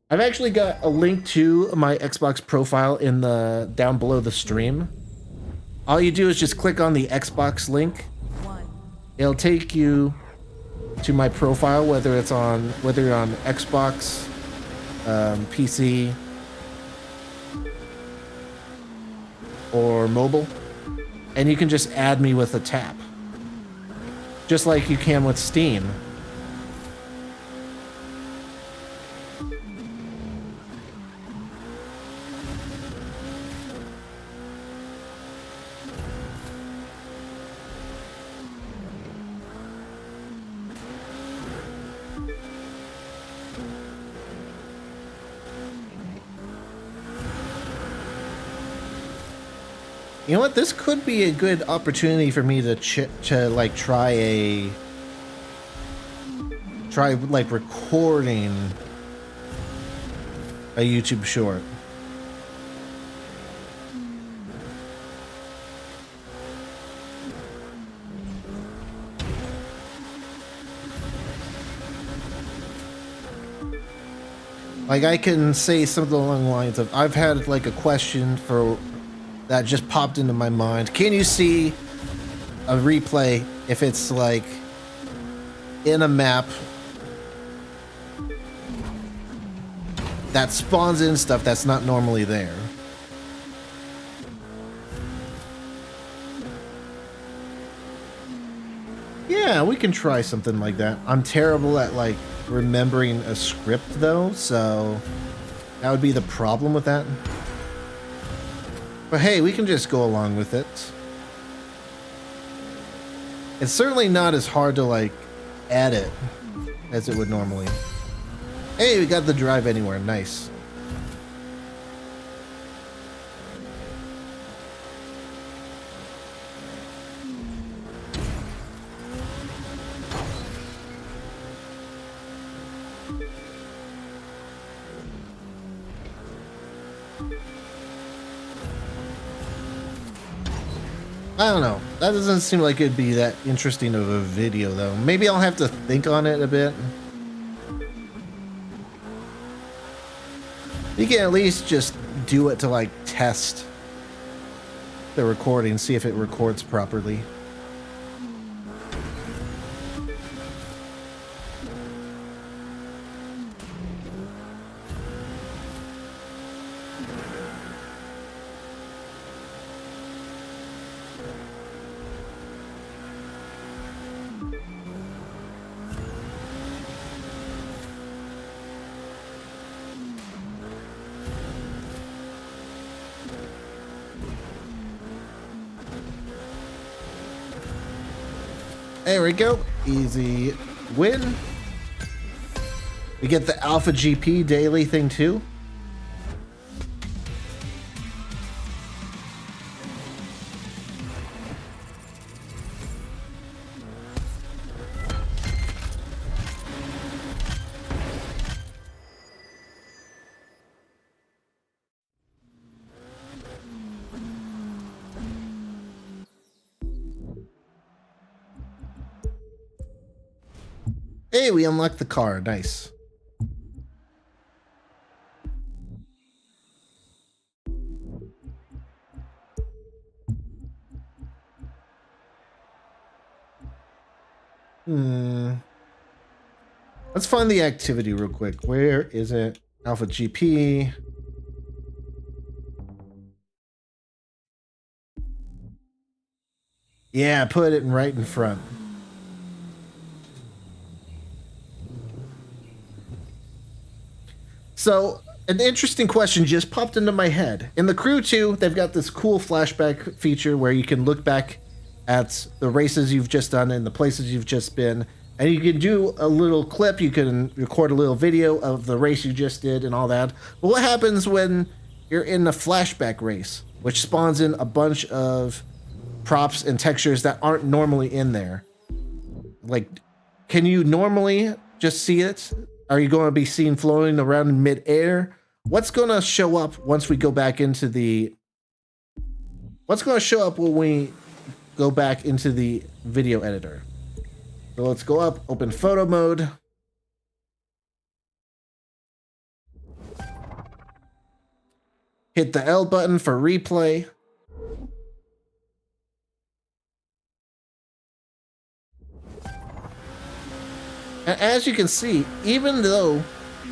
S1: I've actually got a link to my Xbox profile in the down below the stream. All you do is just click on the Xbox link. It'll take you to my profile, whether you're on Xbox, PC, or mobile, and you can just add me with a tap, just like you can with Steam. You know what? This could be a good opportunity for me to try recording a YouTube short. Like, I can say something along the lines of, I've had like a question for that just popped into my mind. Can you see a replay if it's like in a map that spawns in stuff that's not normally there? Yeah, we can try something like that. I'm terrible at like remembering a script though, so that would be the problem with that. But hey, we can just go along with it. It's certainly not as hard to like edit as it would normally. Hey, we got the drive anywhere. Nice. I don't know. That doesn't seem like it'd be that interesting of a video, though. Maybe I'll have to think on it a bit. You can at least just do it to, like, test the recording, see if it records properly. There we go. Easy win. We get the Alpha GP daily thing too. Hey, we unlocked the car. Nice. Let's find the activity real quick. Where is it? Alpha GP. Yeah, put it right in front. So, an interesting question just popped into my head. In the Crew 2, they've got this cool flashback feature where you can look back at the races you've just done and the places you've just been, and you can do a little clip, you can record a little video of the race you just did and all that. But what happens when you're in a flashback race, which spawns in a bunch of props and textures that aren't normally in there? Like, can you normally just see it? Are you going to be seen floating around in mid-air? What's going to show up once we go back into the... What's going to show up when we go back into the video editor? So let's go up, open photo mode. Hit the L button for replay. And as you can see, even though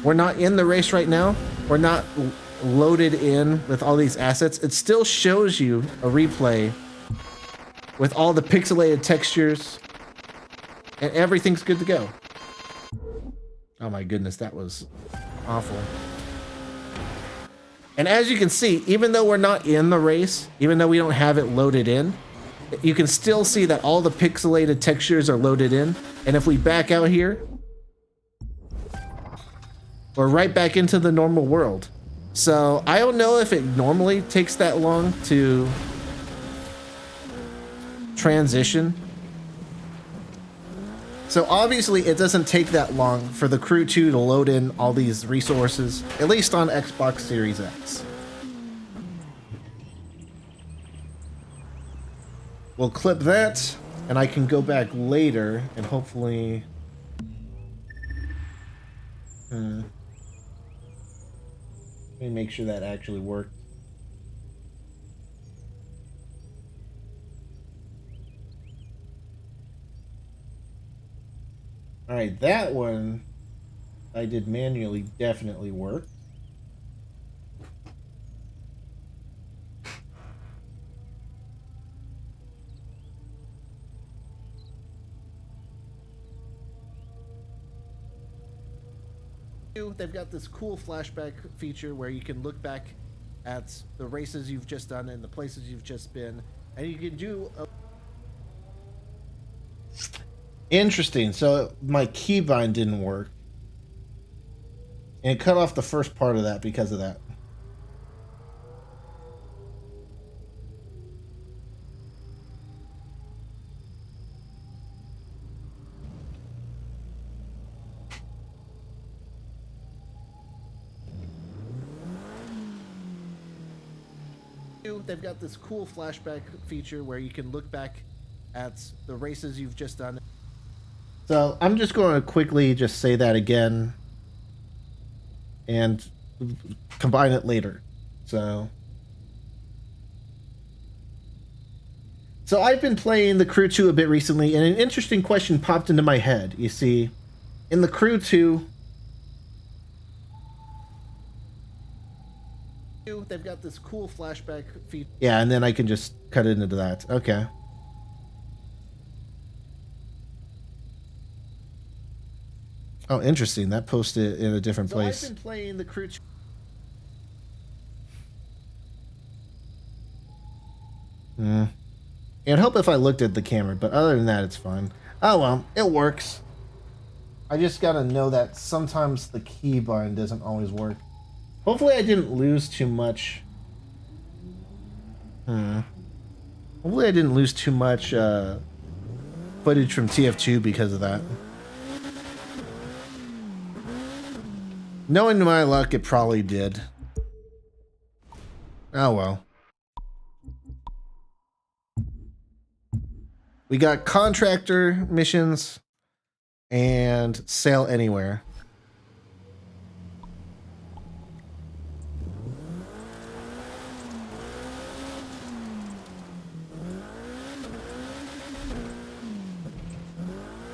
S1: we're not in the race right now, we're not loaded in with all these assets, it still shows you a replay with all the pixelated textures, and everything's good to go. Oh my goodness, that was awful. And as you can see, even though we're not in the race, even though we don't have it loaded in, you can still see that all the pixelated textures are loaded in. And if we back out here, we're right back into the normal world. So I don't know if it normally takes that long to transition. So obviously it doesn't take that long for the Crew 2 to load in all these resources, at least on Xbox Series X. We'll clip that, and I can go back later and hopefully... Let me make sure that actually worked. Alright, that one I did manually definitely worked. They've got this cool flashback feature where you can look back at the races you've just done and the places you've just been, and you can do a... Interesting. So my keybind didn't work, and it cut off the first part of that because of that. They've got this cool flashback feature where you can look back at the races you've just done. So I'm just going to quickly just say that again and combine it later. So I've been playing the Crew 2 a bit recently, and an interesting question popped into my head. You see, in the Crew 2, they've got this cool flashback feature. Yeah, and then I can just cut it into that. Okay. Oh, interesting. That posted in a different place. I've been playing the Crew 2. It'd help if I looked at the camera, but other than that, it's fine. Oh well, it works. I just gotta know that sometimes the keybind doesn't always work. Hopefully I didn't lose too much. Hopefully I didn't lose too much footage from TF2 because of that. Knowing my luck, it probably did. Oh well. We got contractor missions and sail anywhere.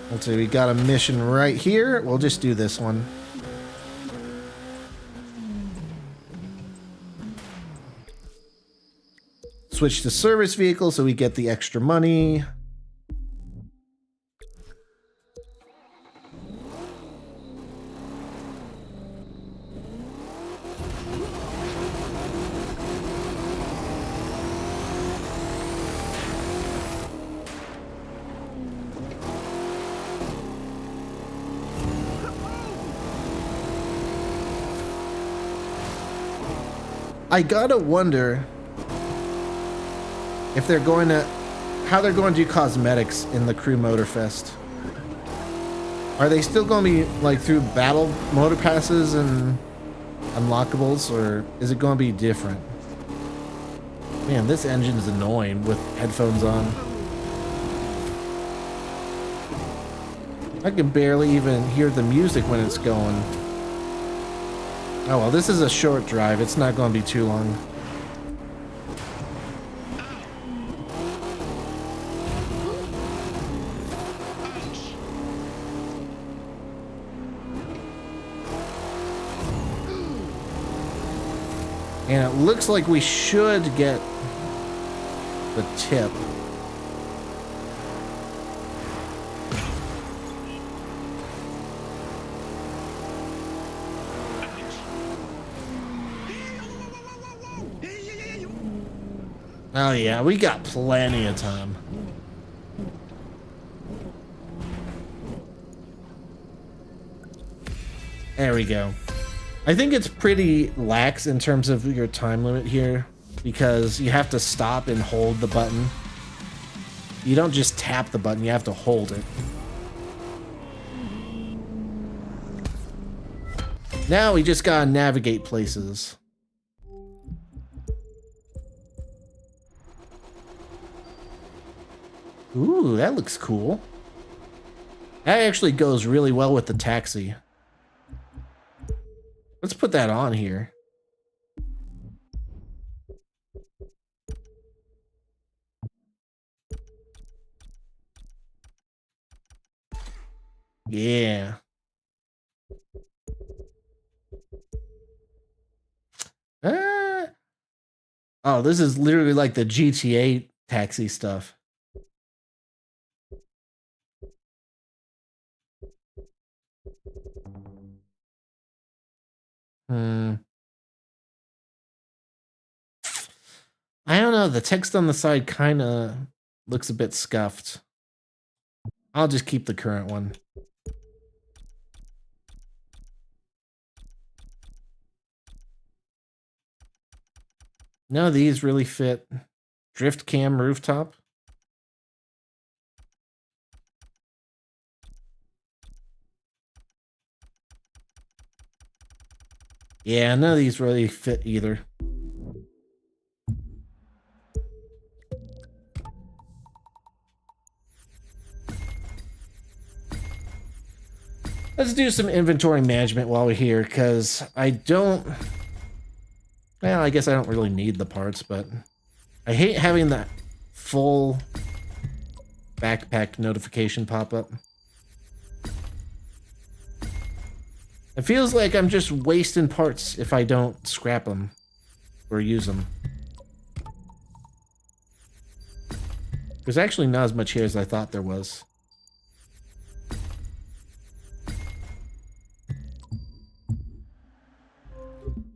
S1: Let's see, we got a mission right here. We'll just do this one. Switch to service vehicle so we get the extra money. I gotta wonder if they're going to, how they're going to do cosmetics in the Crew Motorfest. Are they still going to be like through battle motor passes and unlockables, or is it going to be different? Man, this engine's annoying with headphones on. I can barely even hear the music when it's going. Oh well, this is a short drive. It's not going to be too long. And it looks like we should get the tip. Oh yeah, we got plenty of time. There we go. I think it's pretty lax in terms of your time limit here, because you have to stop and hold the button. You don't just tap the button, you have to hold it. Now we just gotta navigate places. Ooh, that looks cool. That actually goes really well with the taxi. Let's put that on here. Yeah. Oh, this is literally like the GTA taxi stuff. I don't know. The text on the side kind of looks a bit scuffed. I'll just keep the current one. None of these really fit. Drift cam rooftop. Yeah, none of these really fit either. Let's do some inventory management while we're here, because I don't... Well, I guess I don't really need the parts, but I hate having that full backpack notification pop up. It feels like I'm just wasting parts if I don't scrap them or use them. There's actually not as much here as I thought there was.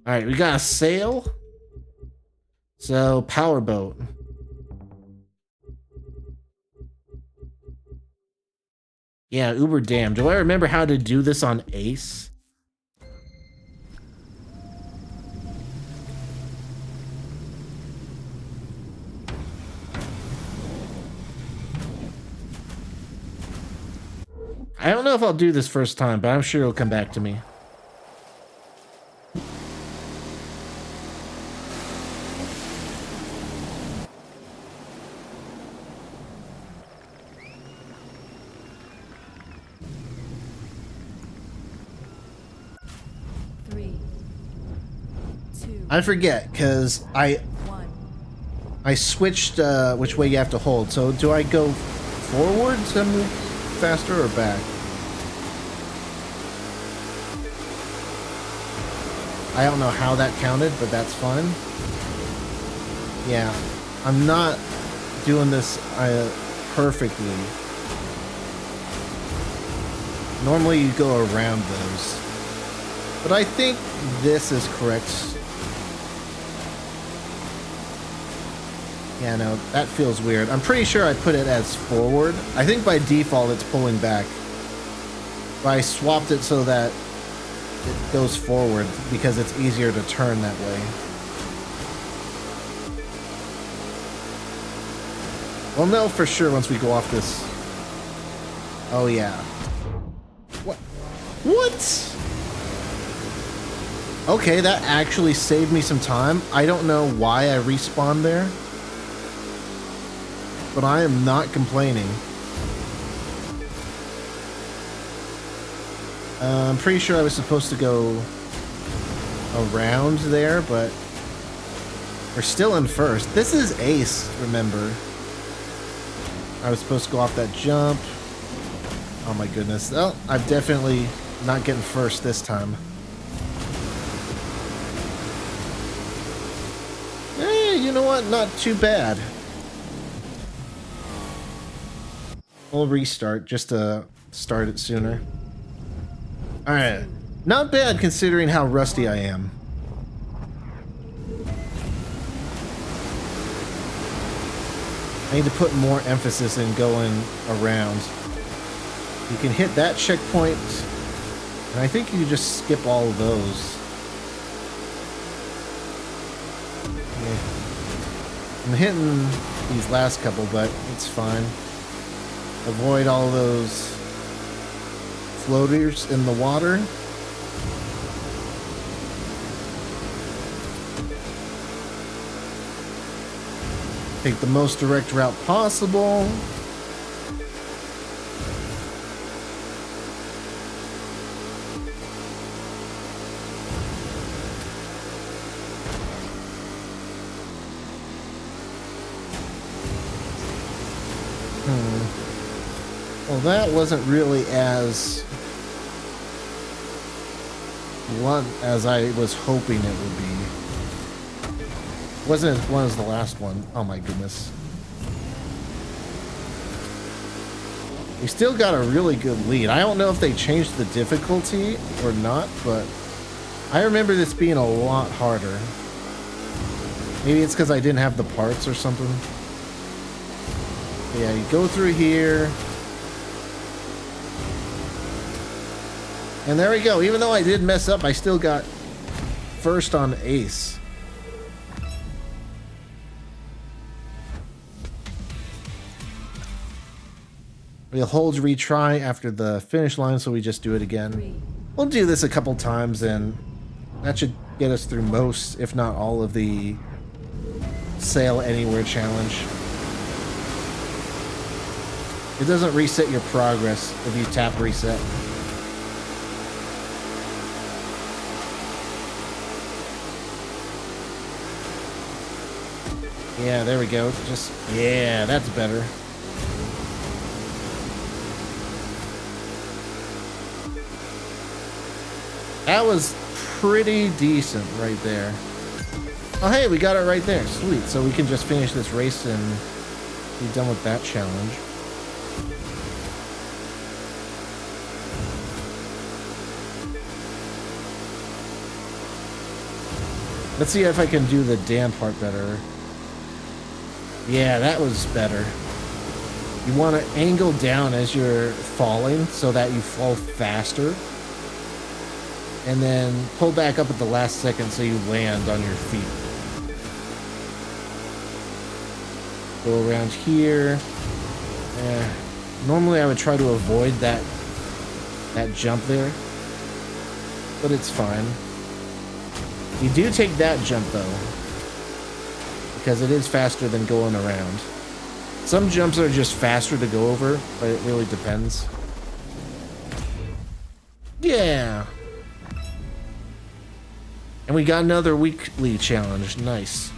S1: Alright, we got a sail. So, powerboat. Yeah, uber damn. Do I remember how to do this on Ace? I don't know if I'll do this first time, but I'm sure it'll come back to me. I forget, because I switched which way you have to hold. So do I go forward to move faster or back? I don't know how that counted, but that's fine. Yeah, I'm not doing this perfectly. Normally you go around those. But I think this is correct. Yeah, no, that feels weird. I'm pretty sure I put it as forward. I think by default it's pulling back. But I swapped it so that it goes forward because it's easier to turn that way. We'll know for sure once we go off this. Oh yeah. What? What? Okay, that actually saved me some time. I don't know why I respawned there, but I am not complaining. I'm pretty sure I was supposed to go around there, but we're still in first. This is Ace, remember. I was supposed to go off that jump. Oh my goodness. Oh, I'm definitely not getting first this time. Eh, you know what? Not too bad. We'll restart just to start it sooner. Alright. Not bad considering how rusty I am. I need to put more emphasis in going around. You can hit that checkpoint, and I think you just skip all of those. Yeah. I'm hitting these last couple, but it's fine. Avoid all those floaters in the water. Take the most direct route possible. Well, that wasn't really as blunt as I was hoping it would be. Wasn't as blunt as the last one. Oh my goodness. We still got a really good lead. I don't know if they changed the difficulty or not, but I remember this being a lot harder. Maybe it's because I didn't have the parts or something. Yeah, you go through here. And there we go. Even though I did mess up, I still got first on Ace. We'll hold retry after the finish line, so we just do it again. We'll do this a couple times, and that should get us through most, if not all, of the Sail Anywhere challenge. It doesn't reset your progress if you tap reset. Yeah, there we go. Just, yeah, that's better. That was pretty decent right there. Oh, hey, we got it right there. Sweet. So we can just finish this race and be done with that challenge. Let's see if I can do the damn part better. Yeah, that was better. You want to angle down as you're falling so that you fall faster. And then pull back up at the last second so you land on your feet. Go around here. Normally I would try to avoid that jump there. But it's fine. You do take that jump though, because it is faster than going around. Some jumps are just faster to go over, but it really depends. Yeah. And we got another weekly challenge. Nice.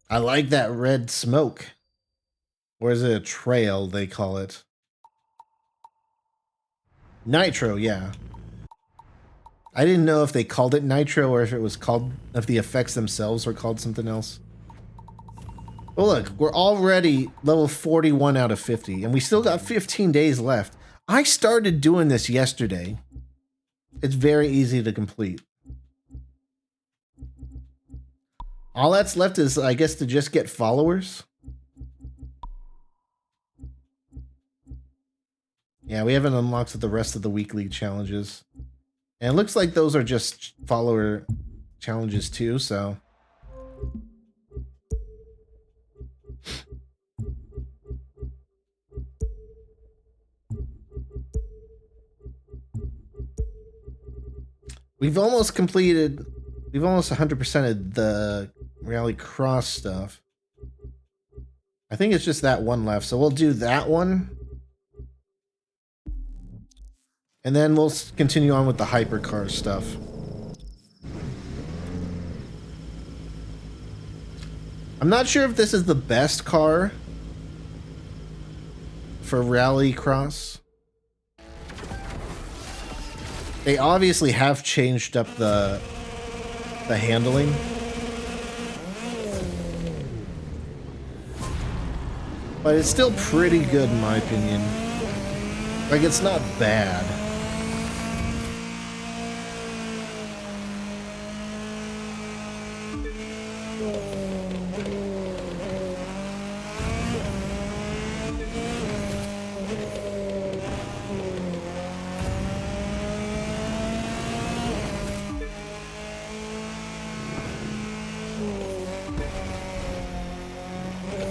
S1: I like that red smoke. Or is it a trail, they call it? Nitro, yeah. I didn't know if they called it nitro or if it was called, if the effects themselves were called something else. Well, look, we're already level 41 out of 50, and we still got 15 days left. I started doing this yesterday. It's very easy to complete. All that's left is, I guess, to just get followers. Yeah, we haven't unlocked the rest of the weekly challenges. And it looks like those are just follower challenges too, so. We've almost completed, we've almost 100%ed the Rally Cross stuff. I think it's just that one left, so we'll do that one. And then we'll continue on with the hypercar stuff. I'm not sure if this is the best car for Rally Cross. They obviously have changed up the handling. But it's still pretty good in my opinion. Like, it's not bad.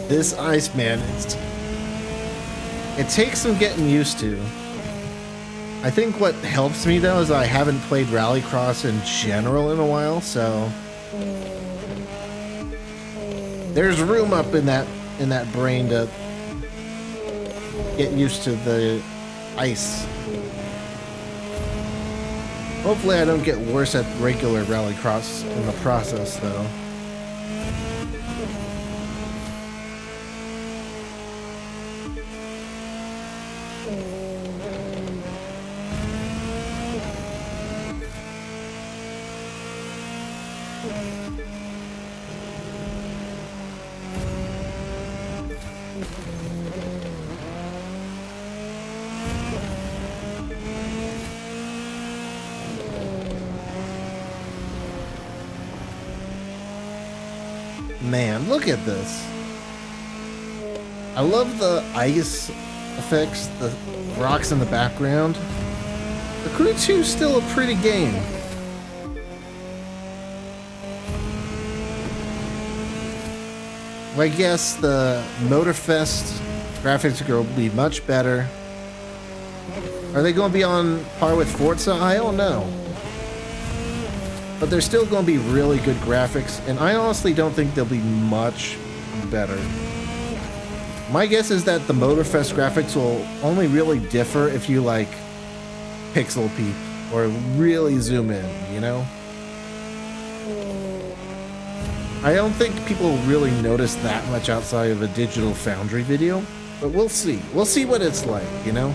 S1: This Iceman, it takes some getting used to. I think what helps me though is I haven't played Rallycross in general in a while, so there's room up in that brain to get used to the ice. Hopefully I don't get worse at regular Rallycross in the process though. Man, look at this. I love the ice effects, the rocks in the background. The Crew 2 is still a pretty game. I guess the Motorfest graphics are going to be much better. Are they going to be on par with Forza? I don't know. but they're still going to be really good graphics, and I honestly don't think they'll be much better. My guess is that the Motorfest graphics will only really differ if you like pixel peep or really zoom in, you know? I don't think people really notice that much outside of a Digital Foundry video, but we'll see. We'll see what it's like, you know?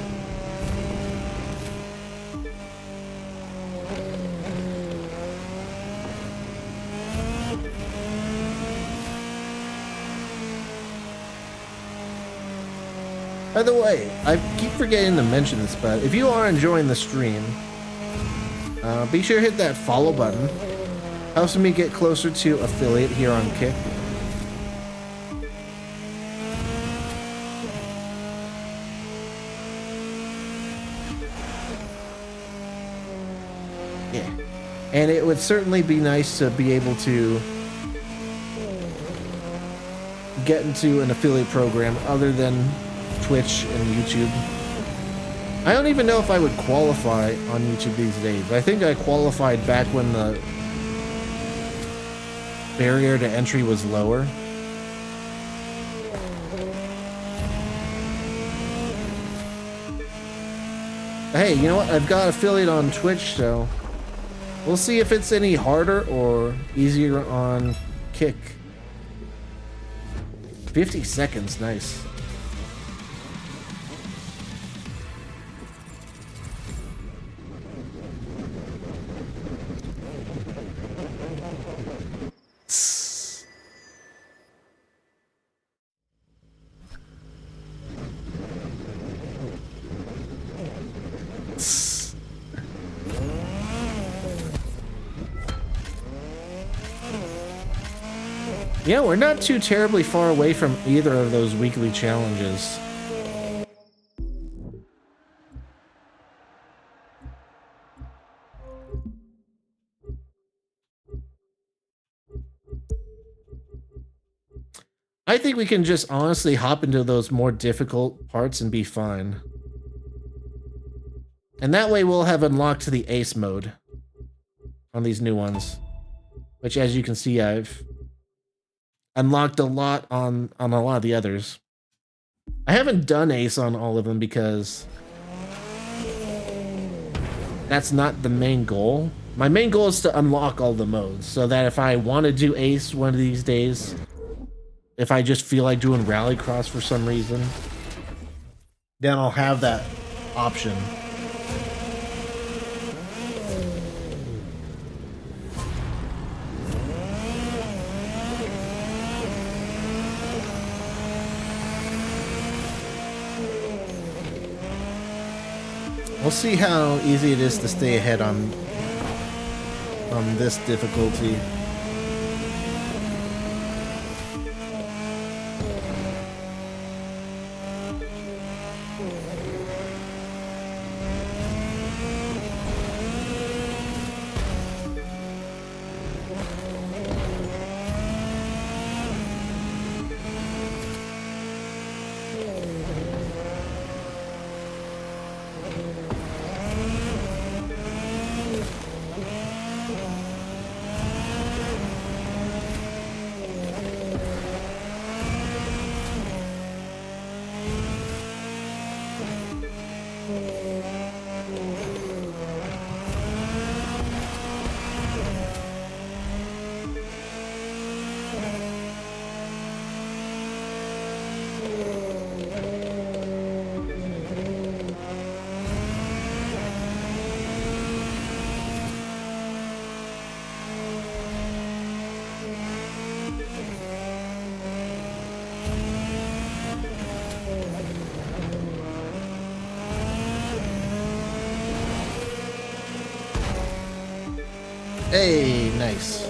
S1: By the way, I keep forgetting to mention this, but if you are enjoying the stream, be sure to hit that follow button. Helps me get closer to affiliate here on Kick. Yeah. And it would certainly be nice to be able to get into an affiliate program other than Twitch and YouTube. I don't even know if I would qualify on YouTube these days. I think I qualified back when the barrier to entry was lower. Hey, you know what? I've got affiliate on Twitch, so we'll see if it's any harder or easier on Kick. 50 seconds, nice. Yeah, we're not too terribly far away from either of those weekly challenges. I think we can just honestly hop into those more difficult parts and be fine. And that way we'll have unlocked the ace mode on these new ones. Which, as you can see, I've unlocked a lot on a lot of the others. I haven't done ace on all of them because that's not the main goal. My main goal is to unlock all the modes so that if I want to do ace one of these days, if I just feel like doing Rallycross for some reason, then I'll have that option. We'll see how easy it is to stay ahead on this difficulty. Hey, nice.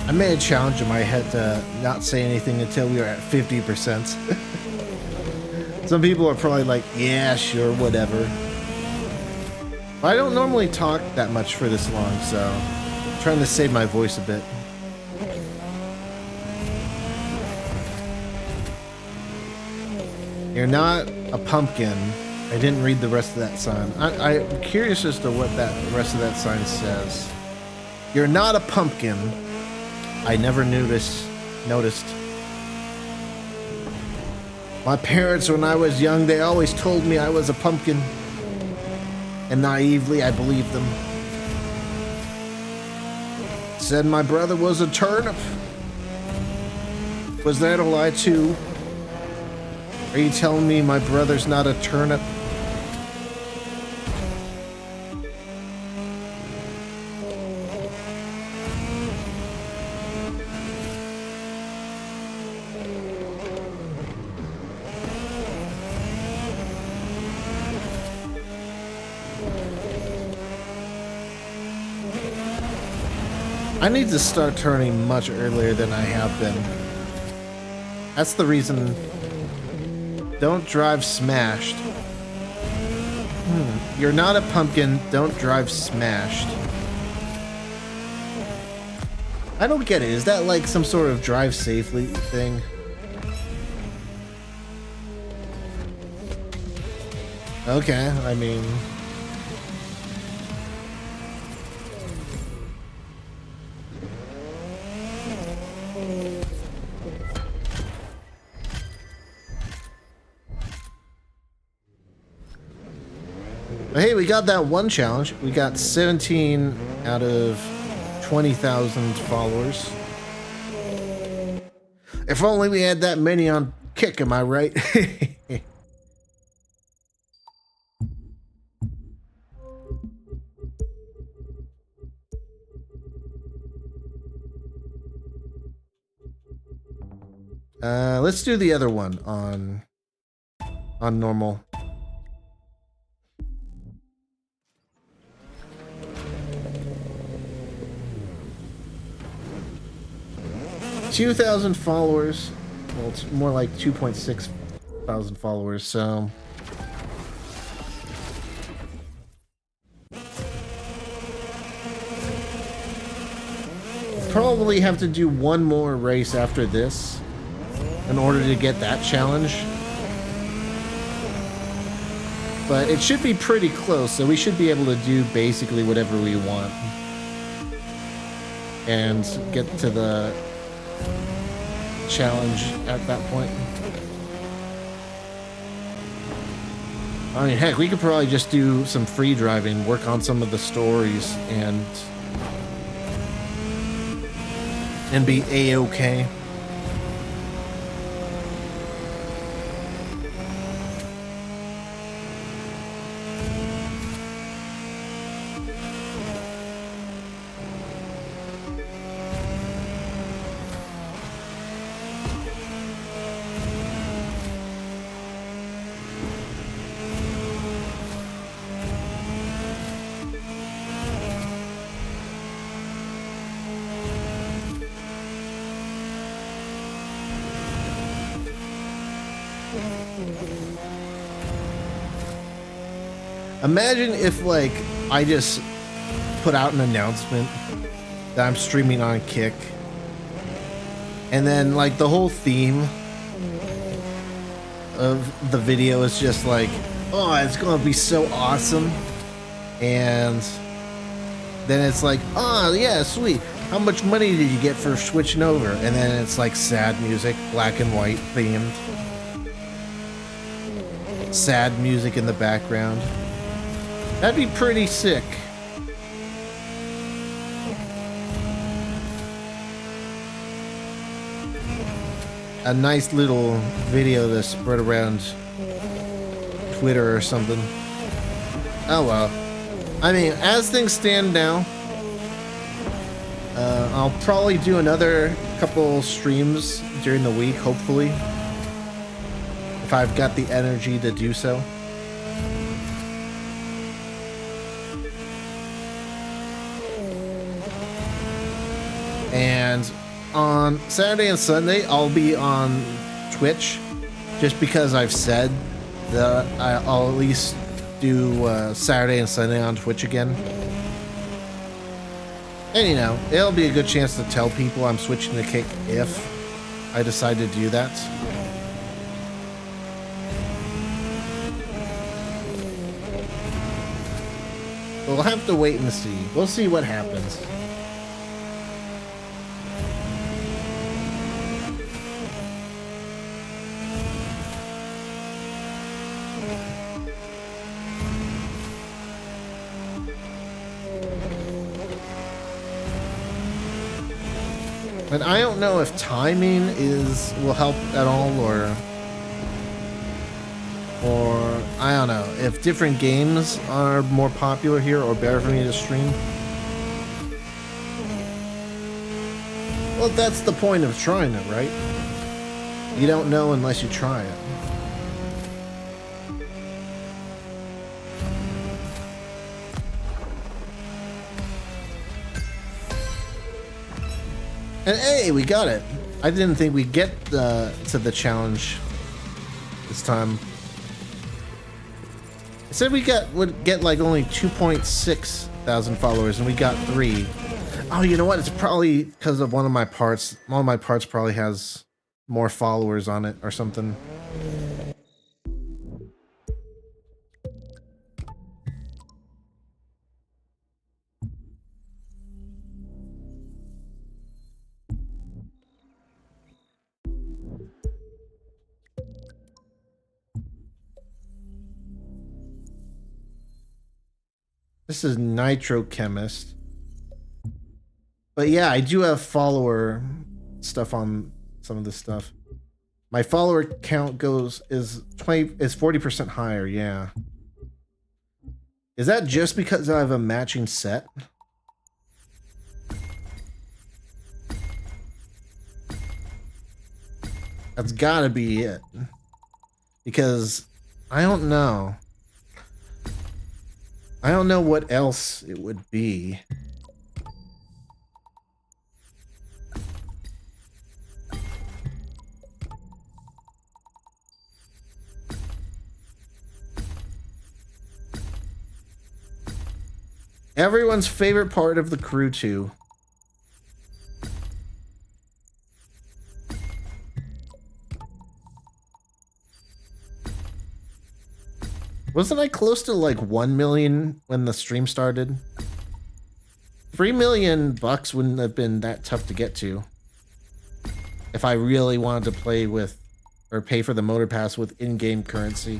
S1: I made a challenge in my head to not say anything until we were at 50%. Some people are probably like, yeah, sure, whatever. But I don't normally talk that much for this long, so I'm trying to save my voice a bit. You're not a pumpkin. I didn't read the rest of that sign. I'm curious as to what that rest of that sign says. You're not a pumpkin. I never noticed. My parents, when I was young, they always told me I was a pumpkin. And naively, I believed them. Said my brother was a turnip. Was that a lie too? Are you telling me my brother's not a turnip? I need to start turning much earlier than I have been. That's the reason. Don't drive smashed. You're not a pumpkin. Don't drive smashed. I don't get it. Is that like some sort of drive safely thing? Okay, I mean... But hey, we got that one challenge. We got 17 out of 20,000 followers. If only we had that many on Kick, am I right? Let's do the other one on normal. 2,000 followers. Well, it's more like 2.6 thousand followers, so... Probably have to do one more race after this in order to get that challenge. But it should be pretty close, so we should be able to do basically whatever we want. And get to the challenge at that point. I mean, heck, we could probably just do some free driving, work on some of the stories, and be A-okay. Imagine if, like, I just put out an announcement that I'm streaming on Kick, and then, like, the whole theme of the video is just like, oh, it's gonna be so awesome, and then it's like, oh, yeah, sweet. How much money did you get for switching over? And then it's like sad music, black and white themed. Sad music in the background. That'd be pretty sick. A nice little video to spread around Twitter or something. Oh well. I mean, as things stand now, I'll probably do another couple streams during the week, hopefully. If I've got the energy to do so. And on Saturday and Sunday, I'll be on Twitch, just because I've said that I'll at least do Saturday and Sunday on Twitch again. And you know, it'll be a good chance to tell people I'm switching to Kick if I decide to do that. We'll have to wait and see. We'll see what happens. And I don't know if timing will help at all, or I don't know if different games are more popular here or better for me to stream. Well, that's the point of trying it, right? You don't know unless you try it. And hey, we got it. I didn't think we'd get to the challenge this time. I said we would get like only 2.6 thousand followers, and we got 3. Oh, you know what? It's probably because of one of my parts. One of my parts probably has more followers on it or something. This is Nitro Chemist. But yeah, I do have follower stuff on some of this stuff. My follower count is 40% higher, yeah. Is that just because I have a matching set? That's gotta be it. Because I don't know. I don't know what else it would be. Everyone's favorite part of the crew too. Wasn't I close to like 1 million when the stream started? 3 million bucks wouldn't have been that tough to get to. If I really wanted to play with or pay for the motor pass with in-game currency.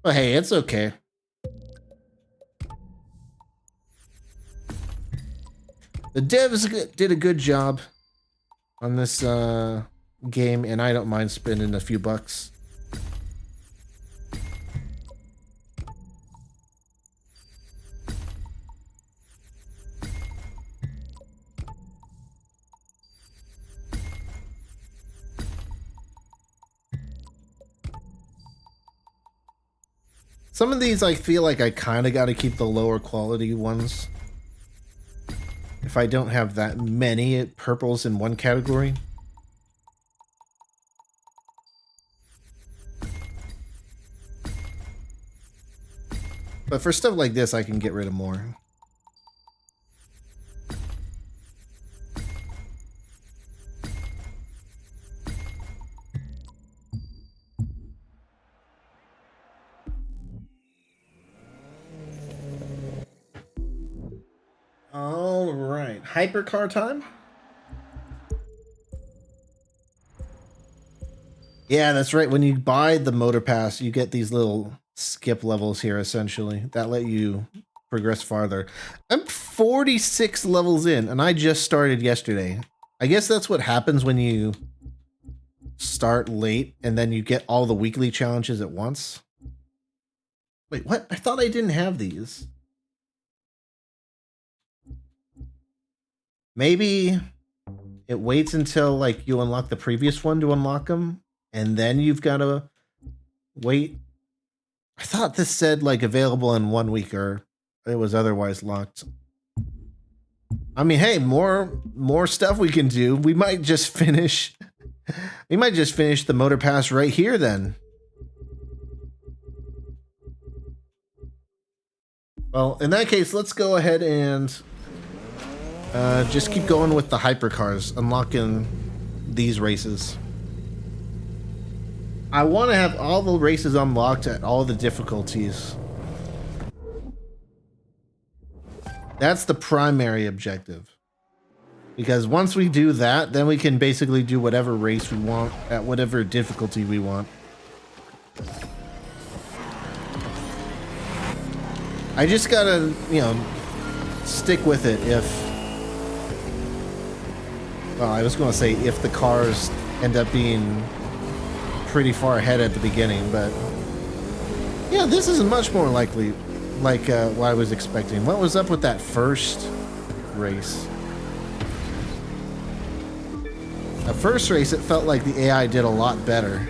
S1: But hey, it's okay. The devs did a good job on this game, and I don't mind spending a few bucks. Some of these I feel like I kind of got to keep the lower quality ones. If I don't have that many purples in one category. But for stuff like this, I can get rid of more. All right, hypercar time. Yeah, that's right. When you buy the motor pass, you get these little skip levels here, essentially, that let you progress farther. I'm 46 levels in, and I just started yesterday. I guess that's what happens when you start late, and then you get all the weekly challenges at once. Wait, what? I thought I didn't have these. Maybe it waits until like you unlock the previous one to unlock them, and then you've got to wait. I thought this said like available in 1 week, or it was otherwise locked. I mean, hey, more stuff we can do. We might just finish. We might just finish the motor pass right here then. Well, in that case, let's go ahead and just keep going with the hypercars, unlocking these races. I want to have all the races unlocked at all the difficulties. That's the primary objective. Because once we do that, then we can basically do whatever race we want at whatever difficulty we want. I just gotta, you know, stick with it if... Well, I was gonna say if the cars end up being pretty far ahead at the beginning, but... Yeah, this is much more likely like what I was expecting. What was up with that first race? The first race, it felt like the AI did a lot better.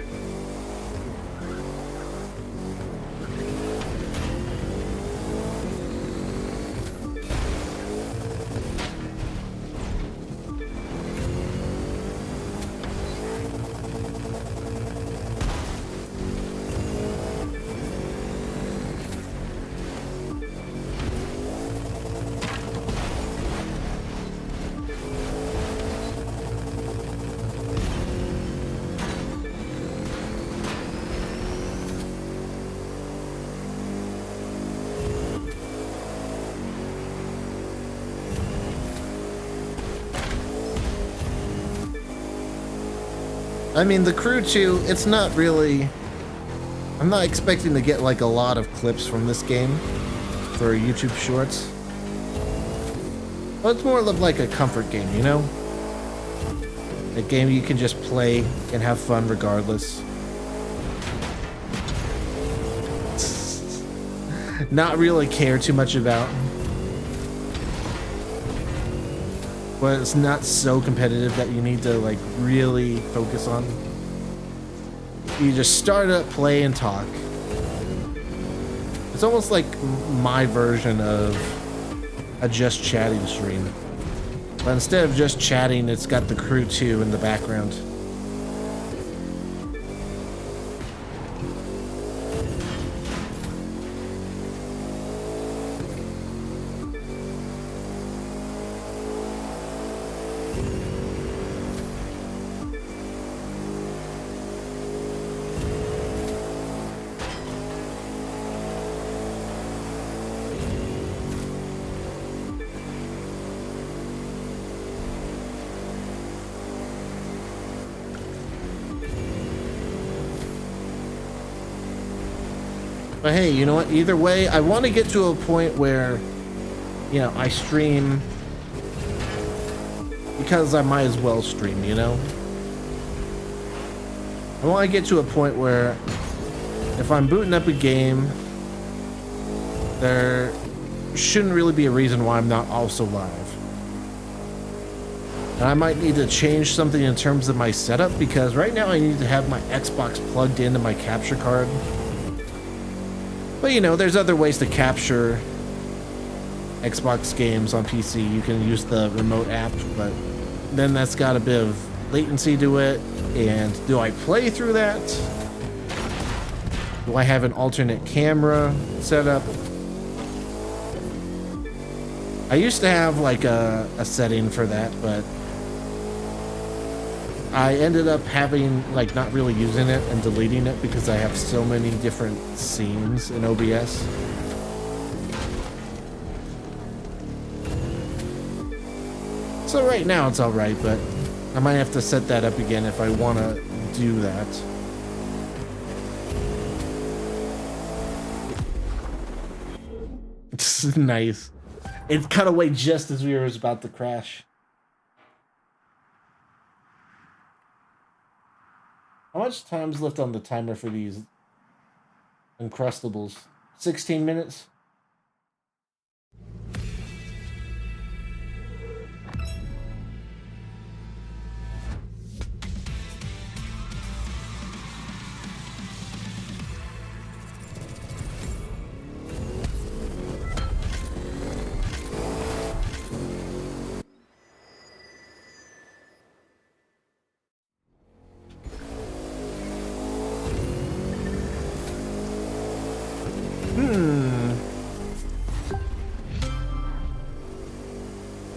S1: I mean, the Crew 2, it's not really... I'm not expecting to get, like, a lot of clips from this game for YouTube Shorts. But it's more of like a comfort game, you know? A game you can just play and have fun regardless. Not really care too much about. But it's not so competitive that you need to like really focus on. You just start up, play, and talk. It's almost like my version of a just chatting stream. But instead of just chatting, it's got the Crew 2 in the background. But hey, you know what? Either way, I want to get to a point where, you know, I stream because I might as well stream, you know? I want to get to a point where if I'm booting up a game, there shouldn't really be a reason why I'm not also live. And I might need to change something in terms of my setup because right now I need to have my Xbox plugged into my capture card. But you know, there's other ways to capture Xbox games on PC. You can use the remote app, but then that's got a bit of latency to it. And do I play through that? Do I have an alternate camera set up? I used to have like a setting for that, but I ended up having, like, not really using it and deleting it because I have so many different scenes in OBS. So right now it's alright, but I might have to set that up again if I want to do that. Nice. It cut away just as we were about to crash. How much time's left on the timer for these Uncrustables? 16 minutes?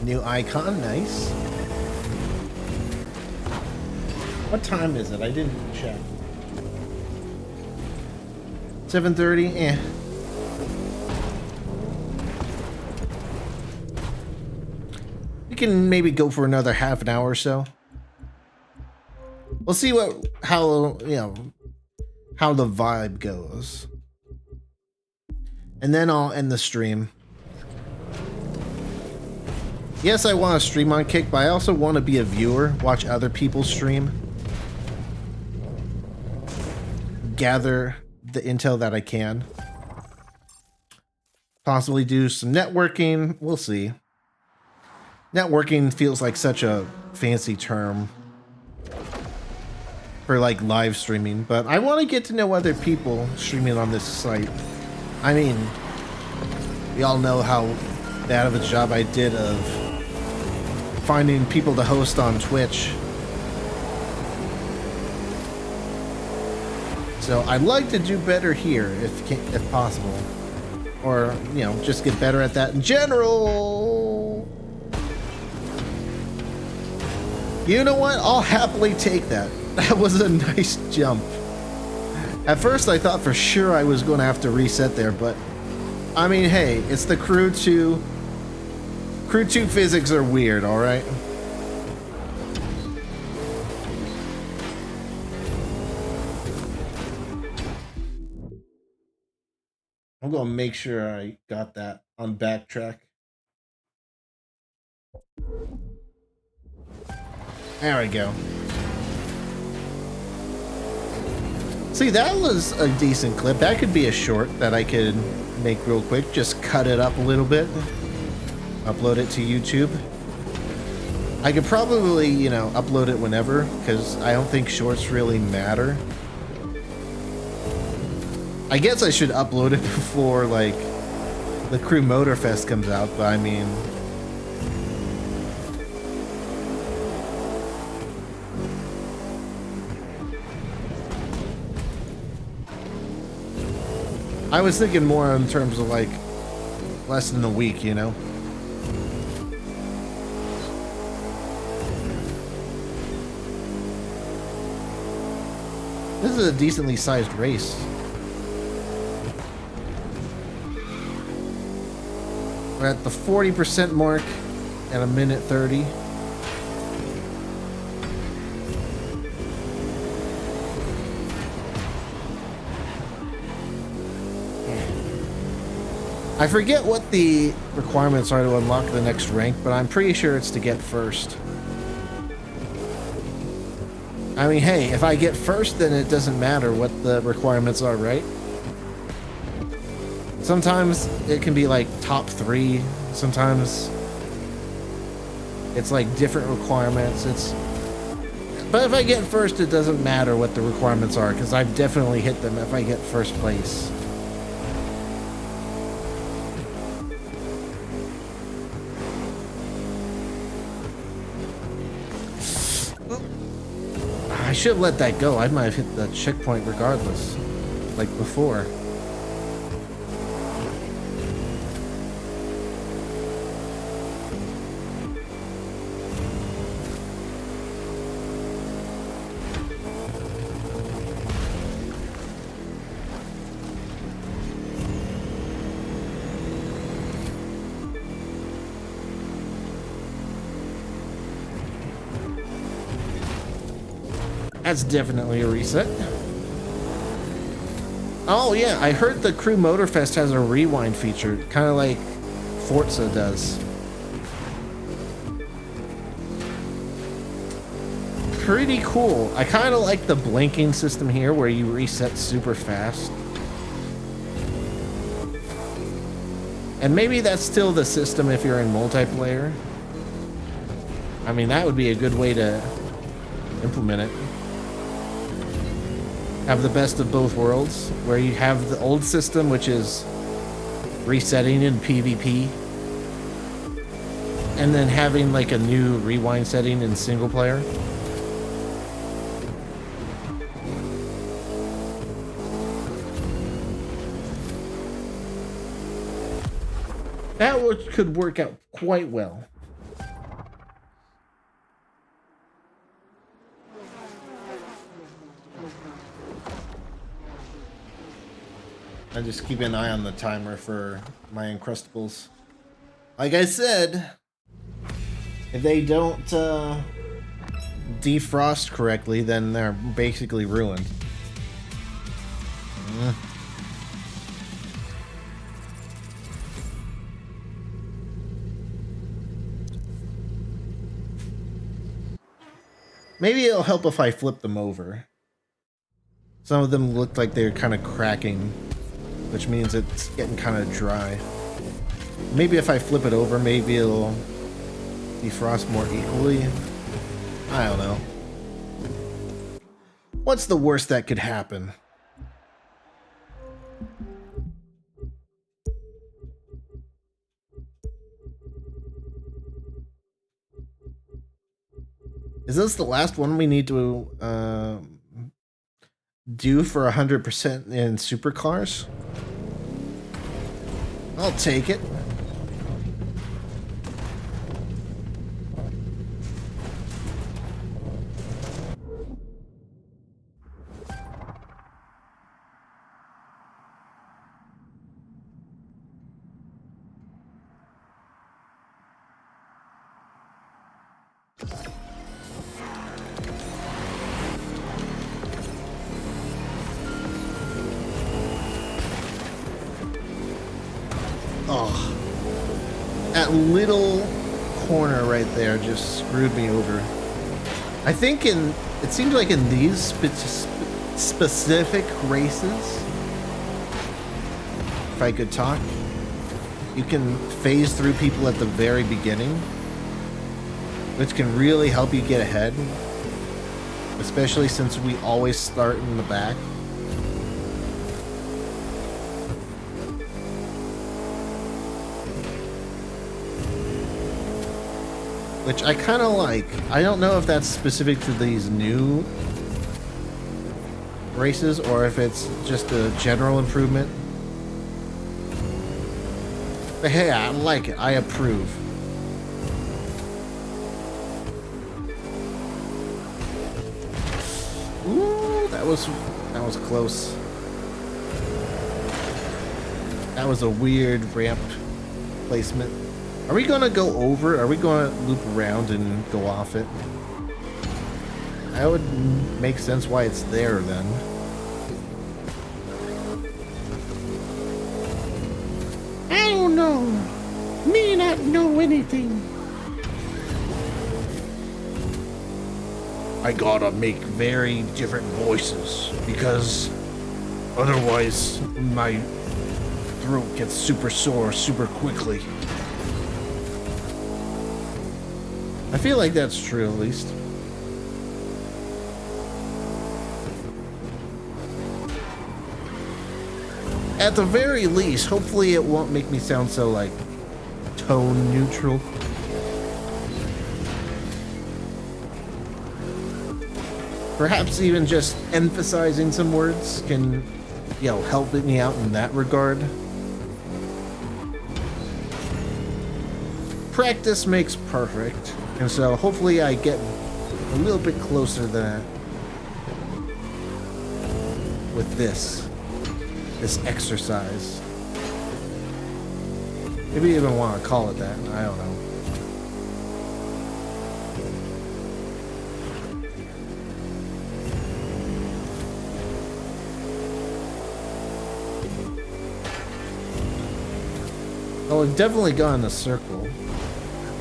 S1: New icon, nice. What time is it? I didn't check. 7:30? Eh. We can maybe go for another half an hour or so. We'll see how the vibe goes. And then I'll end the stream. Yes, I want to stream on Kick, but I also want to be a viewer, watch other people stream. Gather the intel that I can. Possibly do some networking. We'll see. Networking feels like such a fancy term for like live streaming, but I want to get to know other people streaming on this site. I mean, we all know how bad of a job I did of finding people to host on Twitch. So I'd like to do better here if possible. Or, you know, just get better at that in general. You know what? I'll happily take that. That was a nice jump. At first I thought for sure I was going to have to reset there, but I mean, hey, it's the Crew 2. Crew 2 physics are weird, alright? I'm going to make sure I got that on backtrack. There we go. See, that was a decent clip. That could be a short that I could make real quick. Just cut it up a little bit. Upload it to YouTube. I could probably, you know, upload it whenever, because I don't think shorts really matter. I guess I should upload it before, like, the Crew Motorfest comes out, but I mean... I was thinking more in terms of, like, less than a week, you know? This is a decently sized race. We're at the 40% mark at a minute 30. I forget what the requirements are to unlock the next rank, but I'm pretty sure it's to get first. I mean, hey, if I get first, then it doesn't matter what the requirements are, right? Sometimes it can be like top 3. Sometimes it's like different requirements. But if I get first, it doesn't matter what the requirements are, because I've definitely hit them if I get first place. I should have let that go. I might have hit the checkpoint regardless, like before. That's definitely a reset. Oh yeah, I heard the Crew Motorfest has a rewind feature, kind of like Forza does. Pretty cool. I kind of like the blinking system here where you reset super fast. And maybe that's still the system if you're in multiplayer. I mean, that would be a good way to implement it. Have the best of both worlds, where you have the old system, which is resetting in PvP, and then having like a new rewind setting in single player. That could work out quite well. I just keep an eye on the timer for my Uncrustables. Like I said, If they don't defrost correctly, then they're basically ruined. Maybe it'll help if I flip them over. Some of them looked like they're kind of cracking, which means it's getting kind of dry. Maybe if I flip it over, maybe it'll defrost more equally. I don't know. What's the worst that could happen? Is this the last one we need to do for 100% in supercars? I'll take it. Oh, that little corner right there just screwed me over. I think it seems like in these specific races, if I could talk, you can phase through people at the very beginning, which can really help you get ahead, especially since we always start in the back. Which I kind of like. I don't know if that's specific to these new races or if it's just a general improvement. But hey, I like it. I approve. Ooh, that was close. That was a weird ramp placement. Are we gonna go over? Are we gonna loop around and go off it? That would make sense why it's there then. I don't know. Me not know anything. I gotta make very different voices because otherwise my throat gets super sore super quickly. I feel like that's true, at least. At the very least, hopefully it won't make me sound so, like, tone neutral. Perhaps even just emphasizing some words can, you know, help me out in that regard. Practice makes perfect. And so hopefully I get a little bit closer to that with this exercise. Maybe you even want to call it that. I don't know. Oh, we've definitely gone in a circle.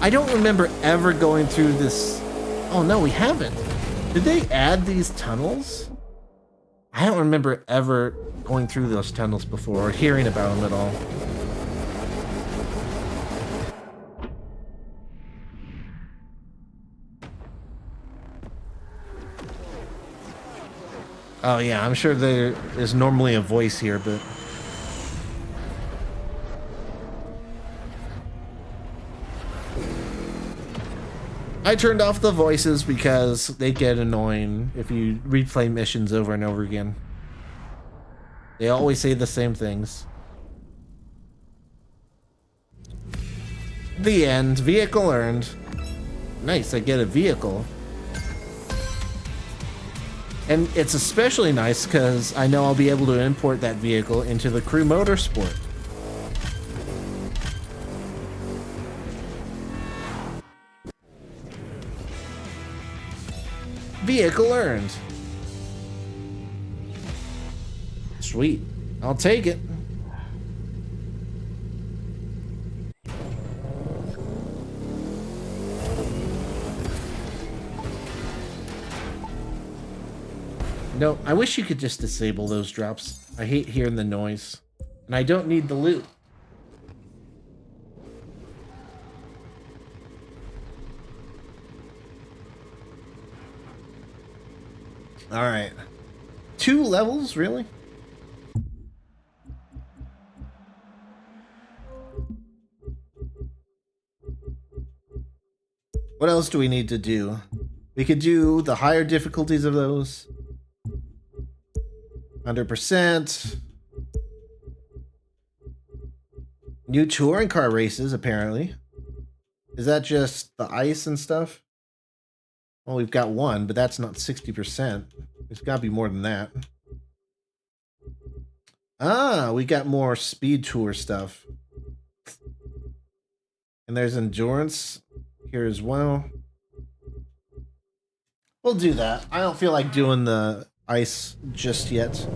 S1: I don't remember ever going through this. Oh no, we haven't. Did they add these tunnels? I don't remember ever going through those tunnels before or hearing about them at all. Oh yeah, I'm sure there is normally a voice here, but I turned off the voices because they get annoying if you replay missions over and over again. They always say the same things. The end. Vehicle earned. Nice, I get a vehicle. And it's especially nice because I know I'll be able to import that vehicle into the Crew Motorsport. Vehicle earned. Sweet. I'll take it. No, I wish you could just disable those drops. I hate hearing the noise. And I don't need the loot. Alright. 2 levels, really? What else do we need to do? We could do the higher difficulties of those. 100%. New touring car races, apparently. Is that just the ice and stuff? Well, we've got one, but that's not 60%. There's got to be more than that. Ah, we got more speed tour stuff. And there's endurance here as well. We'll do that. I don't feel like doing the ice just yet.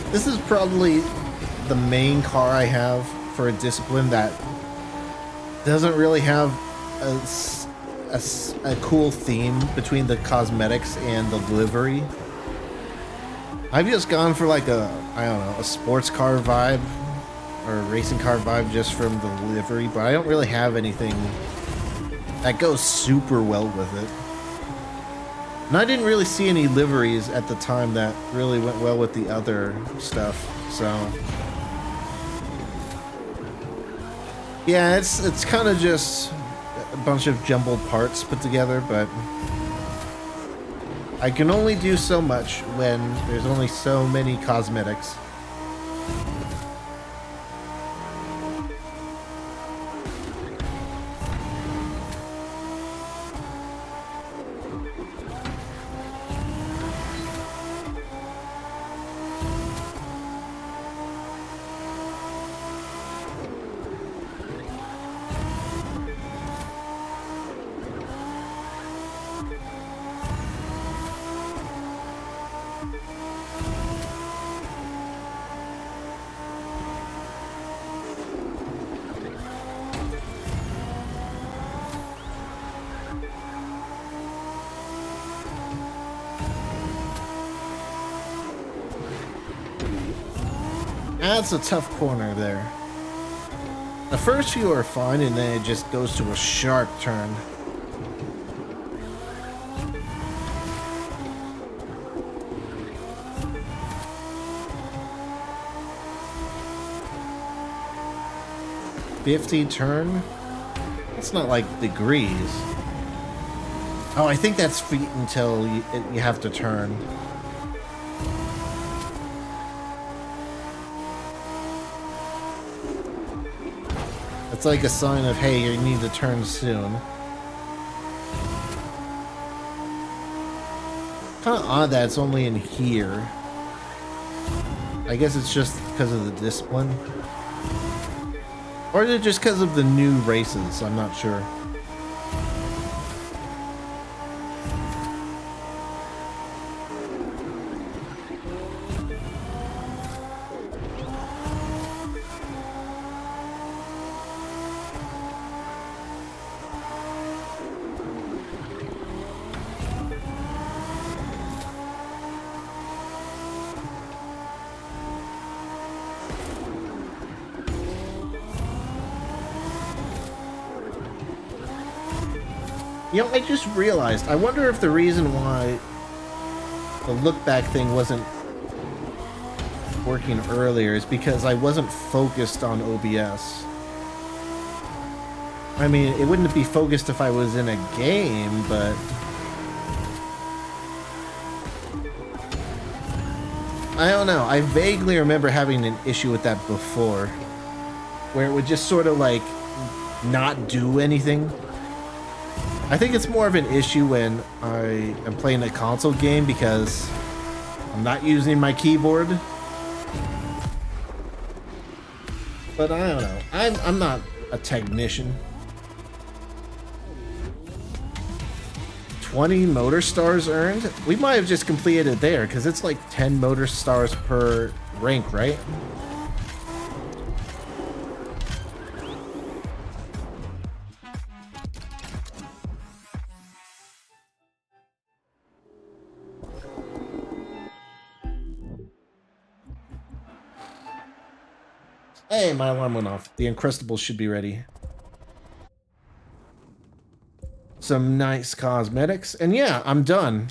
S1: This is probably the main car I have for a discipline that doesn't really have a cool theme between the cosmetics and the livery. I've just gone for like a, I don't know, a sports car vibe or a racing car vibe just from the livery, but I don't really have anything that goes super well with it. And I didn't really see any liveries at the time that really went well with the other stuff, so... Yeah, it's kind of just a bunch of jumbled parts put together, but... I can only do so much when there's only so many cosmetics. That's a tough corner there. The first few are fine, and then it just goes to a sharp turn. .50 turn? That's not like degrees. Oh, I think that's feet until you have to turn. It's like a sign of, hey, you need to turn soon. Kind of odd that it's only in here. I guess it's just because of the discipline. Or is it just because of the new races? I'm not sure. You know, I just realized, I wonder if the reason why the look back thing wasn't working earlier is because I wasn't focused on OBS. I mean, it wouldn't be focused if I was in a game, but... I don't know. I vaguely remember having an issue with that before, where it would just sort of like not do anything. I think it's more of an issue when I am playing a console game because I'm not using my keyboard. But I don't know. I'm not a technician. 20 motor stars earned? We might have just completed it there because it's like 10 motor stars per rank, right? Hey, my alarm went off. The Uncrustables should be ready. Some nice cosmetics, and yeah, I'm done.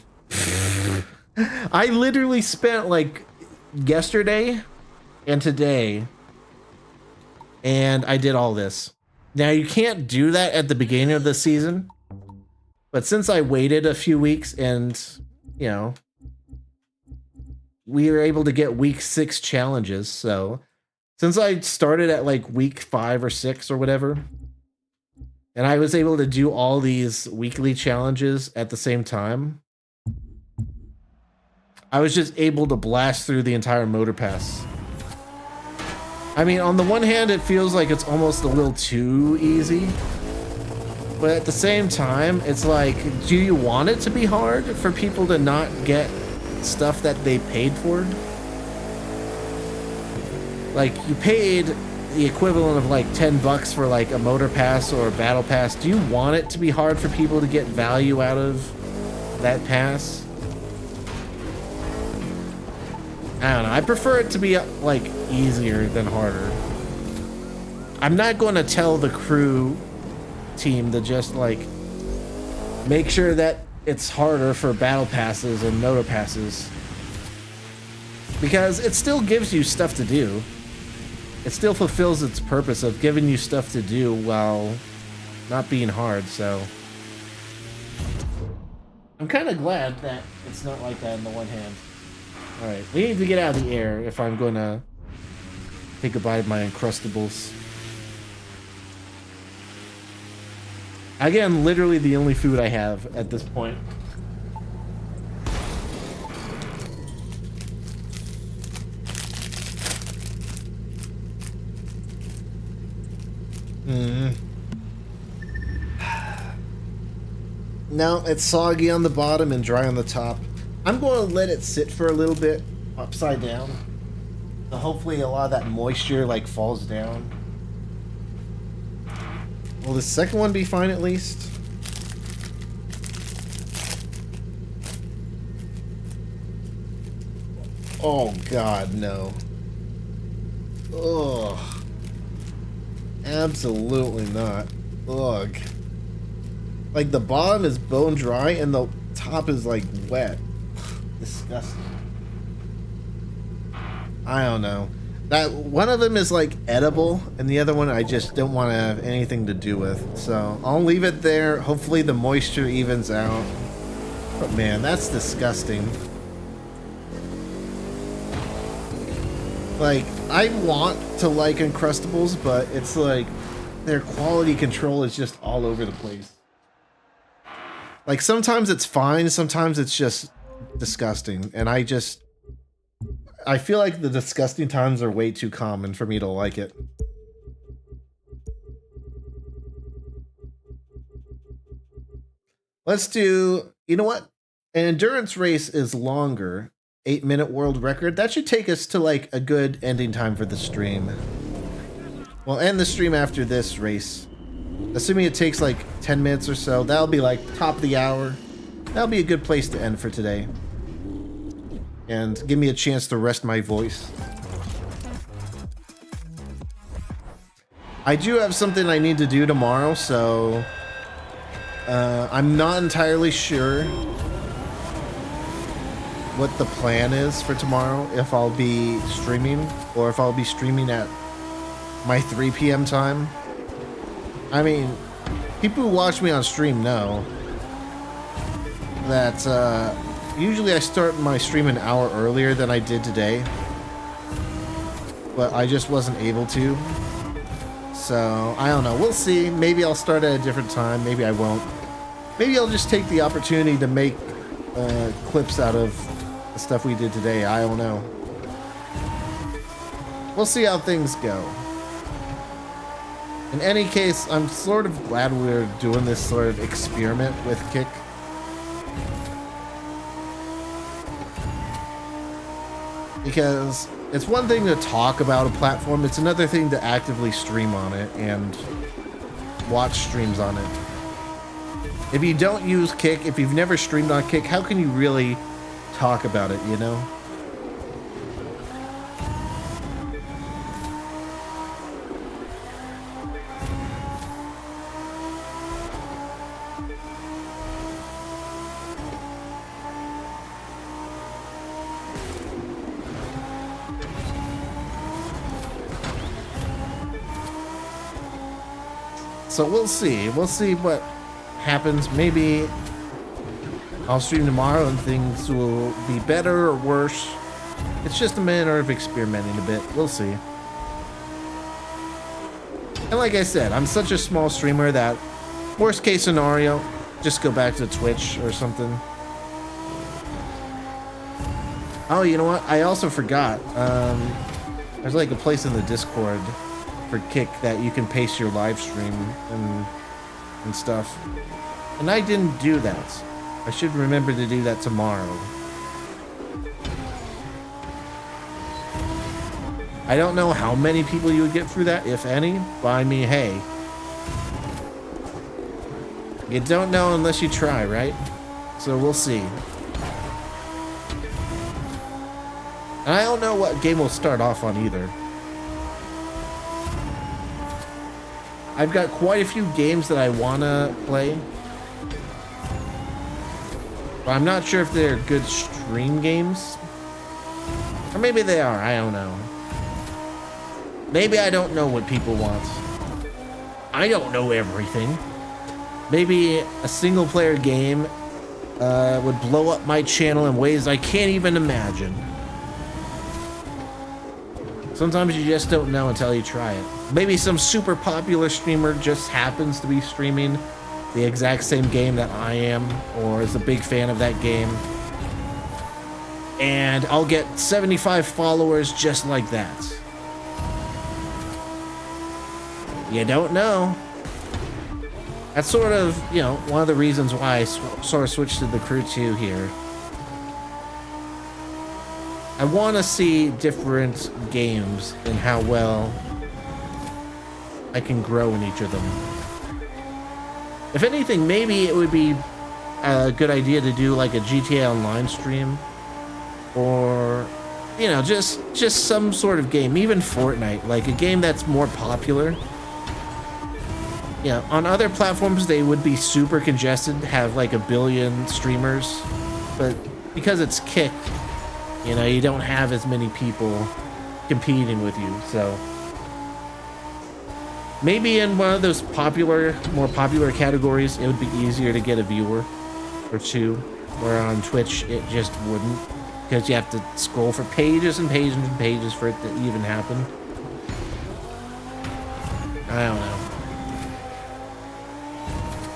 S1: I literally spent like yesterday and today, and I did all this. Now, you can't do that at the beginning of the season, but since I waited a few weeks and, you know, we were able to get week 6 challenges, so since I started at like week 5 or 6 or whatever, and I was able to do all these weekly challenges at the same time, I was just able to blast through the entire motor pass. I mean, on the one hand, it feels like it's almost a little too easy, but at the same time, it's like, do you want it to be hard for people to not get stuff that they paid for? Like, you paid the equivalent of like $10 for like a motor pass or a battle pass. Do you want it to be hard for people to get value out of that pass? I don't know. I prefer it to be like easier than harder. I'm not going to tell the crew team to just like make sure that it's harder for battle passes and motor passes, because it still gives you stuff to do. It still fulfills its purpose of giving you stuff to do while not being hard, so I'm kind of glad that it's not like that on the one hand. Alright, we need to get out of the air if I'm going to take a bite of my Uncrustables. Again, literally the only food I have at this point. No, it's soggy on the bottom and dry on the top. I'm going to let it sit for a little bit upside down. So hopefully a lot of that moisture like falls down. Will the second one be fine at least? Oh god, no. Ugh. Absolutely not. Ugh. Like, the bottom is bone dry and the top is like wet. Disgusting. I don't know. That one of them is like edible, and the other one I just don't want to have anything to do with. So I'll leave it there. Hopefully the moisture evens out. But man, that's disgusting. Like, I want to like Uncrustables, but it's like their quality control is just all over the place. Like, sometimes it's fine, sometimes it's just disgusting, and I feel like the disgusting times are way too common for me to like it. Let's do, you know what? An endurance race is longer. 8-minute world record. That should take us to like a good ending time for the stream. We'll end the stream after this race. Assuming it takes like 10 minutes or so, that'll be like top of the hour. That'll be a good place to end for today. And give me a chance to rest my voice. I do have something I need to do tomorrow, so I'm not entirely sure what the plan is for tomorrow, if I'll be streaming or if I'll be streaming at my 3 p.m. time. I mean, people who watch me on stream know that Usually I start my stream an hour earlier than I did today, but I just wasn't able to. So, I don't know. We'll see. Maybe I'll start at a different time. Maybe I won't. Maybe I'll just take the opportunity to make clips out of the stuff we did today. I don't know. We'll see how things go. In any case, I'm sort of glad we're doing this sort of experiment with Kick. Because it's one thing to talk about a platform, it's another thing to actively stream on it and watch streams on it. If you don't use Kick, if you've never streamed on Kick, how can you really talk about it, you know? So we'll see. We'll see what happens. Maybe I'll stream tomorrow and things will be better or worse. It's just a matter of experimenting a bit. We'll see. And like I said, I'm such a small streamer that worst case scenario, just go back to Twitch or something. Oh, you know what? I also forgot. There's like a place in the Discord for Kick that you can paste your live stream and stuff. And I didn't do that. I should remember to do that tomorrow. I don't know how many people you would get through that, if any, but I mean, hey. You don't know unless you try, right? So we'll see. And I don't know what game we'll start off on either. I've got quite a few games that I want to play. But I'm not sure if they're good stream games. Or maybe they are, I don't know. Maybe I don't know what people want. I don't know everything. Maybe a single player game would blow up my channel in ways I can't even imagine. Sometimes you just don't know until you try it. Maybe some super popular streamer just happens to be streaming the exact same game that I am, or is a big fan of that game. And I'll get 75 followers just like that. You don't know. That's sort of, you know, one of the reasons why I sort of switched to the Crew 2 here. I want to see different games and how well I can grow in each of them. If anything, maybe it would be a good idea to do like a GTA Online stream, or, you know, just some sort of game, even Fortnite, like a game that's more popular. You know, on other platforms they would be super congested, have like 1 billion streamers, but because it's Kick, you know, you don't have as many people competing with you, so maybe in one of those more popular categories, it would be easier to get a viewer or two, where on Twitch it just wouldn't, because you have to scroll for pages and pages and pages for it to even happen. I don't know.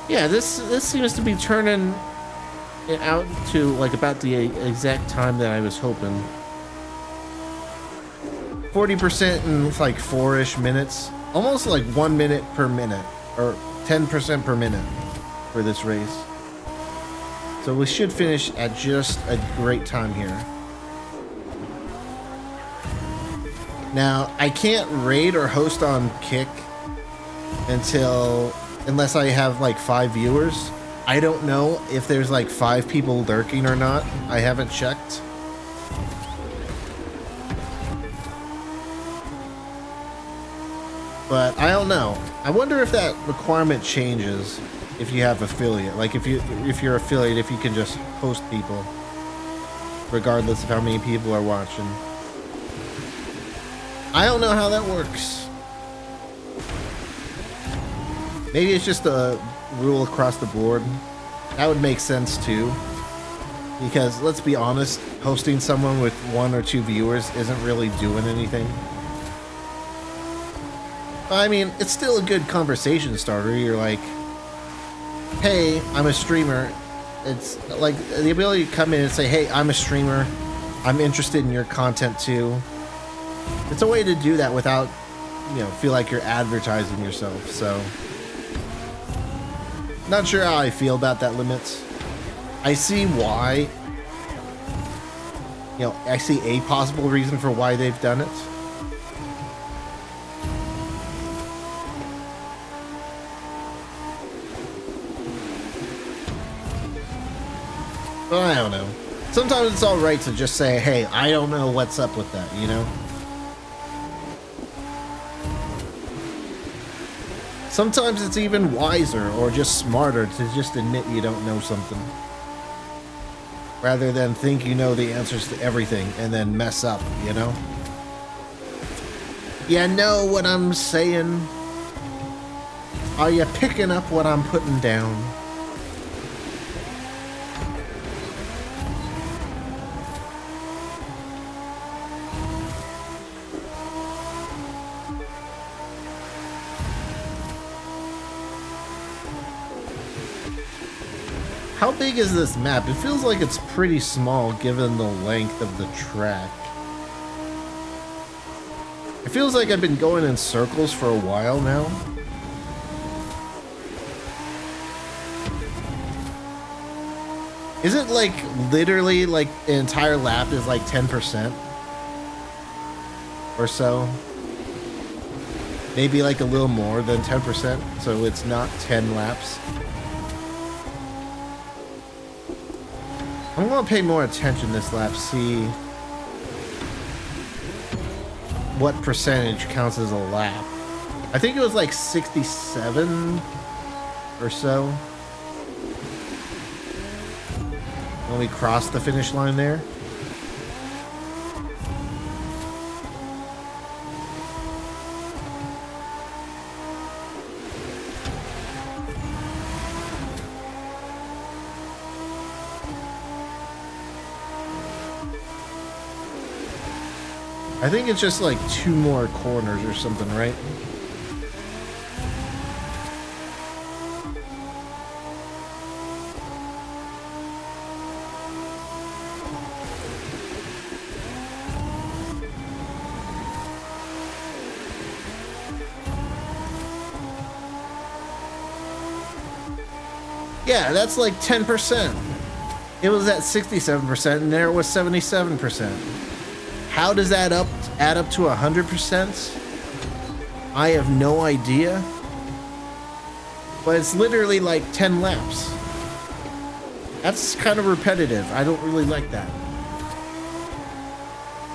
S1: Yeah, this seems to be turning it out to like about the exact time that I was hoping. 40% in like 4-ish minutes. Almost like 1 minute per minute, or 10% per minute for this race. So we should finish at just a great time here. Now, I can't raid or host on Kick unless I have like 5 viewers. I don't know if there's like 5 people lurking or not. I haven't checked. But I don't know. I wonder if that requirement changes if you have affiliate. Like if you're affiliate, if you can just host people regardless of how many people are watching. I don't know how that works. Maybe it's just a rule across the board. That would make sense too. Because let's be honest, hosting someone with 1 or 2 viewers isn't really doing anything. I mean, it's still a good conversation starter. You're like, hey, I'm a streamer. It's like the ability to come in and say, hey, I'm a streamer. I'm interested in your content too. It's a way to do that without, you know, feel like you're advertising yourself. So, not sure how I feel about that limit. I see why. You know, I see a possible reason for why they've done it. But I don't know. Sometimes it's alright to just say, hey, I don't know what's up with that, you know? Sometimes it's even wiser or just smarter to just admit you don't know something. Rather than think you know the answers to everything and then mess up, you know? You know what I'm saying? Are you picking up what I'm putting down? How big is this map? It feels like it's pretty small given the length of the track. It feels like I've been going in circles for a while now. Is it like literally like an entire lap is like 10% or so? Maybe like a little more than 10%, so it's not 10 laps. I'm gonna pay more attention this lap, see what percentage counts as a lap. I think it was like 67 or so when we crossed the finish line there. I think it's just like 2 more corners or something, right? Yeah, that's like 10%. It was at 67% and there it was 77%. How does that add up to 100%? I have no idea. But it's literally like 10 laps. That's kind of repetitive. I don't really like that.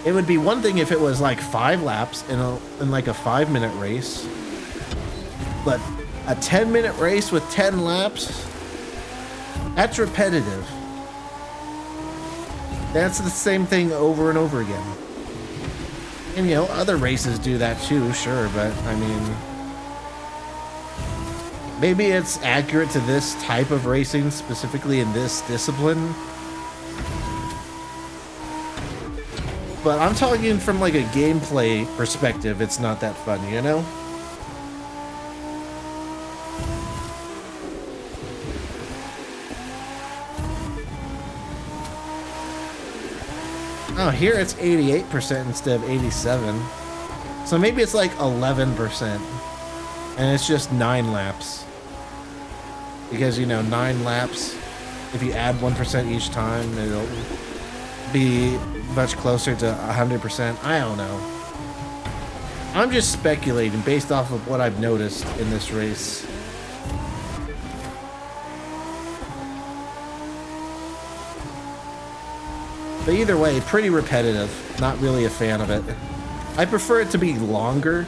S1: It would be one thing if it was like 5 laps in like a 5-minute race. But a 10-minute race with 10 laps? That's repetitive. That's the same thing over and over again. And, you know, other races do that too, sure, but, I mean... Maybe it's accurate to this type of racing, specifically in this discipline. But I'm talking from, like, a gameplay perspective, it's not that fun, you know? Oh, here it's 88% instead of 87. So maybe it's like 11%. And it's just 9 laps. Because, you know, 9 laps, if you add 1% each time, it'll be much closer to 100%. I don't know. I'm just speculating based off of what I've noticed in this race. But either way, pretty repetitive. Not really a fan of it. I prefer it to be longer.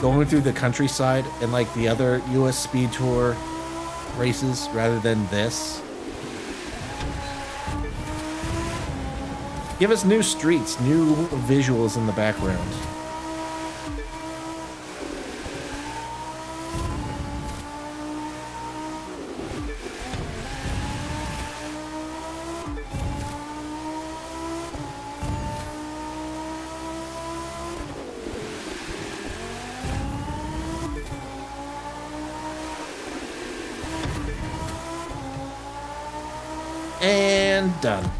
S1: Going through the countryside and like the other US Speed Tour races rather than this. Give us new streets, new visuals in the background. And done.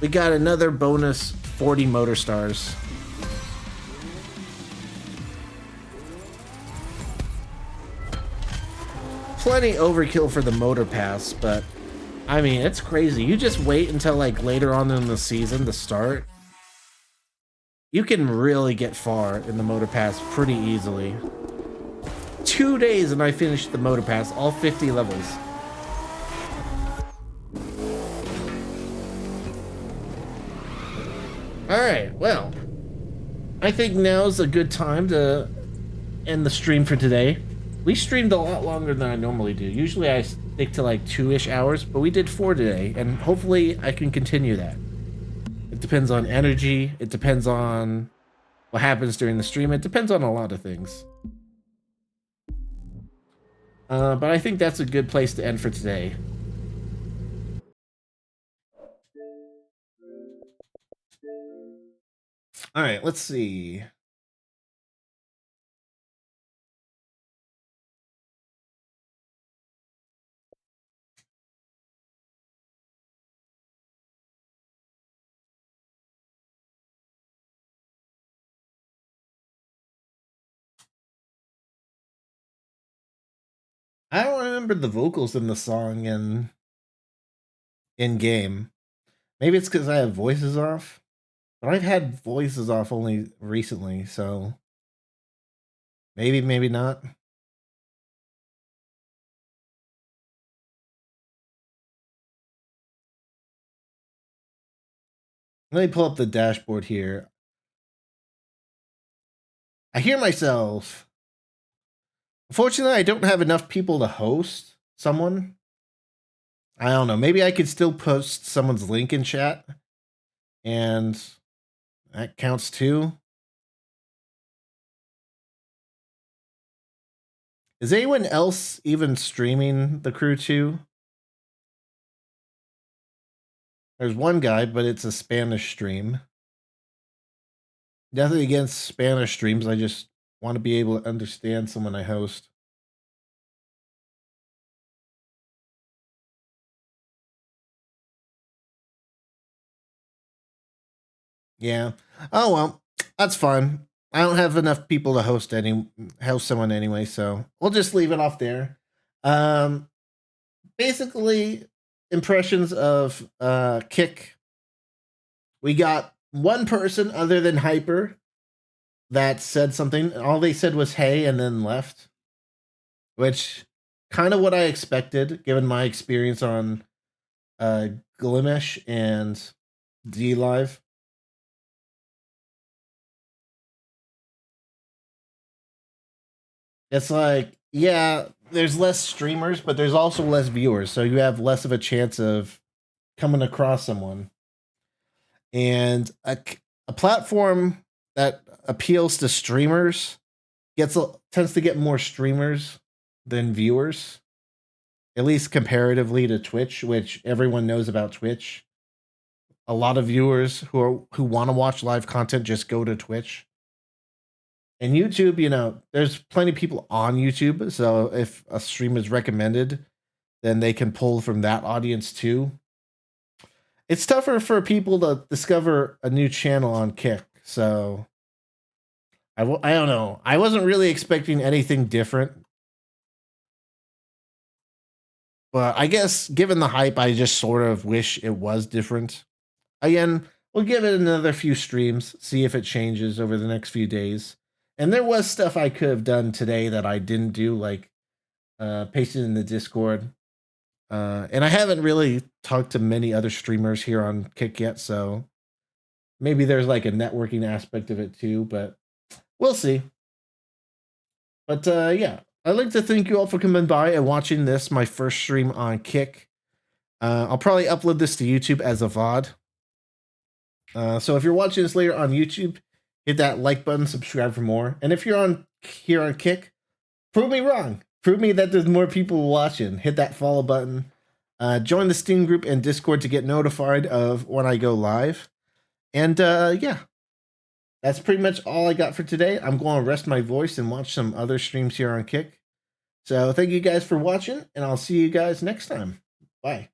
S1: We got another bonus 40 motor stars. Plenty overkill for the motor pass, but I mean, it's crazy. You just wait until like later on in the season to start. You can really get far in the motor pass pretty easily. 2 days and I finished the motor pass, all 50 levels. Alright, well, I think now's a good time to end the stream for today. We streamed a lot longer than I normally do. Usually I stick to like 2-ish hours, but we did 4 today, and hopefully I can continue that. It depends on energy, it depends on what happens during the stream, it depends on a lot of things. But I think that's a good place to end for today. All right, let's see. I don't remember the vocals in the song in game. Maybe it's because I have voices off, but I've had voices off only recently, so maybe not. Let me pull up the dashboard here. I hear myself. Unfortunately, I don't have enough people to host someone. I don't know. Maybe I could still post someone's link in chat, and that counts too. Is anyone else even streaming the crew 2? There's one guy, but it's a Spanish stream. Nothing against Spanish streams. I just want to be able to understand someone I host. Yeah. Oh well, that's fine. I don't have enough people to host someone anyway, so we'll just leave it off there. Basically, impressions of Kick. We got one person other than Hyper that said something. All they said was hey and then left, which kind of what I expected given my experience on Glimish and D Live. It's like, yeah, there's less streamers, but there's also less viewers, so you have less of a chance of coming across someone. And a platform that appeals to streamers tends to get more streamers than viewers, at least comparatively to Twitch, which everyone knows about Twitch. A lot of viewers who want to watch live content just go to Twitch. And YouTube, you know, there's plenty of people on YouTube, so if a stream is recommended, then they can pull from that audience too. It's tougher for people to discover a new channel on Kick, so I don't know. I wasn't really expecting anything different, but I guess given the hype, I just sort of wish it was different. Again, we'll give it another few streams, see if it changes over the next few days. And there was stuff I could have done today that I didn't do, like paste it in the Discord. And I haven't really talked to many other streamers here on Kick yet, so maybe there's like a networking aspect of it too, but we'll see. But yeah, I'd like to thank you all for coming by and watching this, my first stream on Kick. I'll probably upload this to YouTube as a VOD. So if you're watching this later on YouTube, hit that like button, subscribe for more. And if you're here on Kick, prove me wrong. Prove me that there's more people watching. Hit that follow button. Join the Steam group and Discord to get notified of when I go live. And yeah, that's pretty much all I got for today. I'm going to rest my voice and watch some other streams here on Kick. So thank you guys for watching, and I'll see you guys next time. Bye.